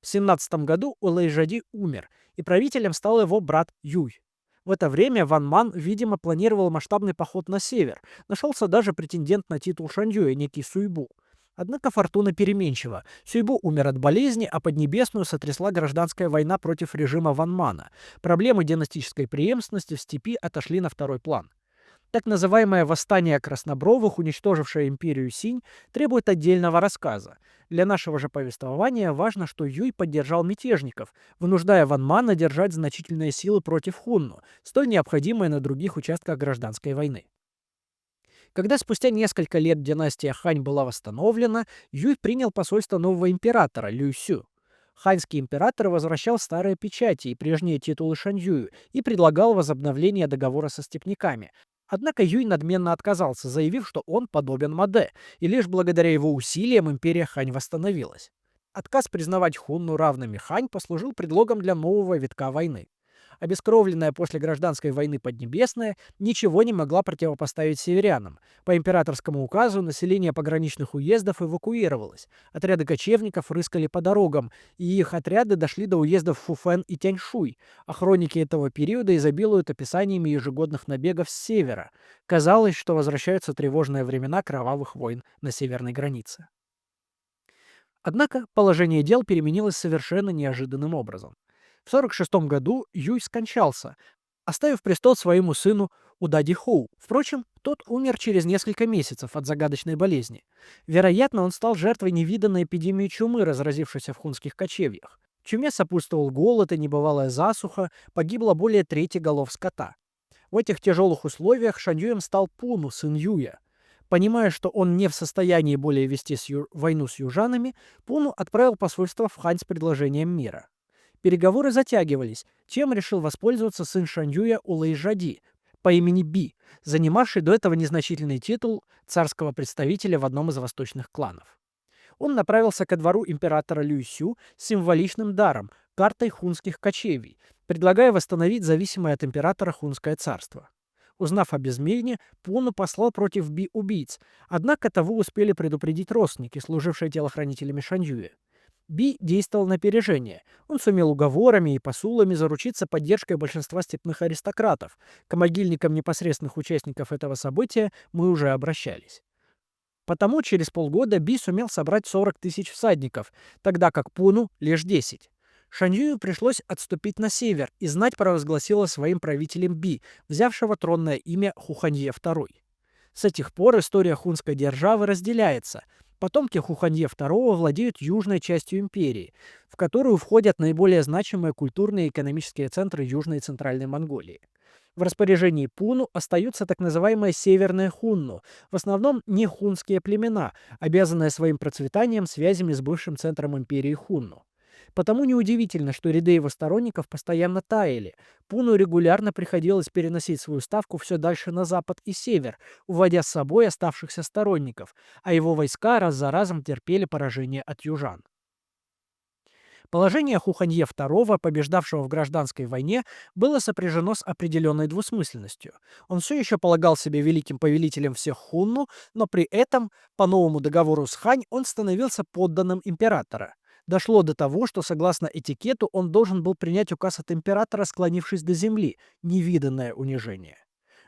В 17 году Улэй-Жади умер, и правителем стал его брат Юй. В это время Ван Ман, видимо, планировал масштабный поход на север. Нашелся даже претендент на титул Шаньюя, некий Суйбу. Однако фортуна переменчива. Суйбу умер от болезни, а Поднебесную сотрясла гражданская война против режима Ван Мана. Проблемы династической преемственности в степи отошли на второй план. Так называемое «восстание краснобровых», уничтожившее империю Синь, требует отдельного рассказа. Для нашего же повествования важно, что Юй поддержал мятежников, вынуждая Ван Мана держать значительные силы против хунну, столь необходимые на других участках гражданской войны. Когда спустя несколько лет династия Хань была восстановлена, Юй принял посольство нового императора Лю Сю. Ханьский император возвращал старые печати и прежние титулы Шаньюю и предлагал возобновление договора со степняками. Однако Юй надменно отказался, заявив, что он подобен Маде, и лишь благодаря его усилиям империя Хань восстановилась. Отказ признавать хунну равными Хань послужил предлогом для нового витка войны. Обескровленная после гражданской войны Поднебесная ничего не могла противопоставить северянам. По императорскому указу население пограничных уездов эвакуировалось. Отряды кочевников рыскали по дорогам, и их отряды дошли до уездов Фуфэн и Тяньшуй, а хроники этого периода изобилуют описаниями ежегодных набегов с севера. Казалось, что возвращаются тревожные времена кровавых войн на северной границе. Однако положение дел переменилось совершенно неожиданным образом. В 1946 году Юй скончался, оставив престол своему сыну Удади Хоу. Впрочем, тот умер через несколько месяцев от загадочной болезни. Вероятно, он стал жертвой невиданной эпидемии чумы, разразившейся в хунских кочевьях. Чуме сопутствовал голод и небывалая засуха, погибло более трети голов скота. В этих тяжелых условиях Шаньюем стал Пуну, сын Юя. Понимая, что он не в состоянии более вести войну с южанами, Пуну отправил посольство в Хань с предложением мира. Переговоры затягивались, чем решил воспользоваться сын Шаньюя Улэй-Жади по имени Би, занимавший до этого незначительный титул царского представителя в одном из восточных кланов. Он направился ко двору императора Люйсю с символичным даром – картой хунских кочевий, предлагая восстановить зависимое от императора хунское царство. Узнав об измене, Пуну послал против Би убийц, однако того успели предупредить родственники, служившие телохранителями Шаньюя. Би действовал на опережение. Он сумел уговорами и посулами заручиться поддержкой большинства степных аристократов. К могильникам непосредственных участников этого события мы уже обращались. Потому через полгода Би сумел собрать 40 тысяч всадников, тогда как Пуну лишь 10. Шаньюю пришлось отступить на север, и знать провозгласила своим правителем Би, взявшего тронное имя Хуханье II. С этих пор история хунской державы разделяется. Потомки Хуханье II владеют южной частью империи, в которую входят наиболее значимые культурные и экономические центры Южной и Центральной Монголии. В распоряжении Пуну остаются так называемые северные хунну, в основном не хунские племена, обязанные своим процветанием связями с бывшим центром империи Хунну. Потому неудивительно, что ряды его сторонников постоянно таяли. Пуну регулярно приходилось переносить свою ставку все дальше на запад и север, уводя с собой оставшихся сторонников, а его войска раз за разом терпели поражение от южан. Положение Хуханье II, побеждавшего в гражданской войне, было сопряжено с определенной двусмысленностью. Он все еще полагал себя великим повелителем всех хунну, но при этом, по новому договору с Хань, он становился подданным императора. Дошло до того, что, согласно этикету, он должен был принять указ от императора, склонившись до земли, невиданное унижение.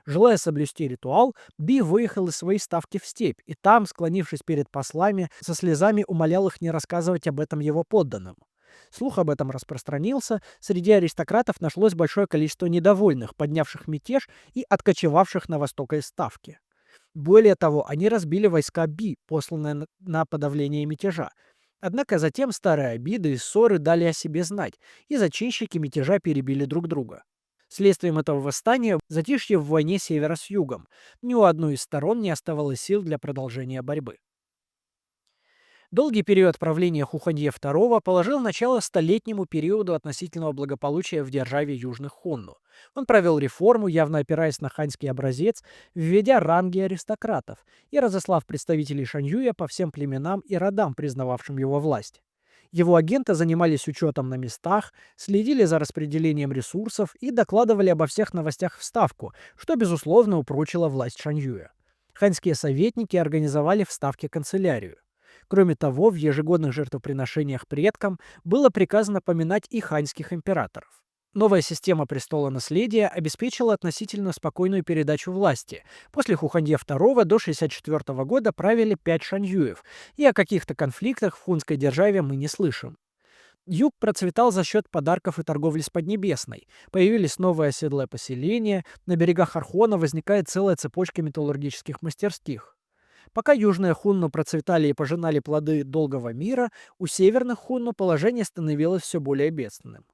Желая соблюсти ритуал, Би выехал из своей ставки в степь, и там, склонившись перед послами, со слезами умолял их не рассказывать об этом его подданным. Слух об этом распространился, среди аристократов нашлось большое количество недовольных, поднявших мятеж и откочевавших на восток из ставки. Более того, они разбили войска Би, посланные на подавление мятежа. Однако затем старые обиды и ссоры дали о себе знать, и зачинщики мятежа перебили друг друга. Следствием этого восстания затишье в войне севера с югом. Ни у одной из сторон не оставалось сил для продолжения борьбы. Долгий период правления Хуханье II положил начало столетнему периоду относительного благополучия в державе Южных Хунну. Он провел реформу, явно опираясь на ханьский образец, введя ранги аристократов и разослав представителей Шаньюя по всем племенам и родам, признававшим его власть. Его агенты занимались учетом на местах, следили за распределением ресурсов и докладывали обо всех новостях в Ставку, что, безусловно, упрочило власть Шаньюя. Ханьские советники организовали в Ставке канцелярию. Кроме того, в ежегодных жертвоприношениях предкам было приказано поминать и ханьских императоров. Новая система престола наследия обеспечила относительно спокойную передачу власти. После Хуханье II до 1964 года правили 5 шаньюев, и о каких-то конфликтах в хунской державе мы не слышим. Юг процветал за счет подарков и торговли с Поднебесной. Появились новые оседлые поселения, на берегах Архона возникает целая цепочка металлургических мастерских. Пока южные хунну процветали и пожинали плоды долгого мира, у северных хунну положение становилось все более бедственным.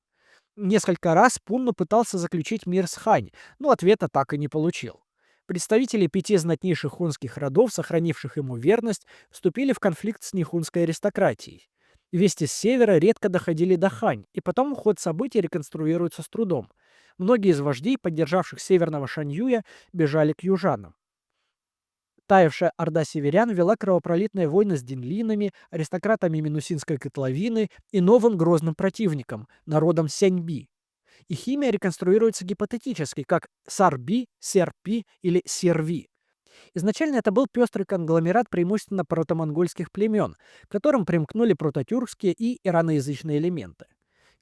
Несколько раз Пунну пытался заключить мир с Хань, но ответа так и не получил. Представители 5 знатнейших хунских родов, сохранивших ему верность, вступили в конфликт с нехунской аристократией. Вести с севера редко доходили до Хань, и потом ход событий реконструируется с трудом. Многие из вождей, поддержавших северного Шаньюя, бежали к южанам. Таявшая орда северян вела кровопролитные войны с динлинами, аристократами Минусинской котловины и новым грозным противником, народом Сяньби. Их имя реконструируется гипотетически, как Сарби, Серпи или Серви. Изначально это был пестрый конгломерат преимущественно протомонгольских племен, к которым примкнули прототюркские и ираноязычные элементы.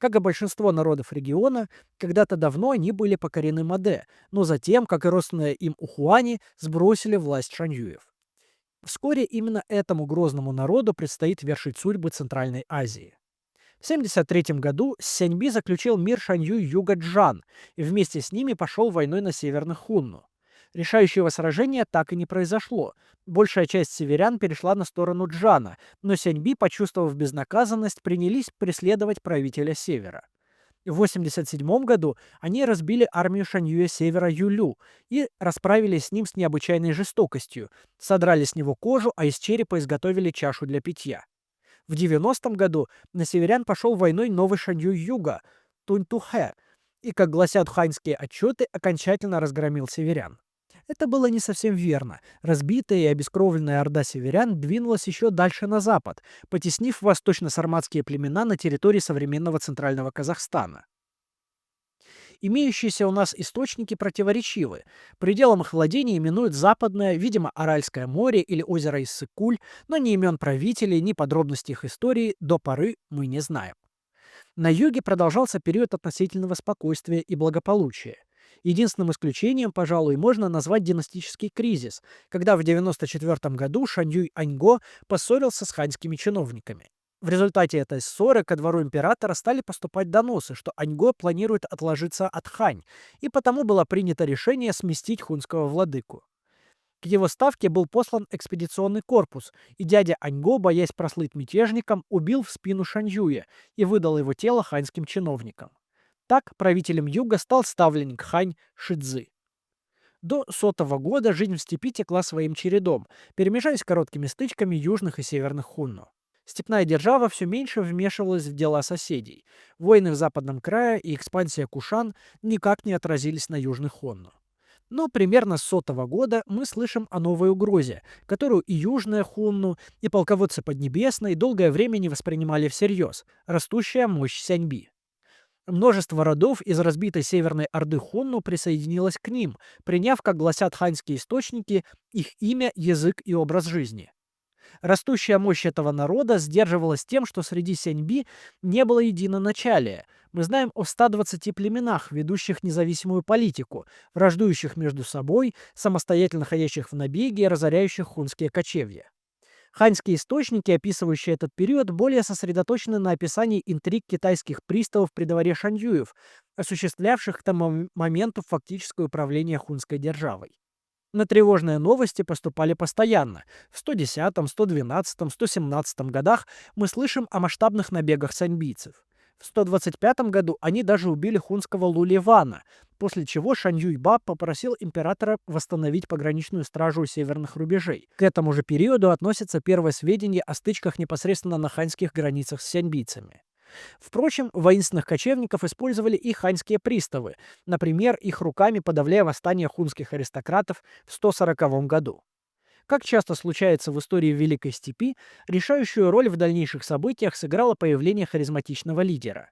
Как и большинство народов региона, когда-то давно они были покорены Маде, но затем, как и родственные им ухуани, сбросили власть шаньюев. Вскоре именно этому грозному народу предстоит вершить судьбы Центральной Азии. В 1973 году Сяньби заключил мир Шанью-Юга-Джан и вместе с ними пошел войной на северных хунну. Решающего сражения так и не произошло. Большая часть северян перешла на сторону Джана, но Сяньби, почувствовав безнаказанность, принялись преследовать правителя севера. В 1987 году они разбили армию Шаньюя севера Юлю и расправились с ним с необычайной жестокостью, содрали с него кожу, а из черепа изготовили чашу для питья. В 90-м году на северян пошел войной новый Шанью Юга, Туньтухэ, и, как гласят ханьские отчеты, окончательно разгромил северян. Это было не совсем верно. Разбитая и обескровленная орда северян двинулась еще дальше на запад, потеснив восточно-сарматские племена на территории современного центрального Казахстана. Имеющиеся у нас источники противоречивы. Пределом их владения именуют Западное, видимо, Аральское море или озеро Иссык-Куль, но ни имен правителей, ни подробностей их истории до поры мы не знаем. На юге продолжался период относительного спокойствия и благополучия. Единственным исключением, пожалуй, можно назвать династический кризис, когда в 94 году Шаньюй Аньго поссорился с ханьскими чиновниками. В результате этой ссоры ко двору императора стали поступать доносы, что Аньго планирует отложиться от Хань, и потому было принято решение сместить хунского владыку. К его ставке был послан экспедиционный корпус, и дядя Аньго, боясь прослыть мятежником, убил в спину Шаньюя и выдал его тело ханьским чиновникам. Так правителем юга стал ставленник Хань Шидзы. До 100-го года жизнь в степи текла своим чередом, перемежаясь короткими стычками южных и северных хунну. Степная держава все меньше вмешивалась в дела соседей. Войны в западном крае и экспансия Кушан никак не отразились на южных хунну. Но примерно с 100-го года мы слышим о новой угрозе, которую и Южная Хунну, и полководцы Поднебесной долгое время не воспринимали всерьез – растущая мощь Сяньби. Множество родов из разбитой Северной Орды Хунну присоединилось к ним, приняв, как гласят ханьские источники, их имя, язык и образ жизни. Растущая мощь этого народа сдерживалась тем, что среди Сяньби не было единоначалия. Мы знаем о 120 племенах, ведущих независимую политику, враждующих между собой, самостоятельно ходящих в набеги и разоряющих хунские кочевья. Ханьские источники, описывающие этот период, более сосредоточены на описании интриг китайских приставов при дворе Шаньюев, осуществлявших к тому моменту фактическое управление хунской державой. На тревожные новости поступали постоянно. В 110, 112, 117 годах мы слышим о масштабных набегах саньбийцев. В 125 году они даже убили хунского Лулевана, после чего Шаньюйба попросил императора восстановить пограничную стражу у северных рубежей. К этому же периоду относятся первые сведения о стычках непосредственно на ханьских границах с сяньбийцами. Впрочем, воинственных кочевников использовали и ханьские приставы, например, их руками подавляя восстание хунских аристократов в 140 году. Как часто случается в истории Великой Степи, решающую роль в дальнейших событиях сыграло появление харизматичного лидера.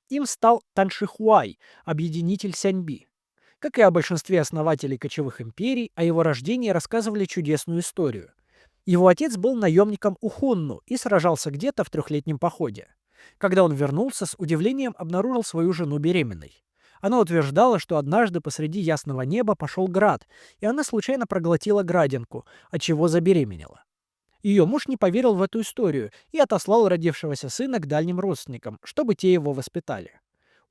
Им стал Таншихуай, объединитель Сяньби. Как и о большинстве основателей кочевых империй, о его рождении рассказывали чудесную историю. Его отец был наемником у хунну и сражался где-то в 3-летнем походе. Когда он вернулся, с удивлением обнаружил свою жену беременной. Она утверждала, что однажды посреди ясного неба пошел град, и она случайно проглотила градинку, отчего забеременела. Ее муж не поверил в эту историю и отослал родившегося сына к дальним родственникам, чтобы те его воспитали.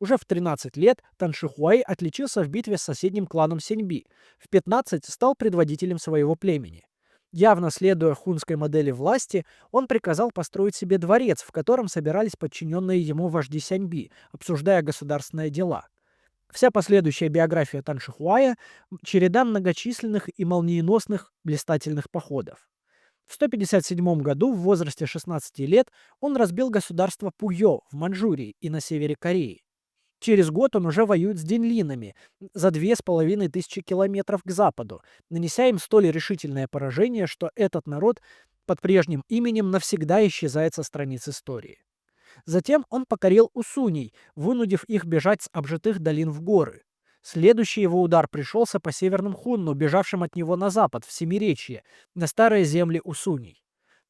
Уже в 13 лет Таншихуай отличился в битве с соседним кланом Сяньби, в 15 стал предводителем своего племени. Явно следуя хунской модели власти, он приказал построить себе дворец, в котором собирались подчиненные ему вожди Сяньби, обсуждая государственные дела. Вся последующая биография Таншихуая – череда многочисленных и молниеносных блистательных походов. В 157 году, в возрасте 16 лет, он разбил государство Пуйо в Манчжурии и на севере Кореи. Через год он уже воюет с динлинами за 2500 километров к западу, нанеся им столь решительное поражение, что этот народ под прежним именем навсегда исчезает со страниц истории. Затем он покорил усуней, вынудив их бежать с обжитых долин в горы. Следующий его удар пришелся по северным хунну, бежавшим от него на запад, в Семиречье, на старые земли усуней.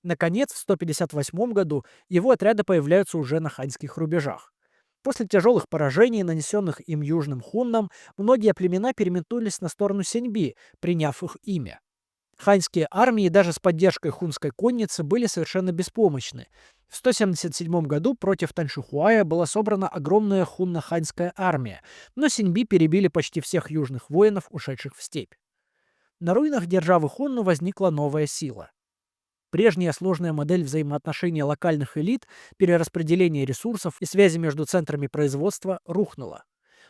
Наконец, в 158 году его отряды появляются уже на ханьских рубежах. После тяжелых поражений, нанесенных им южным хуннам, многие племена переметнулись на сторону Сяньби, приняв их имя. Ханьские армии даже с поддержкой хунской конницы были совершенно беспомощны. В 177 году против Таншихуая была собрана огромная хунно-ханьская армия, но Сяньби перебили почти всех южных воинов, ушедших в степь. На руинах державы Хунну возникла новая сила. Прежняя сложная модель взаимоотношений локальных элит, перераспределения ресурсов и связи между центрами производства рухнула.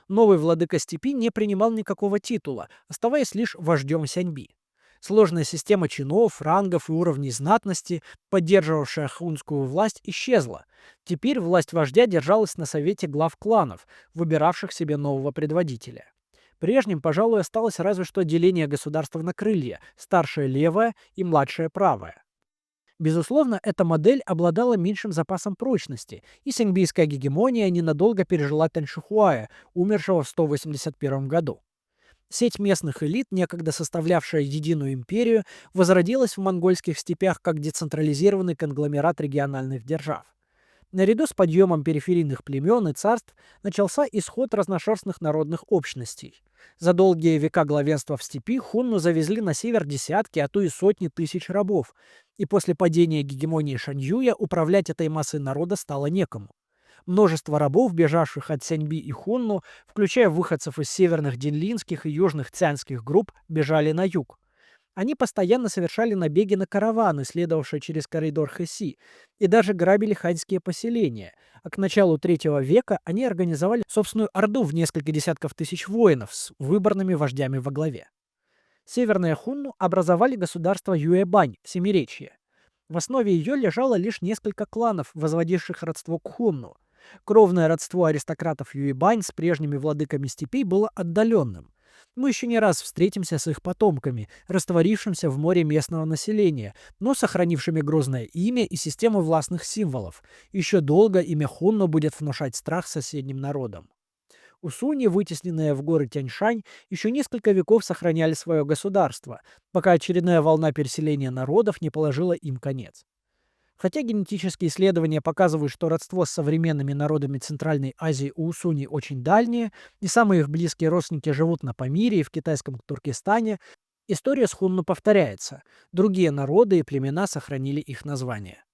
Новый владыка степи не принимал никакого титула, оставаясь лишь вождем Сяньби. Сложная система чинов, рангов и уровней знатности, поддерживавшая хунскую власть, исчезла. Теперь власть вождя держалась на совете глав кланов, выбиравших себе нового предводителя. Прежним, пожалуй, осталось разве что деление государства на крылья, старшее левое и младшее правое. Безусловно, эта модель обладала меньшим запасом прочности, и синьбийская гегемония ненадолго пережила Тяньшихуая, умершего в 181 году. Сеть местных элит, некогда составлявшая единую империю, возродилась в монгольских степях как децентрализированный конгломерат региональных держав. Наряду с подъемом периферийных племен и царств начался исход разношерстных народных общностей. За долгие века главенства в степи хунну завезли на север десятки, а то и сотни тысяч рабов, и после падения гегемонии Шаньюя управлять этой массой народа стало некому. Множество рабов, бежавших от Сяньби и Хунну, включая выходцев из северных динлинских и южных цянских групп, бежали на юг. Они постоянно совершали набеги на караваны, следовавшие через коридор Хэси, и даже грабили ханьские поселения. А к началу III века они организовали собственную орду в несколько десятков тысяч воинов с выборными вождями во главе. Северные хунну образовали государство Юэбань, Семиречье. В основе ее лежало лишь несколько кланов, возводивших родство к хунну. Кровное родство аристократов Юэбань с прежними владыками степей было отдаленным. Мы еще не раз встретимся с их потомками, растворившимся в море местного населения, но сохранившими грозное имя и систему властных символов. Еще долго имя хунну будет внушать страх соседним народам. Усуни, вытесненные в горы Тяньшань, еще несколько веков сохраняли свое государство, пока очередная волна переселения народов не положила им конец. Хотя генетические исследования показывают, что родство с современными народами Центральной Азии у Усуни очень дальнее, и самые их близкие родственники живут на Памире и в китайском Туркестане, история с хунну повторяется. Другие народы и племена сохранили их названия.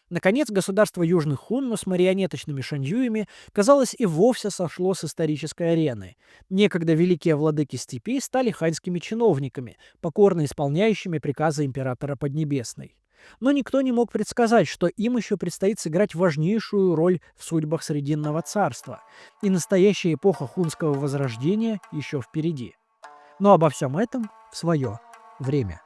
Наконец, государство Южных Хунну с марионеточными шаньюями, казалось, и вовсе сошло с исторической арены. Некогда великие владыки степей стали ханьскими чиновниками, покорно исполняющими приказы императора Поднебесной. Но никто не мог предсказать, что им еще предстоит сыграть важнейшую роль в судьбах Срединного царства, и настоящая эпоха хунского возрождения еще впереди. Но обо всем этом в свое время.